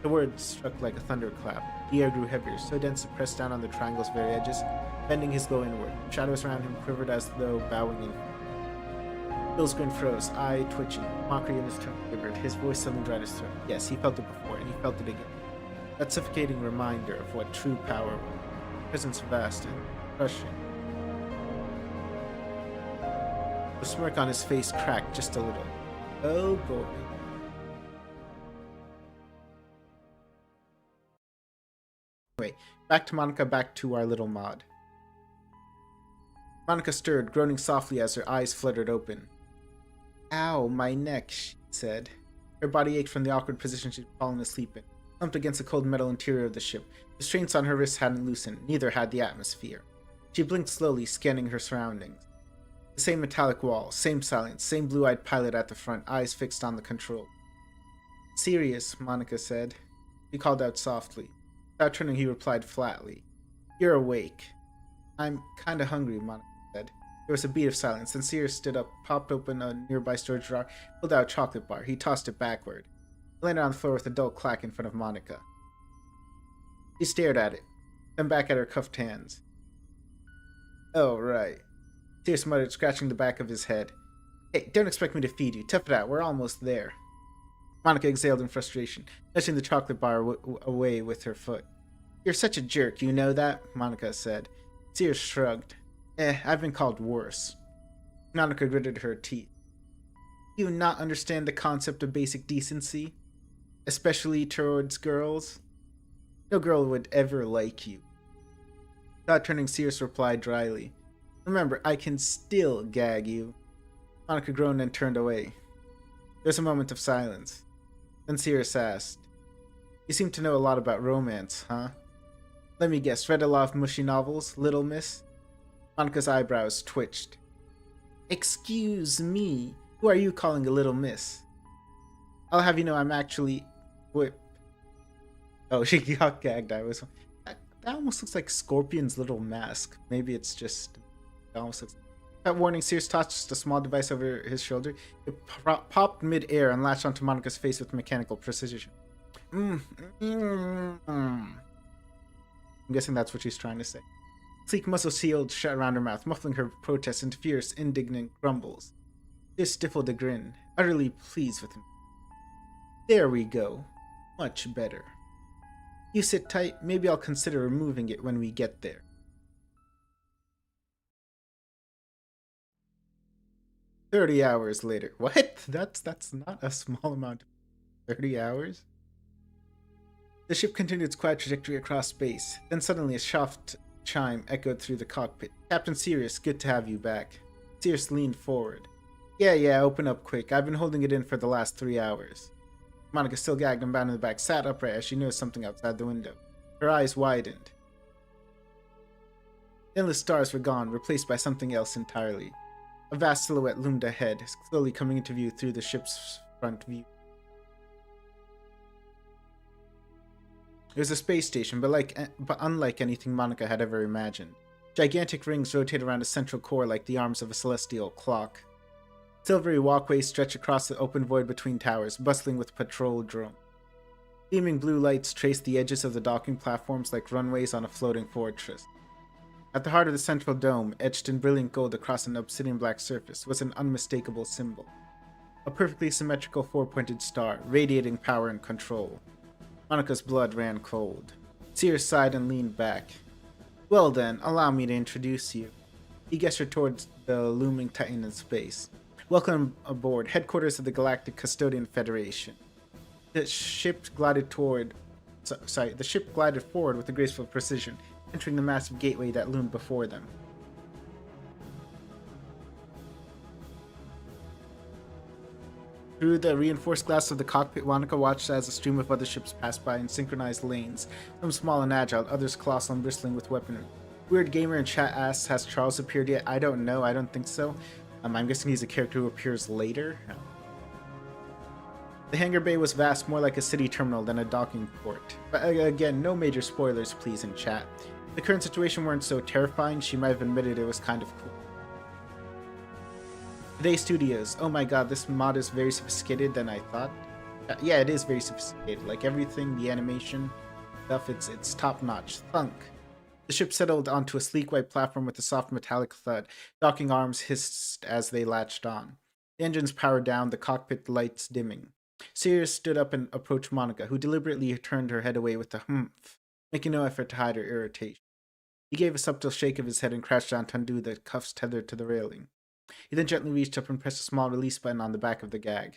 The word struck like a thunderclap. The air grew heavier, so dense it pressed down on the triangle's very edges, bending his glow inward. Shadows around him quivered as though bowing in. Bill's grin froze, eye twitching, mockery in his tone quivered. His voice suddenly dried his throat. Yes, he felt it before, and he felt it again. That suffocating reminder of what true power was. Presence vast and crushing. The smirk on his face cracked just a little. Oh boy. Anyway, back to Monika, back to our little mod. Monika stirred, groaning softly as her eyes fluttered open. Ow, my neck, she said. Her body ached from the awkward position she'd fallen asleep in, slumped against the cold metal interior of the ship. The restraints on her wrists hadn't loosened, neither had the atmosphere. She blinked slowly, scanning her surroundings. The same metallic wall, same silence, same blue-eyed pilot at the front, eyes fixed on the control. Serious, Monika said. He called out softly. Without turning, he replied flatly. You're awake. I'm kinda hungry, Monika said. There was a beat of silence, then Sirius stood up, popped open a nearby storage drawer, pulled out a chocolate bar. He tossed it backward. It landed on the floor with a dull clack in front of Monika. She stared at it, then back at her cuffed hands. Oh, right. Sirius muttered, scratching the back of his head. Hey, don't expect me to feed you. Tough it out, we're almost there. Monika exhaled in frustration, touching the chocolate bar away with her foot. You're such a jerk, you know that? Monika said. Sirius shrugged. I've been called worse. Monika gritted her teeth. Do you not understand the concept of basic decency? Especially towards girls? No girl would ever like you. Without turning, Sirius replied dryly. Remember, I can still gag you. Monika groaned and turned away. There was a moment of silence. Then Sirius asked, You seem to know a lot about romance, huh? Let me guess, read a lot of mushy novels, little miss? Monika's eyebrows twitched. Excuse me, who are you calling a little miss? I'll have you know I'm actually... Whip. Oh, she got gagged. That almost looks like Scorpion's little mask. Maybe it's just... It almost looks... That warning, Sirius tossed a small device over his shoulder. It popped mid-air and latched onto Monika's face with mechanical precision. I'm guessing that's what she's trying to say. Sleek muscle sealed shut around her mouth, muffling her protests into fierce, indignant grumbles. Sirius stifled a grin, utterly pleased with him. There we go. Much better. You sit tight, maybe I'll consider removing it when we get there. 30 hours later. What? That's not a small amount. 30 hours? The ship continued its quiet trajectory across space. Then suddenly a soft chime echoed through the cockpit. Captain Sirius, good to have you back. Sirius leaned forward. Yeah, open up quick. I've been holding it in for the last 3 hours. Monika, still gagged and bound in the back, sat upright as she noticed something outside the window. Her eyes widened. The endless stars were gone, replaced by something else entirely. A vast silhouette loomed ahead, slowly coming into view through the ship's front view. It was a space station, but unlike anything Monika had ever imagined. Gigantic rings rotate around a central core like the arms of a celestial clock. Silvery walkways stretch across the open void between towers, bustling with patrol drones. Gleaming blue lights trace the edges of the docking platforms like runways on a floating fortress. At the heart of the central dome, etched in brilliant gold across an obsidian black surface, was an unmistakable symbol. A perfectly symmetrical four-pointed star, radiating power and control. Monika's blood ran cold. Sirius sighed and leaned back. Well then, allow me to introduce you. He gestured towards the looming titan in space. Welcome aboard, headquarters of the Galactic Custodian Federation. The ship glided forward with a graceful precision, entering the massive gateway that loomed before them. Through the reinforced glass of the cockpit, Monika watched as a stream of other ships passed by in synchronized lanes, some small and agile, others colossal and bristling with weaponry. Weird Gamer in chat asks, has Charles appeared yet? I don't know, I don't think so. I'm guessing he's a character who appears later. The hangar bay was vast, more like a city terminal than a docking port. But again, no major spoilers please in chat. If the current situation weren't so terrifying, she might have admitted it was kind of cool. Today Studios. Oh my god, this mod is very sophisticated than I thought. Yeah, it is very sophisticated. Like everything, the animation stuff, it's top notch. Thunk. The ship settled onto a sleek white platform with a soft metallic thud. Docking arms hissed as they latched on. The engines powered down, the cockpit lights dimming. Sirius stood up and approached Monika, who deliberately turned her head away with a humph, making no effort to hide her irritation. He gave a subtle shake of his head and crouched down to undo the cuffs tethered to the railing. He then gently reached up and pressed a small release button on the back of the gag.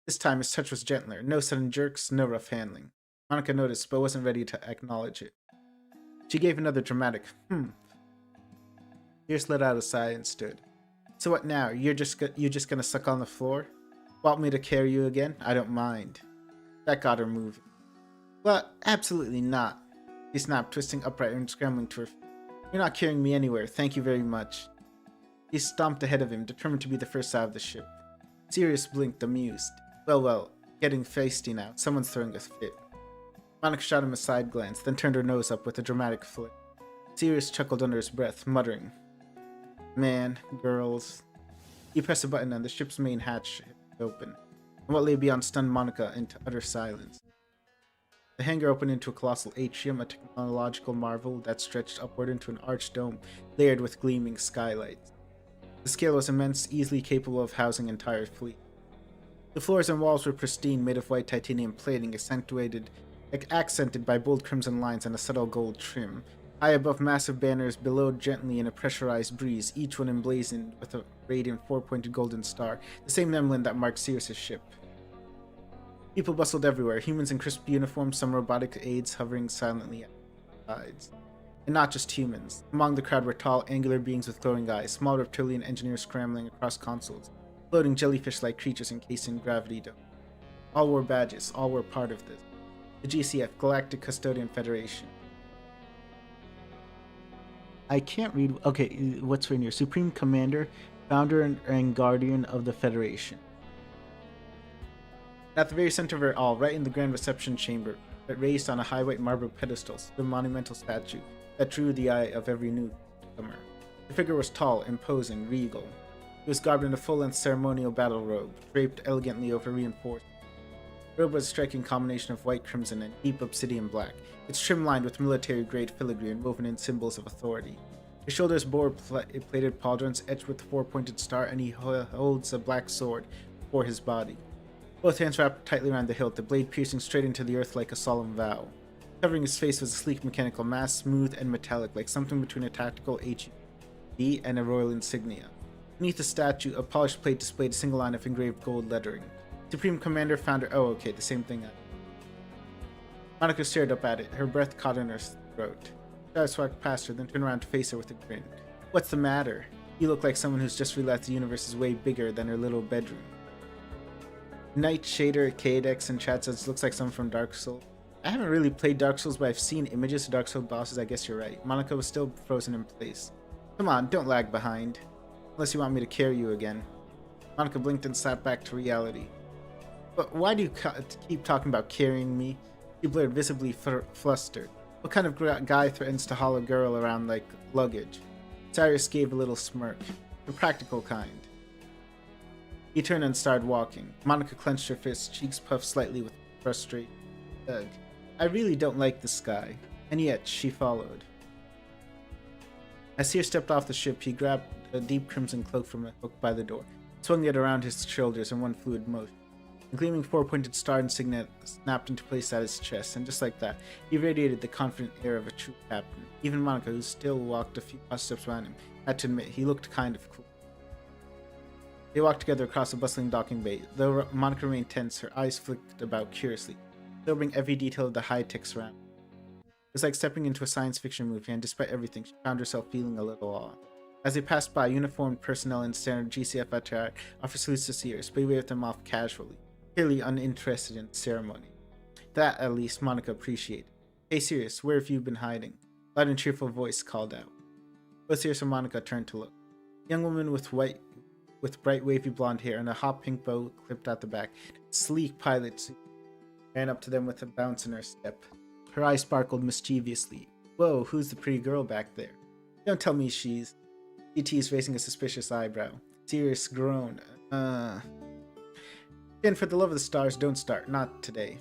This time his touch was gentler, no sudden jerks, no rough handling. Monika noticed, but wasn't ready to acknowledge it. She gave another dramatic Sirius let out a sigh and stood. So what now? You're just gonna suck on the floor? Want me to carry you again? I don't mind. That got her moving. Well, absolutely not. She snapped, twisting upright and scrambling to her feet. You're not carrying me anywhere, thank you very much. He stomped ahead of him, determined to be the first out of the ship. Sirius blinked, amused. Well, getting feisty now. Someone's throwing a fit. Monika shot him a side glance, then turned her nose up with a dramatic flick. Sirius chuckled under his breath, muttering, "Man, girls." He pressed a button and the ship's main hatch opened, and what lay beyond stunned Monika into utter silence. The hangar opened into a colossal atrium, a technological marvel that stretched upward into an arched dome layered with gleaming skylights. The scale was immense, easily capable of housing an entire fleet. The floors and walls were pristine, made of white titanium plating, accented by bold crimson lines and a subtle gold trim. High above, massive banners billowed gently in a pressurized breeze, each one emblazoned with a radiant four-pointed golden star, the same emblem that marked Sirius's ship. People bustled everywhere, humans in crisp uniforms, some robotic aides hovering silently at their sides. And not just humans. Among the crowd were tall, angular beings with glowing eyes, small reptilian engineers scrambling across consoles, floating jellyfish-like creatures encased in gravity dome. All wore badges, all were part of this. The GCF, Galactic Custodian Federation. I can't read. Okay, what's written here? Supreme Commander, Founder and Guardian of the Federation. At the very center of it all, right in the grand reception chamber, but raised on a high white marble pedestal, stood a monumental statue that drew the eye of every newcomer. The figure was tall, imposing, regal. He was garbed in a full-length ceremonial battle robe, draped elegantly over reinforced. The robe was a striking combination of white crimson and deep obsidian black, its trim lined with military-grade filigree and woven in symbols of authority. His shoulders bore plated pauldrons etched with a four-pointed star, and he holds a black sword before his body. Both hands wrapped tightly around the hilt, the blade piercing straight into the earth like a solemn vow. Covering his face was a sleek mechanical mass, smooth and metallic, like something between a tactical HUD and a royal insignia. Beneath the statue, a polished plate displayed a single line of engraved gold lettering. Supreme Commander, Founder. Oh, okay, the same thing. Monika stared up at it, her breath caught in her throat. Shadow swept past her, then turned around to face her with a grin. What's the matter? You look like someone who's just realized the universe is way bigger than her little bedroom. Night Shader, KDX, and chat says looks like someone from Dark Souls. I haven't really played Dark Souls, but I've seen images of Dark Souls bosses. I guess you're right. Monika was still frozen in place. Come on, don't lag behind. Unless you want me to carry you again. Monika blinked and slapped back to reality. But why do you keep talking about carrying me? She blurred, visibly flustered. What kind of guy threatens to haul a girl around like luggage? Sirius gave a little smirk. The practical kind. He turned and started walking. Monika clenched her fists, cheeks puffed slightly with frustration. Ugh. I really don't like this guy. And yet, she followed. As Seer stepped off the ship, he grabbed a deep crimson cloak from a hook by the door, swung it around his shoulders in one fluid motion. A gleaming four-pointed star insignia snapped into place at his chest, and just like that, he radiated the confident air of a true captain. Even Monika, who still walked a few steps behind him, had to admit he looked kind of cool. They walked together across a bustling docking bay. Though Monika remained tense, her eyes flicked about curiously, absorbing every detail of the high-tech surroundings. It was like stepping into a science fiction movie, and despite everything, she found herself feeling a little awe. As they passed by, uniformed personnel in standard GCF attire offered salutes to Seers, but he waved them off casually, clearly uninterested in the ceremony. That, at least, Monika appreciated. Hey Sirius, where have you been hiding? A loud and cheerful voice called out. Both Sirius and Monika turned to look. A young woman with bright wavy blonde hair and a hot pink bow clipped at the back, sleek pilot suit, ran up to them with a bounce in her step. Her eyes sparkled mischievously. Whoa, who's the pretty girl back there? Don't tell me she's... She teased, raising a suspicious eyebrow. Sirius groaned. Again, for the love of the stars, don't start. Not today.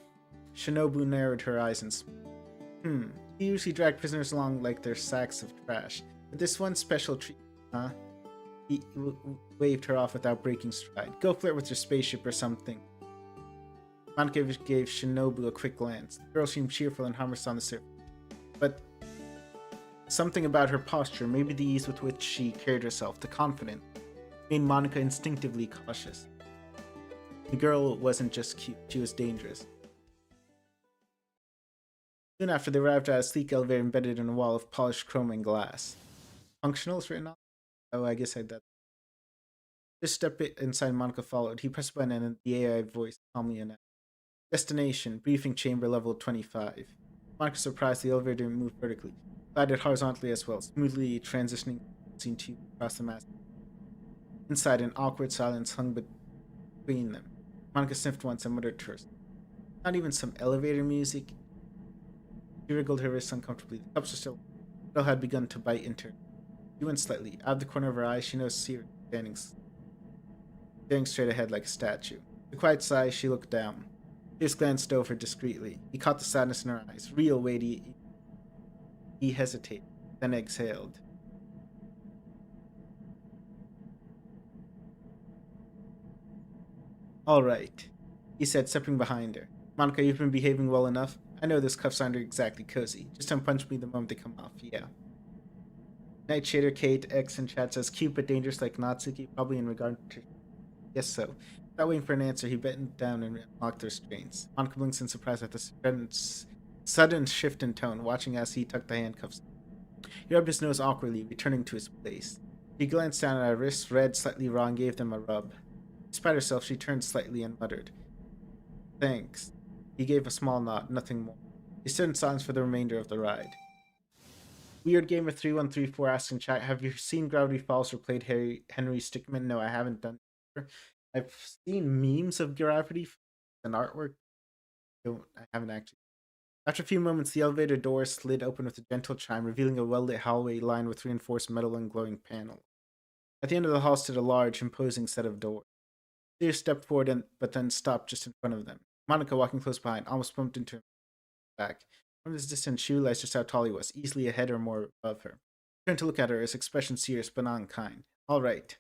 Shinobu narrowed her eyes and smiled. He usually dragged prisoners along like they're sacks of trash. But this one special treat, huh? He waved her off without breaking stride. Go flirt with your spaceship or something. Monika gave Shinobu a quick glance. The girl seemed cheerful and harmless on the surface. But something about her posture, maybe the ease with which she carried herself, the confidence, made Monika instinctively cautious. The girl wasn't just cute, she was dangerous. Soon after, they arrived at a sleek elevator embedded in a wall of polished chrome and glass. Functionals written on? Oh, I guess I did. Just step inside, Monika followed. He pressed a button and the AI voice calmly announced. Destination, briefing chamber level 25. Monika surprised the elevator didn't move vertically. Glided horizontally as well, smoothly transitioning between two across the mass. Inside, an awkward silence hung between them. Monika sniffed once and muttered to herself, "Not even some elevator music?" She wriggled her wrists uncomfortably. The cups were still. The bell had begun to bite into her. She winced slightly. Out of the corner of her eye, she noticed Sirius staring straight ahead like a statue. With a quiet sigh, she looked down. Sirius glanced over discreetly. He caught the sadness in her eyes. Real weighty. He hesitated, then exhaled. "All right," he said, stepping behind her. "Monika, you've been behaving well enough. I know those cuffs aren't exactly cozy. Just unpunch me the moment they come off, yeah." Nightshader Kate X in chat says, "Cute but dangerous like Natsuki," probably in regard to... Yes, so. Without waiting for an answer, he bent down and unlocked the restraints. Monika blinks in surprise at the sudden shift in tone, watching as he tucked the handcuffs. He rubbed his nose awkwardly, returning to his place. She glanced down at her wrists, red, slightly raw, and gave them a rub. Despite herself, she turned slightly and muttered, "Thanks." He gave a small nod, nothing more. He stood in silence for the remainder of the ride. Weird Gamer 3134 asks in chat, "Have you seen Gravity Falls or played Henry Stickmin?" No, I haven't done it. I've seen memes of Gravity Falls and artwork. I haven't actually. After a few moments, the elevator door slid open with a gentle chime, revealing a well-lit hallway lined with reinforced metal and glowing panels. At the end of the hall stood a large, imposing set of doors. Sirius stepped forward, but then stopped just in front of them. Monika, walking close behind, almost bumped into him back. From this distance, she realized just how tall he was, easily a head or more above her. He turned to look at her, his expression serious but not unkind. "All right.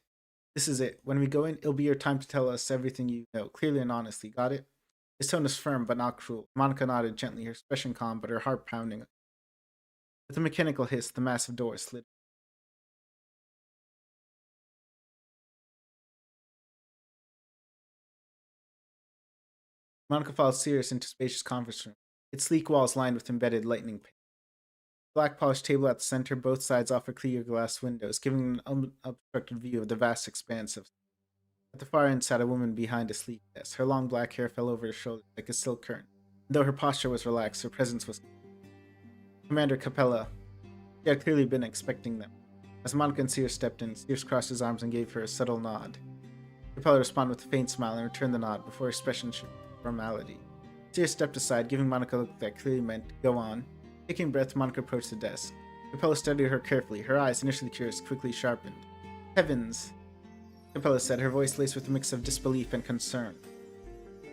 This is it. When we go in, it'll be your time to tell us everything you know, clearly and honestly. Got it?" His tone was firm but not cruel. Monika nodded gently, her expression calm but her heart pounding. With a mechanical hiss, the massive door slid. Monika followed Sirius into a spacious conference room, its sleek walls lined with embedded lightning panes. Black polished table at the center, both sides offer clear glass windows, giving an unobstructed view of the vast expanse of. At the far end sat a woman behind a sleek desk. Her long black hair fell over her shoulders like a silk curtain. And though her posture was relaxed, her presence was. Commander Capella. She had clearly been expecting them. As Monika and Sirius stepped in, Sirius crossed his arms and gave her a subtle nod. Capella responded with a faint smile and returned the nod before her expression showed formality. Sirius stepped aside, giving Monika a look that clearly meant, "Go on." Taking breath, Monika approached the desk. Capella studied her carefully. Her eyes, initially curious, quickly sharpened. "Heavens," Capella said, her voice laced with a mix of disbelief and concern.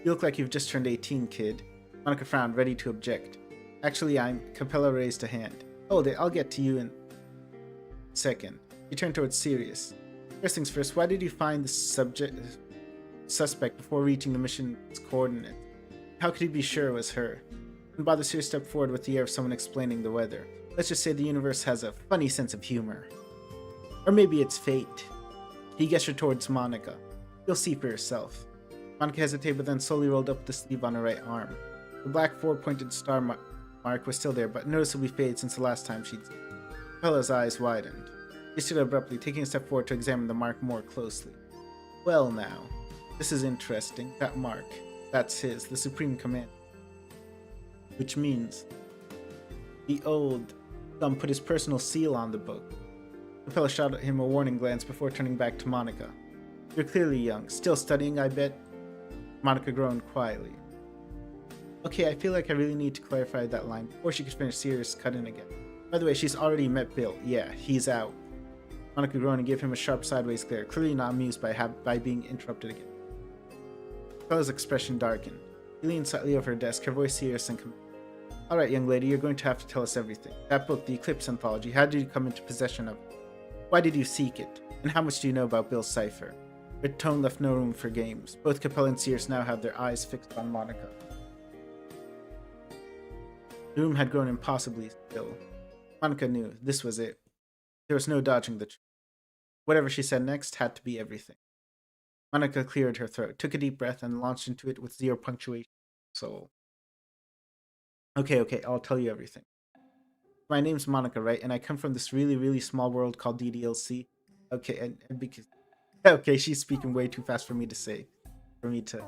"You look like you've just turned 18, kid." Monika frowned, ready to object. "Actually, Capella raised a hand. "Hold it, I'll get to you in a second." He turned towards Sirius. "First things first, why did you find the suspect before reaching the mission's coordinates? How could he be sure it was her?" And Bother Sirius stepped forward with the air of someone explaining the weather. "Let's just say the universe has a funny sense of humor. Or maybe it's fate." He gestured towards Monika. "You'll see for yourself." Monika hesitated, but then slowly rolled up the sleeve on her right arm. The black four-pointed star mark was still there, but noticeably faded since the last time she'd seen it. Capella's eyes widened. He stood abruptly, taking a step forward to examine the mark more closely. "Well now, this is interesting. That mark, that's his, the Supreme Commander. Which means the old Thumb put his personal seal on the book." Capella shot at him a warning glance before turning back to Monika. "You're clearly young. Still studying, I bet?" Monika groaned quietly. "Okay, I feel like I really need to clarify that line before she could finish. Sirius cut in again. "By the way, she's already met Bill. Yeah, he's out." Monika groaned and gave him a sharp sideways glare, clearly not amused by being interrupted again. Capella's expression darkened. She leaned slightly over her desk, her voice serious and commanding. "All right, young lady, you're going to have to tell us everything. That book, the Eclipse Anthology, how did you come into possession of it? Why did you seek it? And how much do you know about Bill's cipher?" Her tone left no room for games. Both Capella and Sirius now had their eyes fixed on Monika. The room had grown impossibly still. Monika knew this was it. There was no dodging the truth. Whatever she said next had to be everything. Monika cleared her throat, took a deep breath, and launched into it with zero punctuation. Soul. Okay, I'll tell you everything. My name's Monika, right? And I come from this really, really small world called DDLC. Okay, and because... Okay, she's speaking way too fast for me to say. For me to...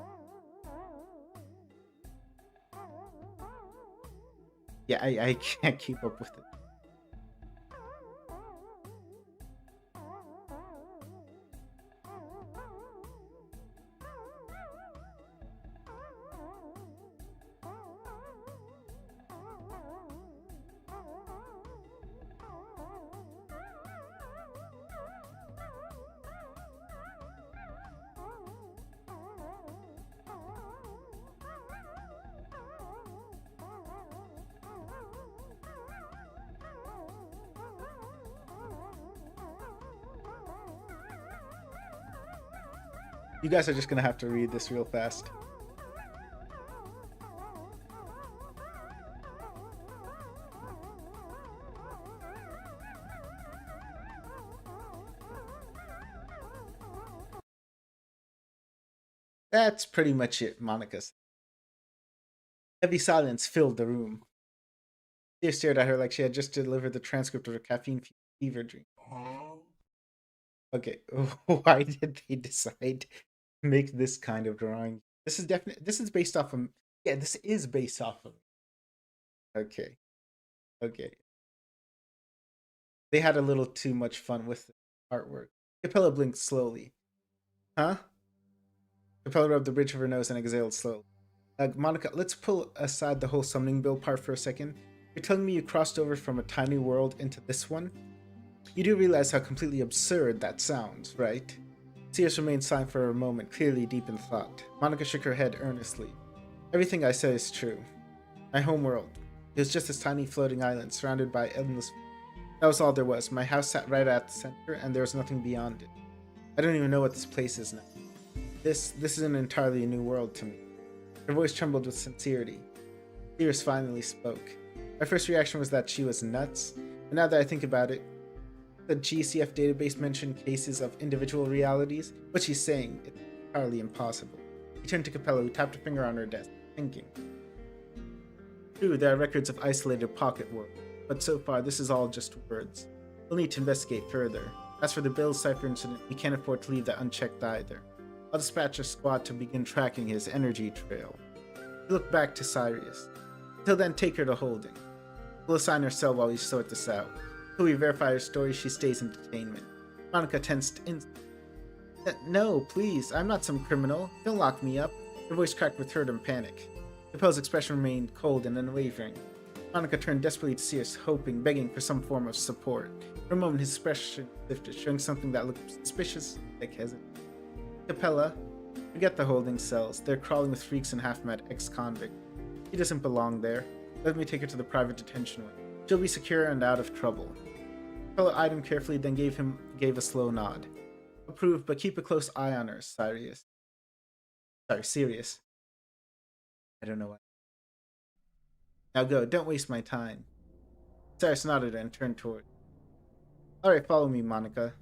Yeah, I can't keep up with it. You guys are just gonna have to read this real fast. That's pretty much it, Monica. Heavy silence filled the room. Tia stared at her like she had just delivered the transcript of a caffeine fever dream. Okay, why did they decide to make this kind of drawing? This is based off of, yeah, this is based off of. Okay. Okay. They had a little too much fun with the artwork. Capella blinked slowly. Huh? Capella rubbed the bridge of her nose and exhaled slowly. Monica, let's pull aside the whole summoning bill part for a second. You're telling me you crossed over from a tiny world into this one? You do realize how completely absurd that sounds, right? Sears remained silent for a moment, clearly deep in thought. Monica shook her head earnestly. Everything I say is true. My homeworld. It was just this tiny floating island surrounded by endless. That was all there was. My house sat right at the center, and there was nothing beyond it. I don't even know what this place is now. This is an entirely new world to me. Her voice trembled with sincerity. Sears finally spoke. My first reaction was that she was nuts, but now that I think about it, the GCF database mentioned cases of individual realities. What she's saying is entirely impossible. He turned to Capella, who tapped a finger on her desk, thinking. True, there are records of isolated pocket worlds, but so far this is all just words. We'll need to investigate further. As for the Bill Cipher incident, we can't afford to leave that unchecked either. I'll dispatch a squad to begin tracking his energy trail. He looked back to Sirius. Until then, take her to holding. We'll assign her cell while we sort this out. Until we verify her story, she stays in detainment. Monica tensed instantly. No, please, I'm not some criminal. Don't lock me up. Her voice cracked with hurt and panic. Capella's expression remained cold and unwavering. Monica turned desperately to Sears, hoping, begging for some form of support. For a moment, his expression lifted, showing something that looked suspicious, like hesitant. Capella, forget the holding cells. They're crawling with freaks and half-mad ex-convict. He doesn't belong there. Let me take her to the private detention wing. She'll be secure and out of trouble. Capella eyed him carefully, then gave a slow nod. Approved, but keep a close eye on her, Sirius. Sirius. I don't know why. Now go, don't waste my time. Sirius nodded and turned toward. Alright, follow me, Monica.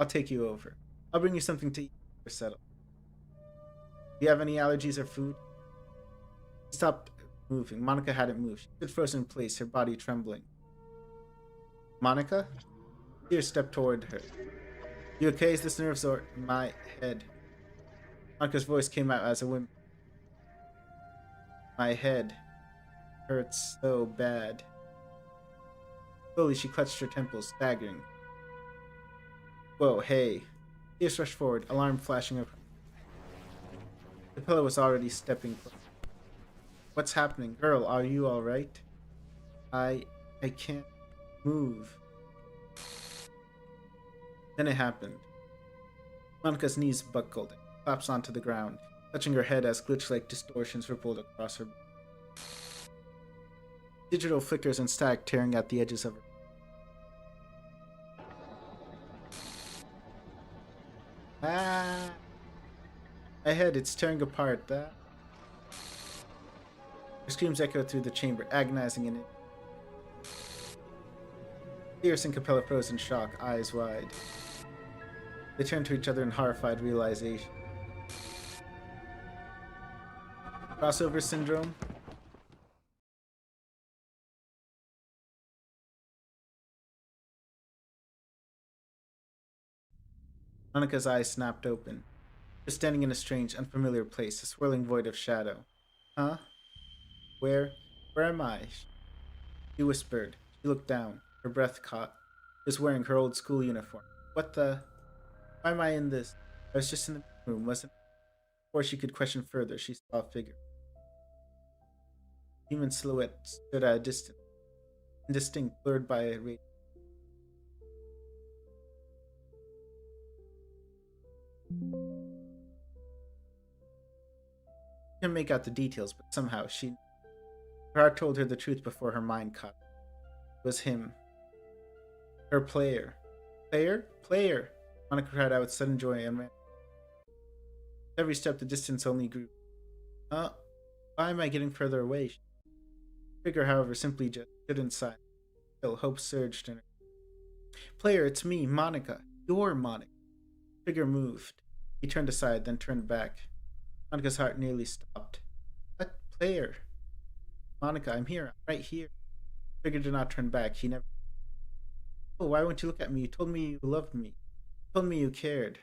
I'll take you over. I'll bring you something to eat or settle. Do you have any allergies or food? He stopped moving. Monica hadn't moved. She stood frozen in place, her body trembling. Monica? Sears stepped toward her. You okay? Is this nerves or my head? Monica's voice came out as a whimper. My head hurts so bad. Slowly, she clutched her temples, staggering. Whoa, hey. Sears rushed forward, alarm flashing up. The pillow was already stepping forward. What's happening? Girl, are you alright? I can't move. Then it happened. Monica's knees buckled and collapsed onto the ground, touching her head as glitch-like distortions rippled across her. Digital flickers and static tearing at the edges of her. Ah! My head, it's tearing apart. That. Her screams echoed through the chamber, agonizing in it. Sears and Capella froze in shock, eyes wide. They turned to each other in horrified realization. Crossover syndrome? Monica's eyes snapped open. She was standing in a strange, unfamiliar place, a swirling void of shadow. Huh? Where am I? She whispered. She looked down. Her breath caught. She was wearing her old school uniform. What the? Why am I in this? I was just in the room, wasn't I? Before she could question further, she saw a figure. A human silhouette stood at a distance, indistinct, blurred by a radiance. She couldn't make out the details, but somehow her heart told her the truth before her mind caught it. It was him. Her player. Player? Player! Monica cried out with sudden joy and ran. Every step, the distance only grew. Why am I getting further away? Figure, however, simply just stood inside. Still, hope surged in her. Player, it's me, Monika. Your Monika. Figure moved. He turned aside, then turned back. Monika's heart nearly stopped. What? Player? Monika, I'm here. I'm right here. Figure did not turn back. He never. Oh, why won't you look at me? You told me you loved me. You told me you cared.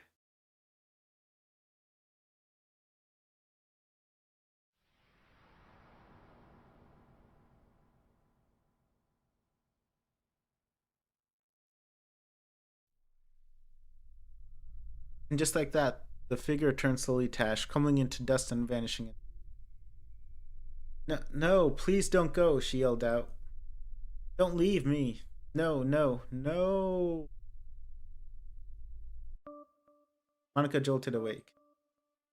And just like that, the figure turned slowly to ash, crumbling into dust and vanishing. No, no, please don't go, she yelled out. Don't leave me. No, no, no. Monika jolted awake.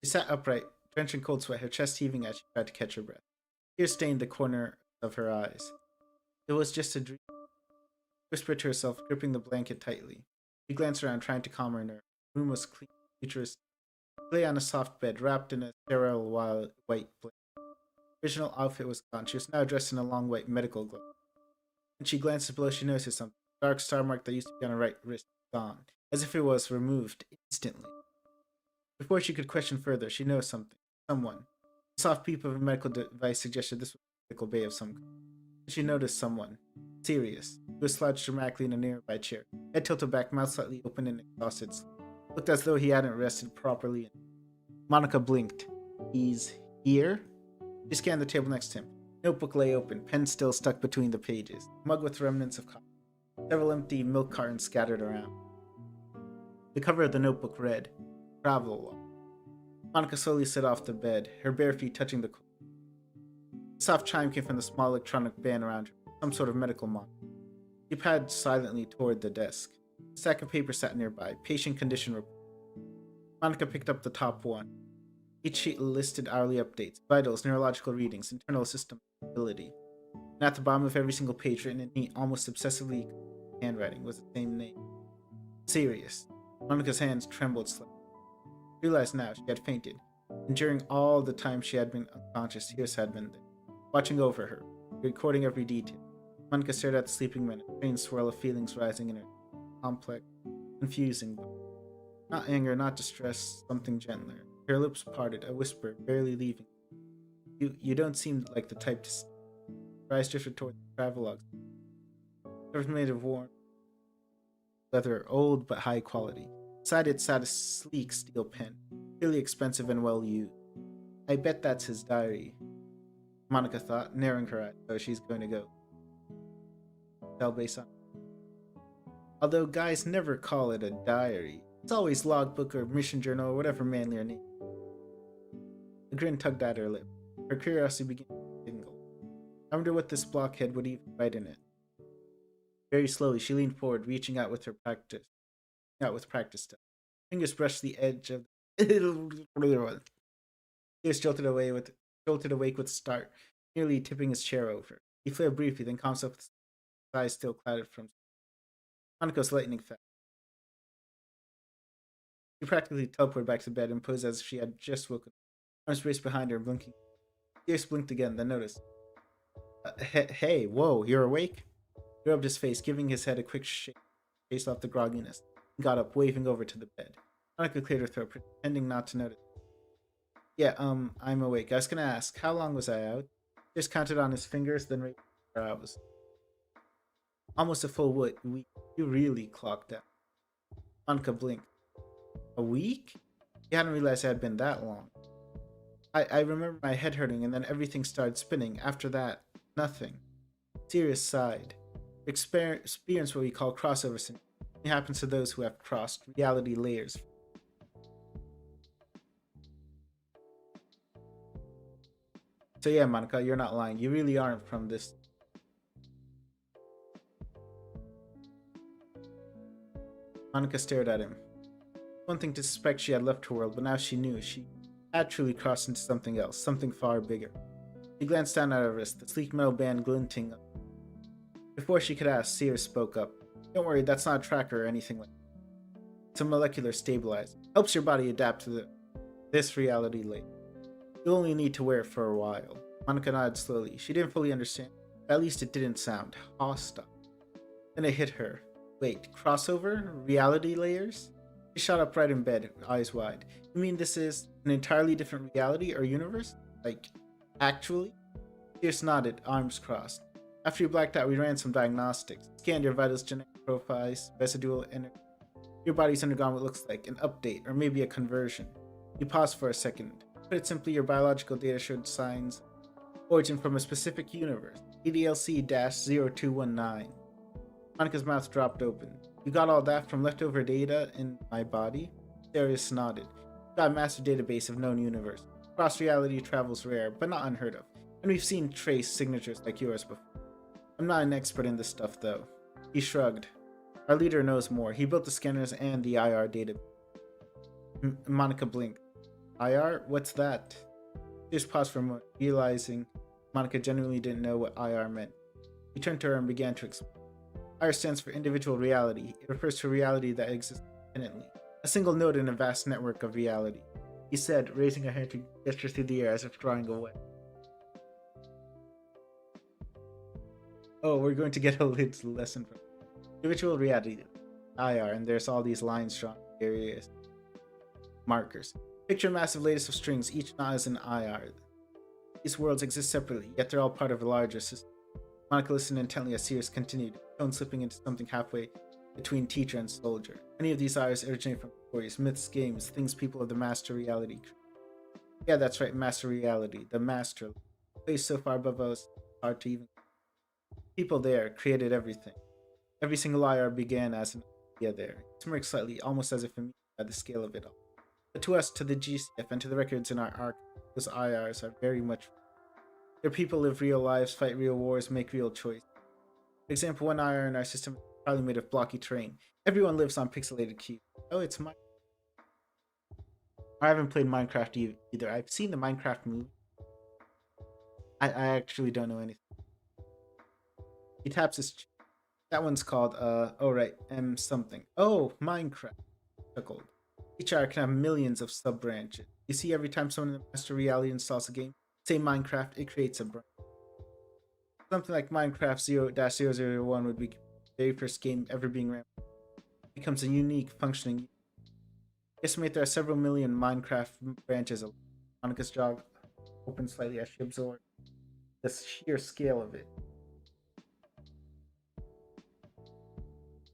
She sat upright, drenched in cold sweat, her chest heaving as she tried to catch her breath. Tears stained the corner of her eyes. It was just a dream, she whispered to herself, gripping the blanket tightly. She glanced around, trying to calm her nerves. The room was clean, futuristic. She lay on a soft bed, wrapped in a sterile white blanket. Her original outfit was gone. She was now dressed in a long white medical glove. When she glanced below, she noticed something. The dark star mark that used to be on her right wrist was gone, as if it was removed instantly. Before she could question further, she noticed something. Someone. The soft beep of a medical device suggested this was a medical bay of some kind. She noticed someone. Serious. He was slouched dramatically in a nearby chair. Head tilted back, mouth slightly open and exhausted. Looked as though he hadn't rested properly. Monika blinked. He's here? She scanned the table next to him. Notebook lay open, pen still stuck between the pages. A mug with remnants of coffee. Several empty milk cartons scattered around. The cover of the notebook read, Travel. Monika slowly slid off the bed, her bare feet touching the cold. A soft chime came from the small electronic band around her, some sort of medical monitor. She padded silently toward the desk. A stack of papers sat nearby, patient condition report. Monika picked up the top one. Each sheet listed hourly updates, vitals, neurological readings, internal system stability. And at the bottom of every single page, written in neat, almost obsessively handwriting, was the same name. Serious. Monika's hands trembled slightly. She realized now she had fainted, and during all the time she had been unconscious, Sirius had been there, watching over her, recording every detail. Monika stared at the sleeping man, a strange swirl of feelings rising in her. Complex, confusing, but not anger, not distress, something gentler. Her lips parted, a whisper, barely leaving. You don't seem like the type to... Her eyes drifted toward the travelogue. It was made of warm leather, old but high quality. Beside it sat a sleek steel pen, really expensive and well used. I bet that's his diary, Monika thought, narrowing her eyes. So she's going to go tell based on. Although guys never call it a diary. It's always logbook or mission journal or whatever manlier name. A grin tugged at her lip. Her curiosity began to tingle. I wonder what this blockhead would even write in it. Very slowly, she leaned forward, reaching out with practice stuff. Fingers brushed the edge of the Tears jolted awake with a start, nearly tipping his chair over. He flared briefly, then calmed himself with his eyes still clouded from Monika's lightning fast. She practically teleported back to bed and posed as if she had just woken up. Arms raced behind her, blinking. Tears blinked again, then noticed. Hey, whoa, you're awake? He rubbed his face, giving his head a quick shake, chased off the grogginess, and got up, waving over to the bed. Monika cleared her throat, pretending not to notice. Yeah, I'm awake. I was gonna ask, how long was I out? Just counted on his fingers, then raised her brows. Almost a full week. You really clocked out. Monika blinked. A week? He hadn't realized it had been that long. I remember my head hurting, and then everything started spinning. After that, nothing. Sirius sighed. Experience what we call crossover syndrome. It happens to those who have crossed reality layers. So yeah, Monika, you're not lying. You really aren't from this. Monika stared at him. One thing to suspect she had left her world, but now she knew she had truly crossed into something else, something far bigger. She glanced down at her wrist, the sleek metal band glinting. Before she could ask, Sears spoke up. Don't worry, that's not a tracker or anything like that. It's a molecular stabilizer. Helps your body adapt to the This reality layer. You'll only need to wear it for a while. Monika nodded slowly. She didn't fully understand, but at least it didn't sound hostile. Then it hit her. Wait, crossover? Reality layers? She shot upright in bed, eyes wide. You mean this is an entirely different reality or universe? Like, actually? Pierce nodded, arms crossed. After you blacked out, we ran some diagnostics. Scanned your vitals, genetic profiles, residual energy. Your body's undergone what looks like an update, or maybe a conversion. You paused for a second. Put it simply, your biological data showed signs origin from a specific universe. EDLC-0219. Monika's mouth dropped open. You got all that from leftover data in my body? Darius nodded. You got a massive database of known universes. Cross-reality travel's rare, but not unheard of. And we've seen trace signatures like yours before. I'm not an expert in this stuff, though. He shrugged. Our leader knows more. He built the scanners and the IR database. Monika blinked. IR? What's that? She just paused for a moment, realizing Monika genuinely didn't know what IR meant. He turned to her and began to explain. IR stands for individual reality. It refers to a reality that exists independently. A single node in a vast network of reality. He said, raising a hand to gesture through the air as if drawing away. Oh, we're going to get a little lesson from individual reality, IR, and there's all these lines drawn, various markers. Picture a massive lattice of strings, each knot is an IR. These worlds exist separately, yet they're all part of a larger system. Monika listened intently as Sirius continued, tone slipping into something halfway between teacher and soldier. Many of these IRs originate from stories, myths, games, things people of the master reality create. Yeah, that's right, master reality, the master. Placed so far above us, hard to even. People there created everything. Every single IR began as an idea there. He smirked slightly, almost as if amused by the scale of it all. But to us, to the GCF, and to the records in our archive, those IRs are very much real. Their people live real lives, fight real wars, make real choices. For example, one IR in our system is probably made of blocky terrain. Everyone lives on pixelated cubes. Oh, it's Minecraft. I haven't played Minecraft either. I've seen the Minecraft movie. I actually don't know anything. He taps his chin. That one's called, oh right, M something. Oh, Minecraft. Chuckled. Each IR can have millions of sub-branches. You see, every time someone in the master reality installs a game, say Minecraft, it creates a branch. Something like Minecraft 0-001 would be the very first game ever being ran. It becomes a unique, functioning. Estimate there are several million Minecraft branches. Monika's jaw opened slightly as she absorbed the sheer scale of it.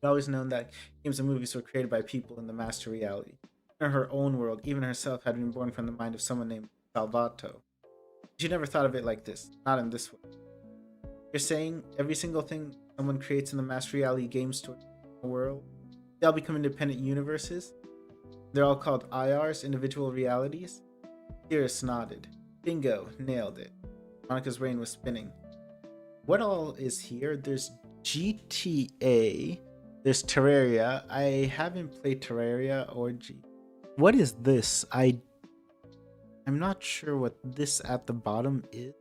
I've always known that games and movies were created by people in the master reality. In her own world, even herself had been born from the mind of someone named Salvato. She never thought of it like this, not in this way. You're saying every single thing someone creates in the master reality game story in the world, they all become independent universes? They're all called IRs, individual realities? Sirius nodded. Bingo, nailed it. Monika's brain was spinning. What all is here? There's GTA. There's Terraria. I haven't played Terraria or What is this? I'm not sure what this at the bottom is.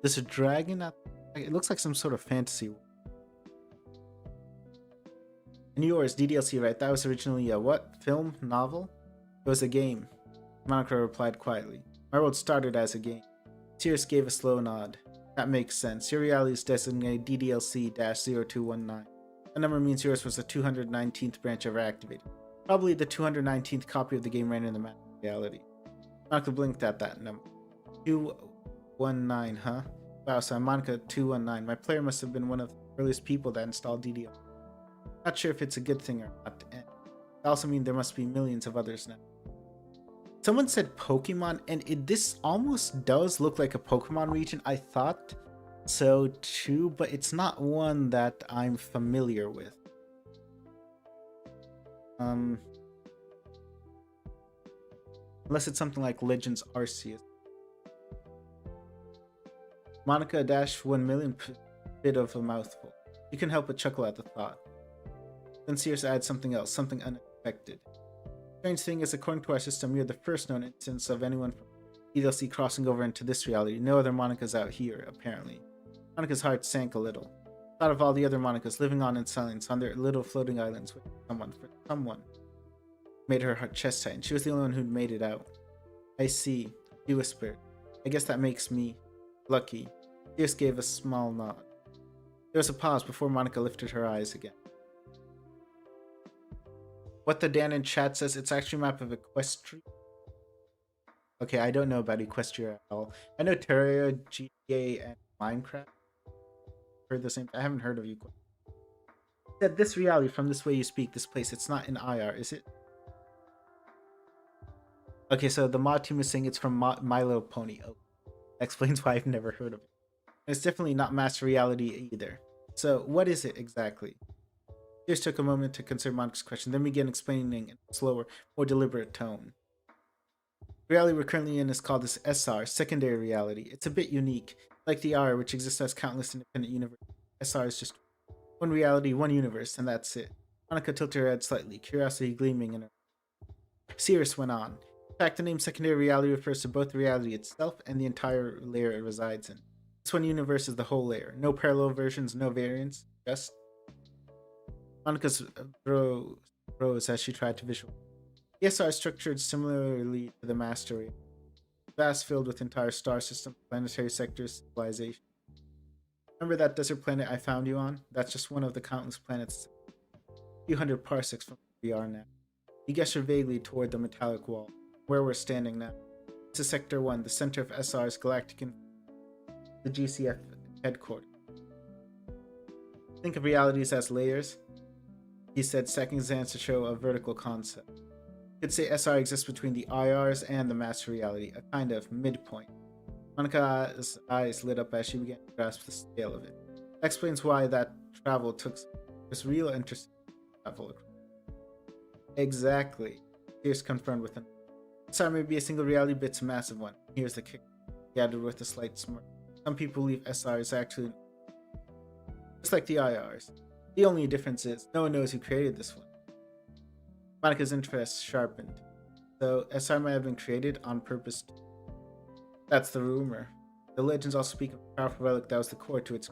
There's a dragon at. It looks like some sort of fantasy world. And yours, DDLC, right? That was originally a what? Film? Novel? It was a game. Monika replied quietly. My world started as a game. Sirius gave a slow nod. That makes sense. Your reality is designated DDLC-0219. That number means yours was the 219th branch ever activated. Probably the 219th copy of the game ran in the master reality. Monika blinked at that number. 219, huh? Wow, so I'm Monika 219. My player must have been one of the earliest people that installed DDLC. Not sure if it's a good thing or not. It also means there must be millions of others now. Someone said Pokemon, and this almost does look like a Pokemon region. I thought so too, but it's not one that I'm familiar with. Unless it's something like Legends Arceus. Monika -1 million, bit of a mouthful. You can help but chuckle at the thought. Then Sirius adds something else, something unexpected. Strange thing is, according to our system, you're the first known instance of anyone from DDLC crossing over into this reality. No other Monikas out here, apparently. Monika's heart sank a little. Thought of all the other Monikas living on in silence on their little floating islands with someone. Made her chest tighten. She was the only one who'd made it out. I see, he whispered. I guess that makes me lucky. Pierce gave a small nod. There was a pause before Monika lifted her eyes again. What the Dan in chat says, it's actually a map of Equestria. Okay, I don't know about Equestria at all. I know Terraria, GTA, and Minecraft. Heard the same. I haven't heard of Equestria. Said this reality from this way you speak, this place, it's not in IR, is it? Okay, so the mod team is saying it's from My Little Pony. Oh, that explains why I've never heard of it. And it's definitely not Master Reality either. So, what is it exactly? Pierce took a moment to consider Monika's question, then began explaining in a slower, more deliberate tone. The reality we're currently in is called this SR, Secondary Reality. It's a bit unique. Like the R, which exists as countless independent universes, SR is just one reality, one universe, and that's it. Monika tilted her head slightly, curiosity gleaming in her. Sirius went on. In fact, the name Secondary Reality refers to both the reality itself and the entire layer it resides in. This one universe is the whole layer. No parallel versions, no variants, just... Monika's brow rose as she tried to visualize. The SR is structured similarly to the Master Reality. Vast, filled with entire star systems, planetary sectors, civilization. Remember that desert planet I found you on? That's just one of the countless planets a few hundred parsecs from where we are now. You gesture vaguely toward the metallic wall, where we're standing now. This is Sector 1, the center of SR's galactic the GCF headquarters. Think of realities as layers, he said, stacking his hands to show a vertical concept. You could say SR exists between the IRs and the Master Reality, a kind of midpoint. Monika's eyes lit up as she began to grasp the scale of it. That explains why that travel took this real interest in travel. Exactly, Pierce confirmed with an SR may be a single reality, but it's a massive one. Here's the kick, he added with a slight smirk. Some people believe SR is actually just like the IRs. The only difference is no one knows who created this one. Monika's interest sharpened. So SR might have been created on purpose. That's the rumor. The legends all speak of a powerful relic that was the core to its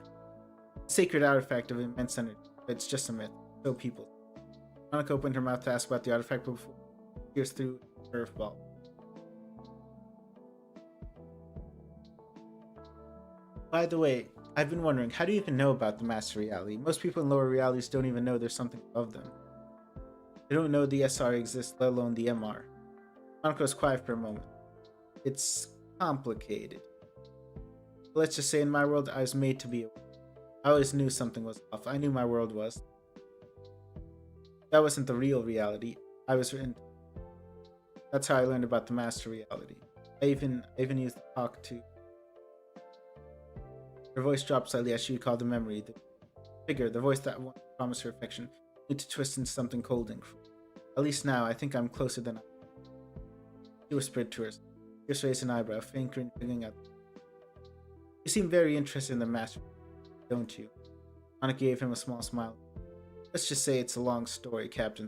sacred artifact of immense energy. But it's just a myth. So people. Monika opened her mouth to ask about the artifact before Pierce threw a curveball. By the way, I've been wondering, how do you even know about the Master Reality? Most people in lower realities don't even know there's something above them. They don't know the SR exists, let alone the MR. Monika was quiet for a moment. It's complicated. Let's just say in my world, I was made to be aware. I always knew something was off. I knew my world was. That wasn't the real reality. I was in. That's how I learned about the Master Reality. I even used to talk to. Her voice dropped slightly as she recalled the memory. The figure, the voice that promised her affection, need to twist into something cold and cruel. At least now, I think I'm closer than I. She whispered to her. Pierce raised an eyebrow, faint grin digging out. You seem very interested in the Master, don't you? Monika gave him a small smile. Let's just say it's a long story, Captain.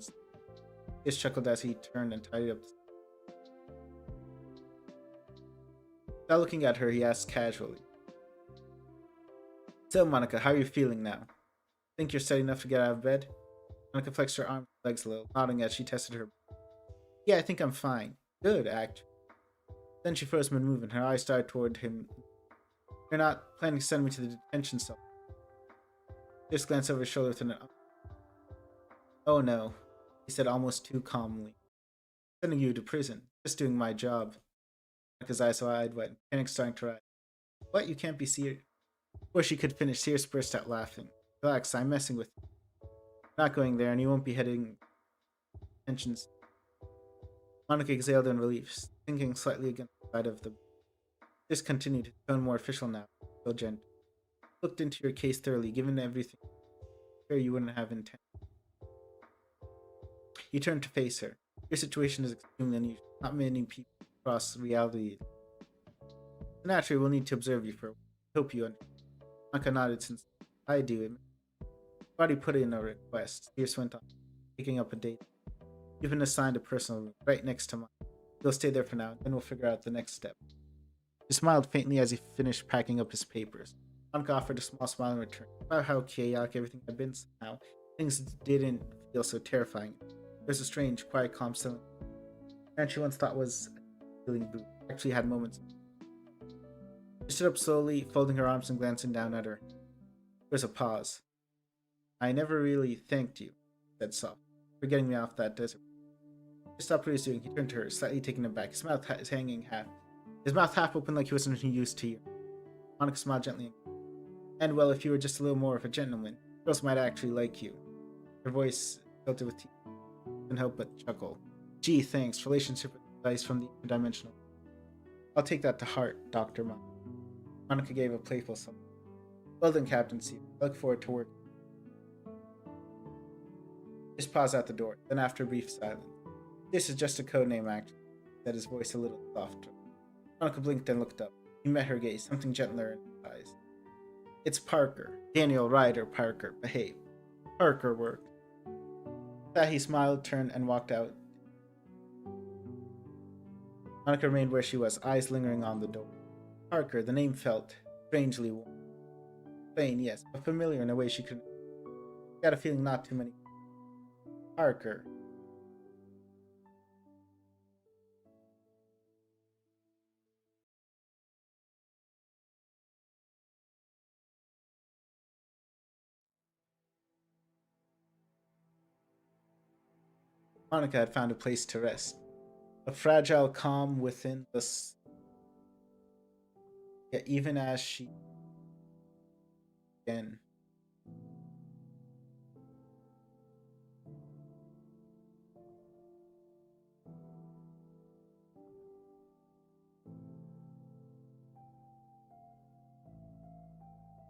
Pierce chuckled as he turned and tidied up. Without looking at her, he asked casually. So, Monika, how are you feeling now? Think you're steady enough to get out of bed? Monika flexed her arms and legs a little, nodding as she tested her. Yeah, I think I'm fine. Good, actually. Then she froze mid-movement, her eyes started toward him. You're not planning to send me to the detention cell? Just glanced over his shoulder with an... Oh no, he said almost too calmly. Sending you to prison. Just doing my job. Monika's eyes wide wet, panic starting to rise. What? You can't be serious? Before she could finish, Sears burst out laughing. Relax, I'm messing with you. I'm not going there, and you won't be heading tensions. Monika exhaled in relief, thinking slightly against the side of the... This continued, his tone more official now, so gentle. Looked into your case thoroughly, given everything. Sure you wouldn't have intent. He turned to face her. Your situation is extremely unusual. Not many people cross reality. Naturally, we'll need to observe you for a while. Hope you understand. Monika nodded since I do it. Body put in a request. Pierce went on, picking up a date. You've been assigned a personal room right next to mine. You'll stay there for now, then we'll figure out the next step. He smiled faintly as he finished packing up his papers. Monika offered a small smile in return. About how chaotic everything had been somehow, things didn't feel so terrifying. There's a strange, quiet, calm silence. Man she once thought was feeling bruised. Actually had moments. She stood up slowly, folding her arms and glancing down at her. There was a pause. I never really thanked you, he said softly, for getting me off that desert. He stopped what he was doing. He turned to her, slightly taken aback. His mouth half open like he wasn't used to you. Monika smiled gently. And well, if you were just a little more of a gentleman, girls might actually like you. Her voice filtered with teeth. Couldn't help but chuckle. Gee, thanks. Relationship advice from the interdimensional. I'll take that to heart, Dr. Mom. Monika gave a playful smile. Well done, Captain C. I look forward to work. Just paused at the door. Then after a brief silence. This is just a code name, actually, said, his voice a little softer. Monika blinked and looked up. He met her gaze, something gentler in his eyes. It's Parker. Daniel Ryder Parker. Behave. Parker worked. That he smiled, turned, and walked out. Monika remained where she was, eyes lingering on the door. Parker, the name felt strangely warm. Plain, yes, but familiar in a way she couldn't. She got a feeling not too many. Parker. Monika had found a place to rest. A fragile calm within the... Yet even as she... Again...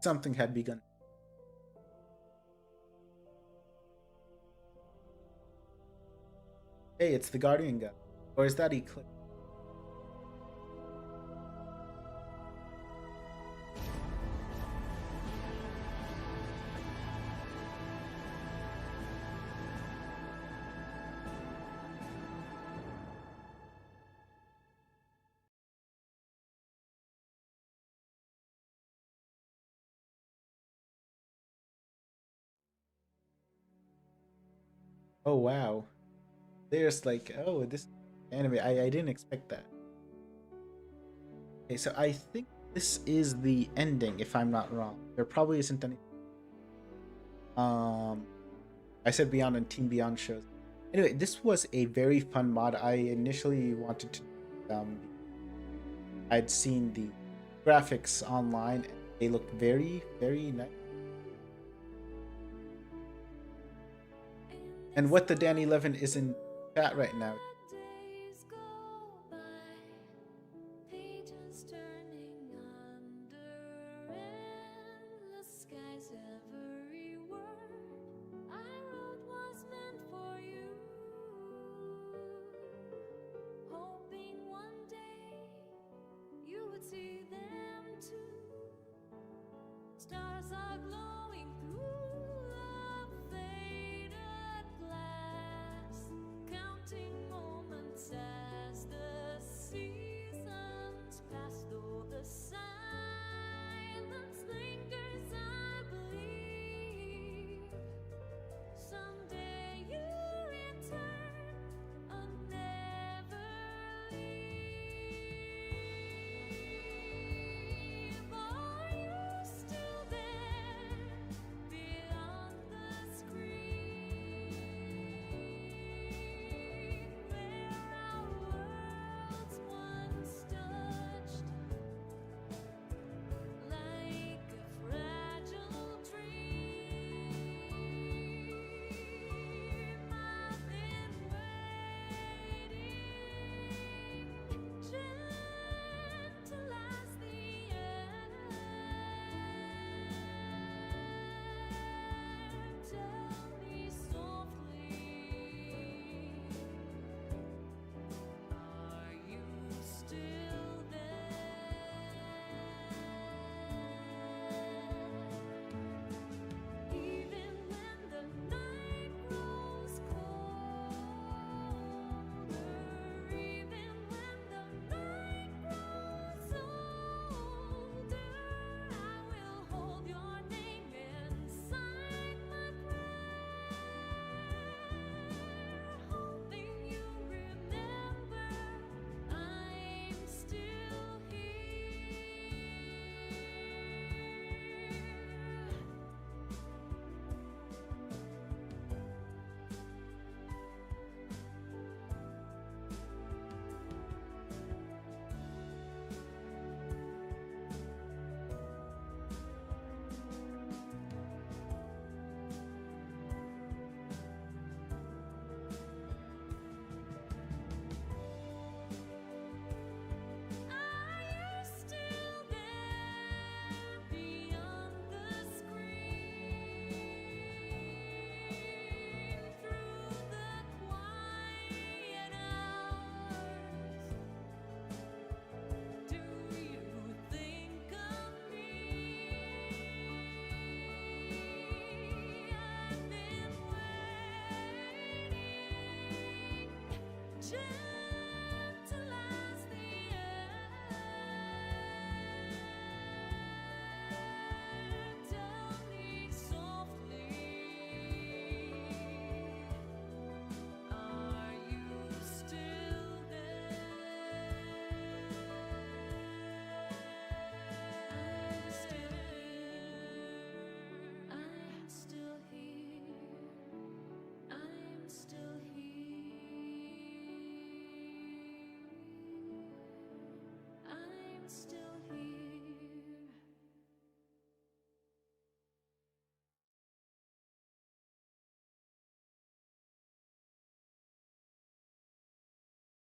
Something had begun. Hey, it's the Guardian guy. Or is that Eclipse? Oh wow. There's like, oh, this anime. I didn't expect that. Okay, so I think this is the ending, if I'm not wrong. There probably isn't any. I said Beyond and Team Beyond shows. Anyway, this was a very fun mod. I initially wanted to. I'd seen the graphics online. And they looked very, very nice. And what the Danny Levin is in chat right now.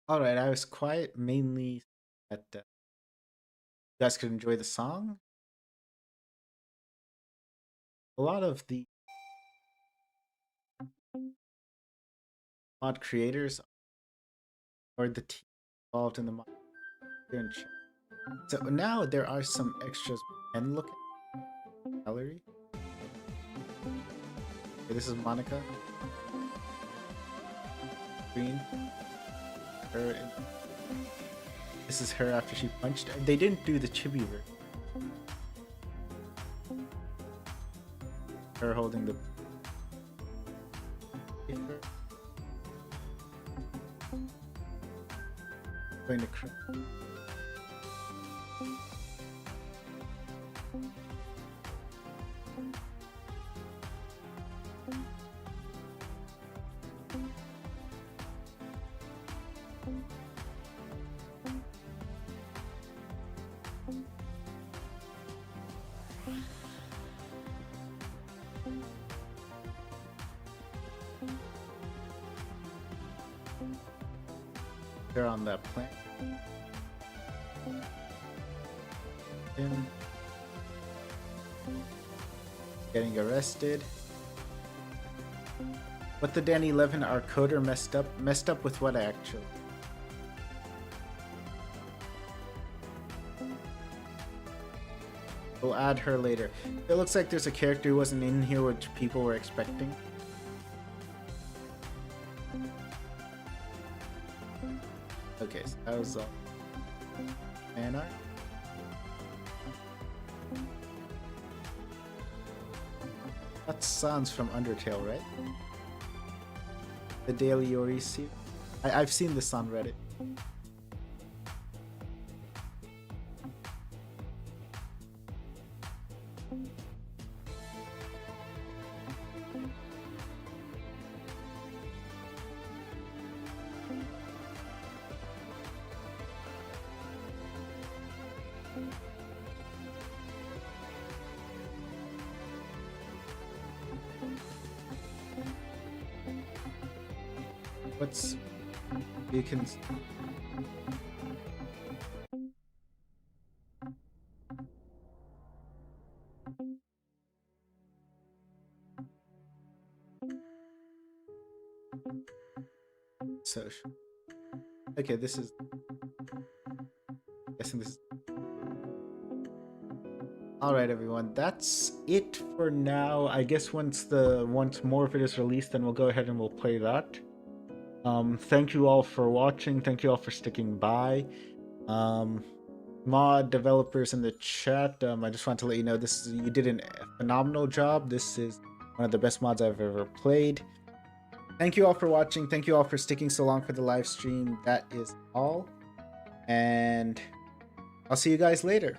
All right, I was quiet mainly that you guys could enjoy the song. A lot of the mod creators or the team involved in the mod here in chat. So now there are some extras we can look at. Gallery. Okay, this is Monika. Green. Her. This is her after she punched. They didn't do the chibi version. Her holding the. Going to cry. They're on that plant. Getting arrested. But the Dan 11 our coder messed up with what actually? We'll add her later. It looks like there's a character who wasn't in here which people were expecting. Okay, so that was all. Fan art. That sounds from Undertale, right? The Daily Orisi. I've seen this on Reddit. What's you can social. Okay, this is guessing this is all right, everyone. That's it for now. I guess once more of it is released, then we'll go ahead and we'll play that. Thank you all for watching. Thank you all for sticking by. Mod developers in the chat, I just want to let you know you did a phenomenal job. This is one of the best mods I've ever played. Thank you all for watching. Thank you all for sticking so long for the live stream. That is all. And I'll see you guys later.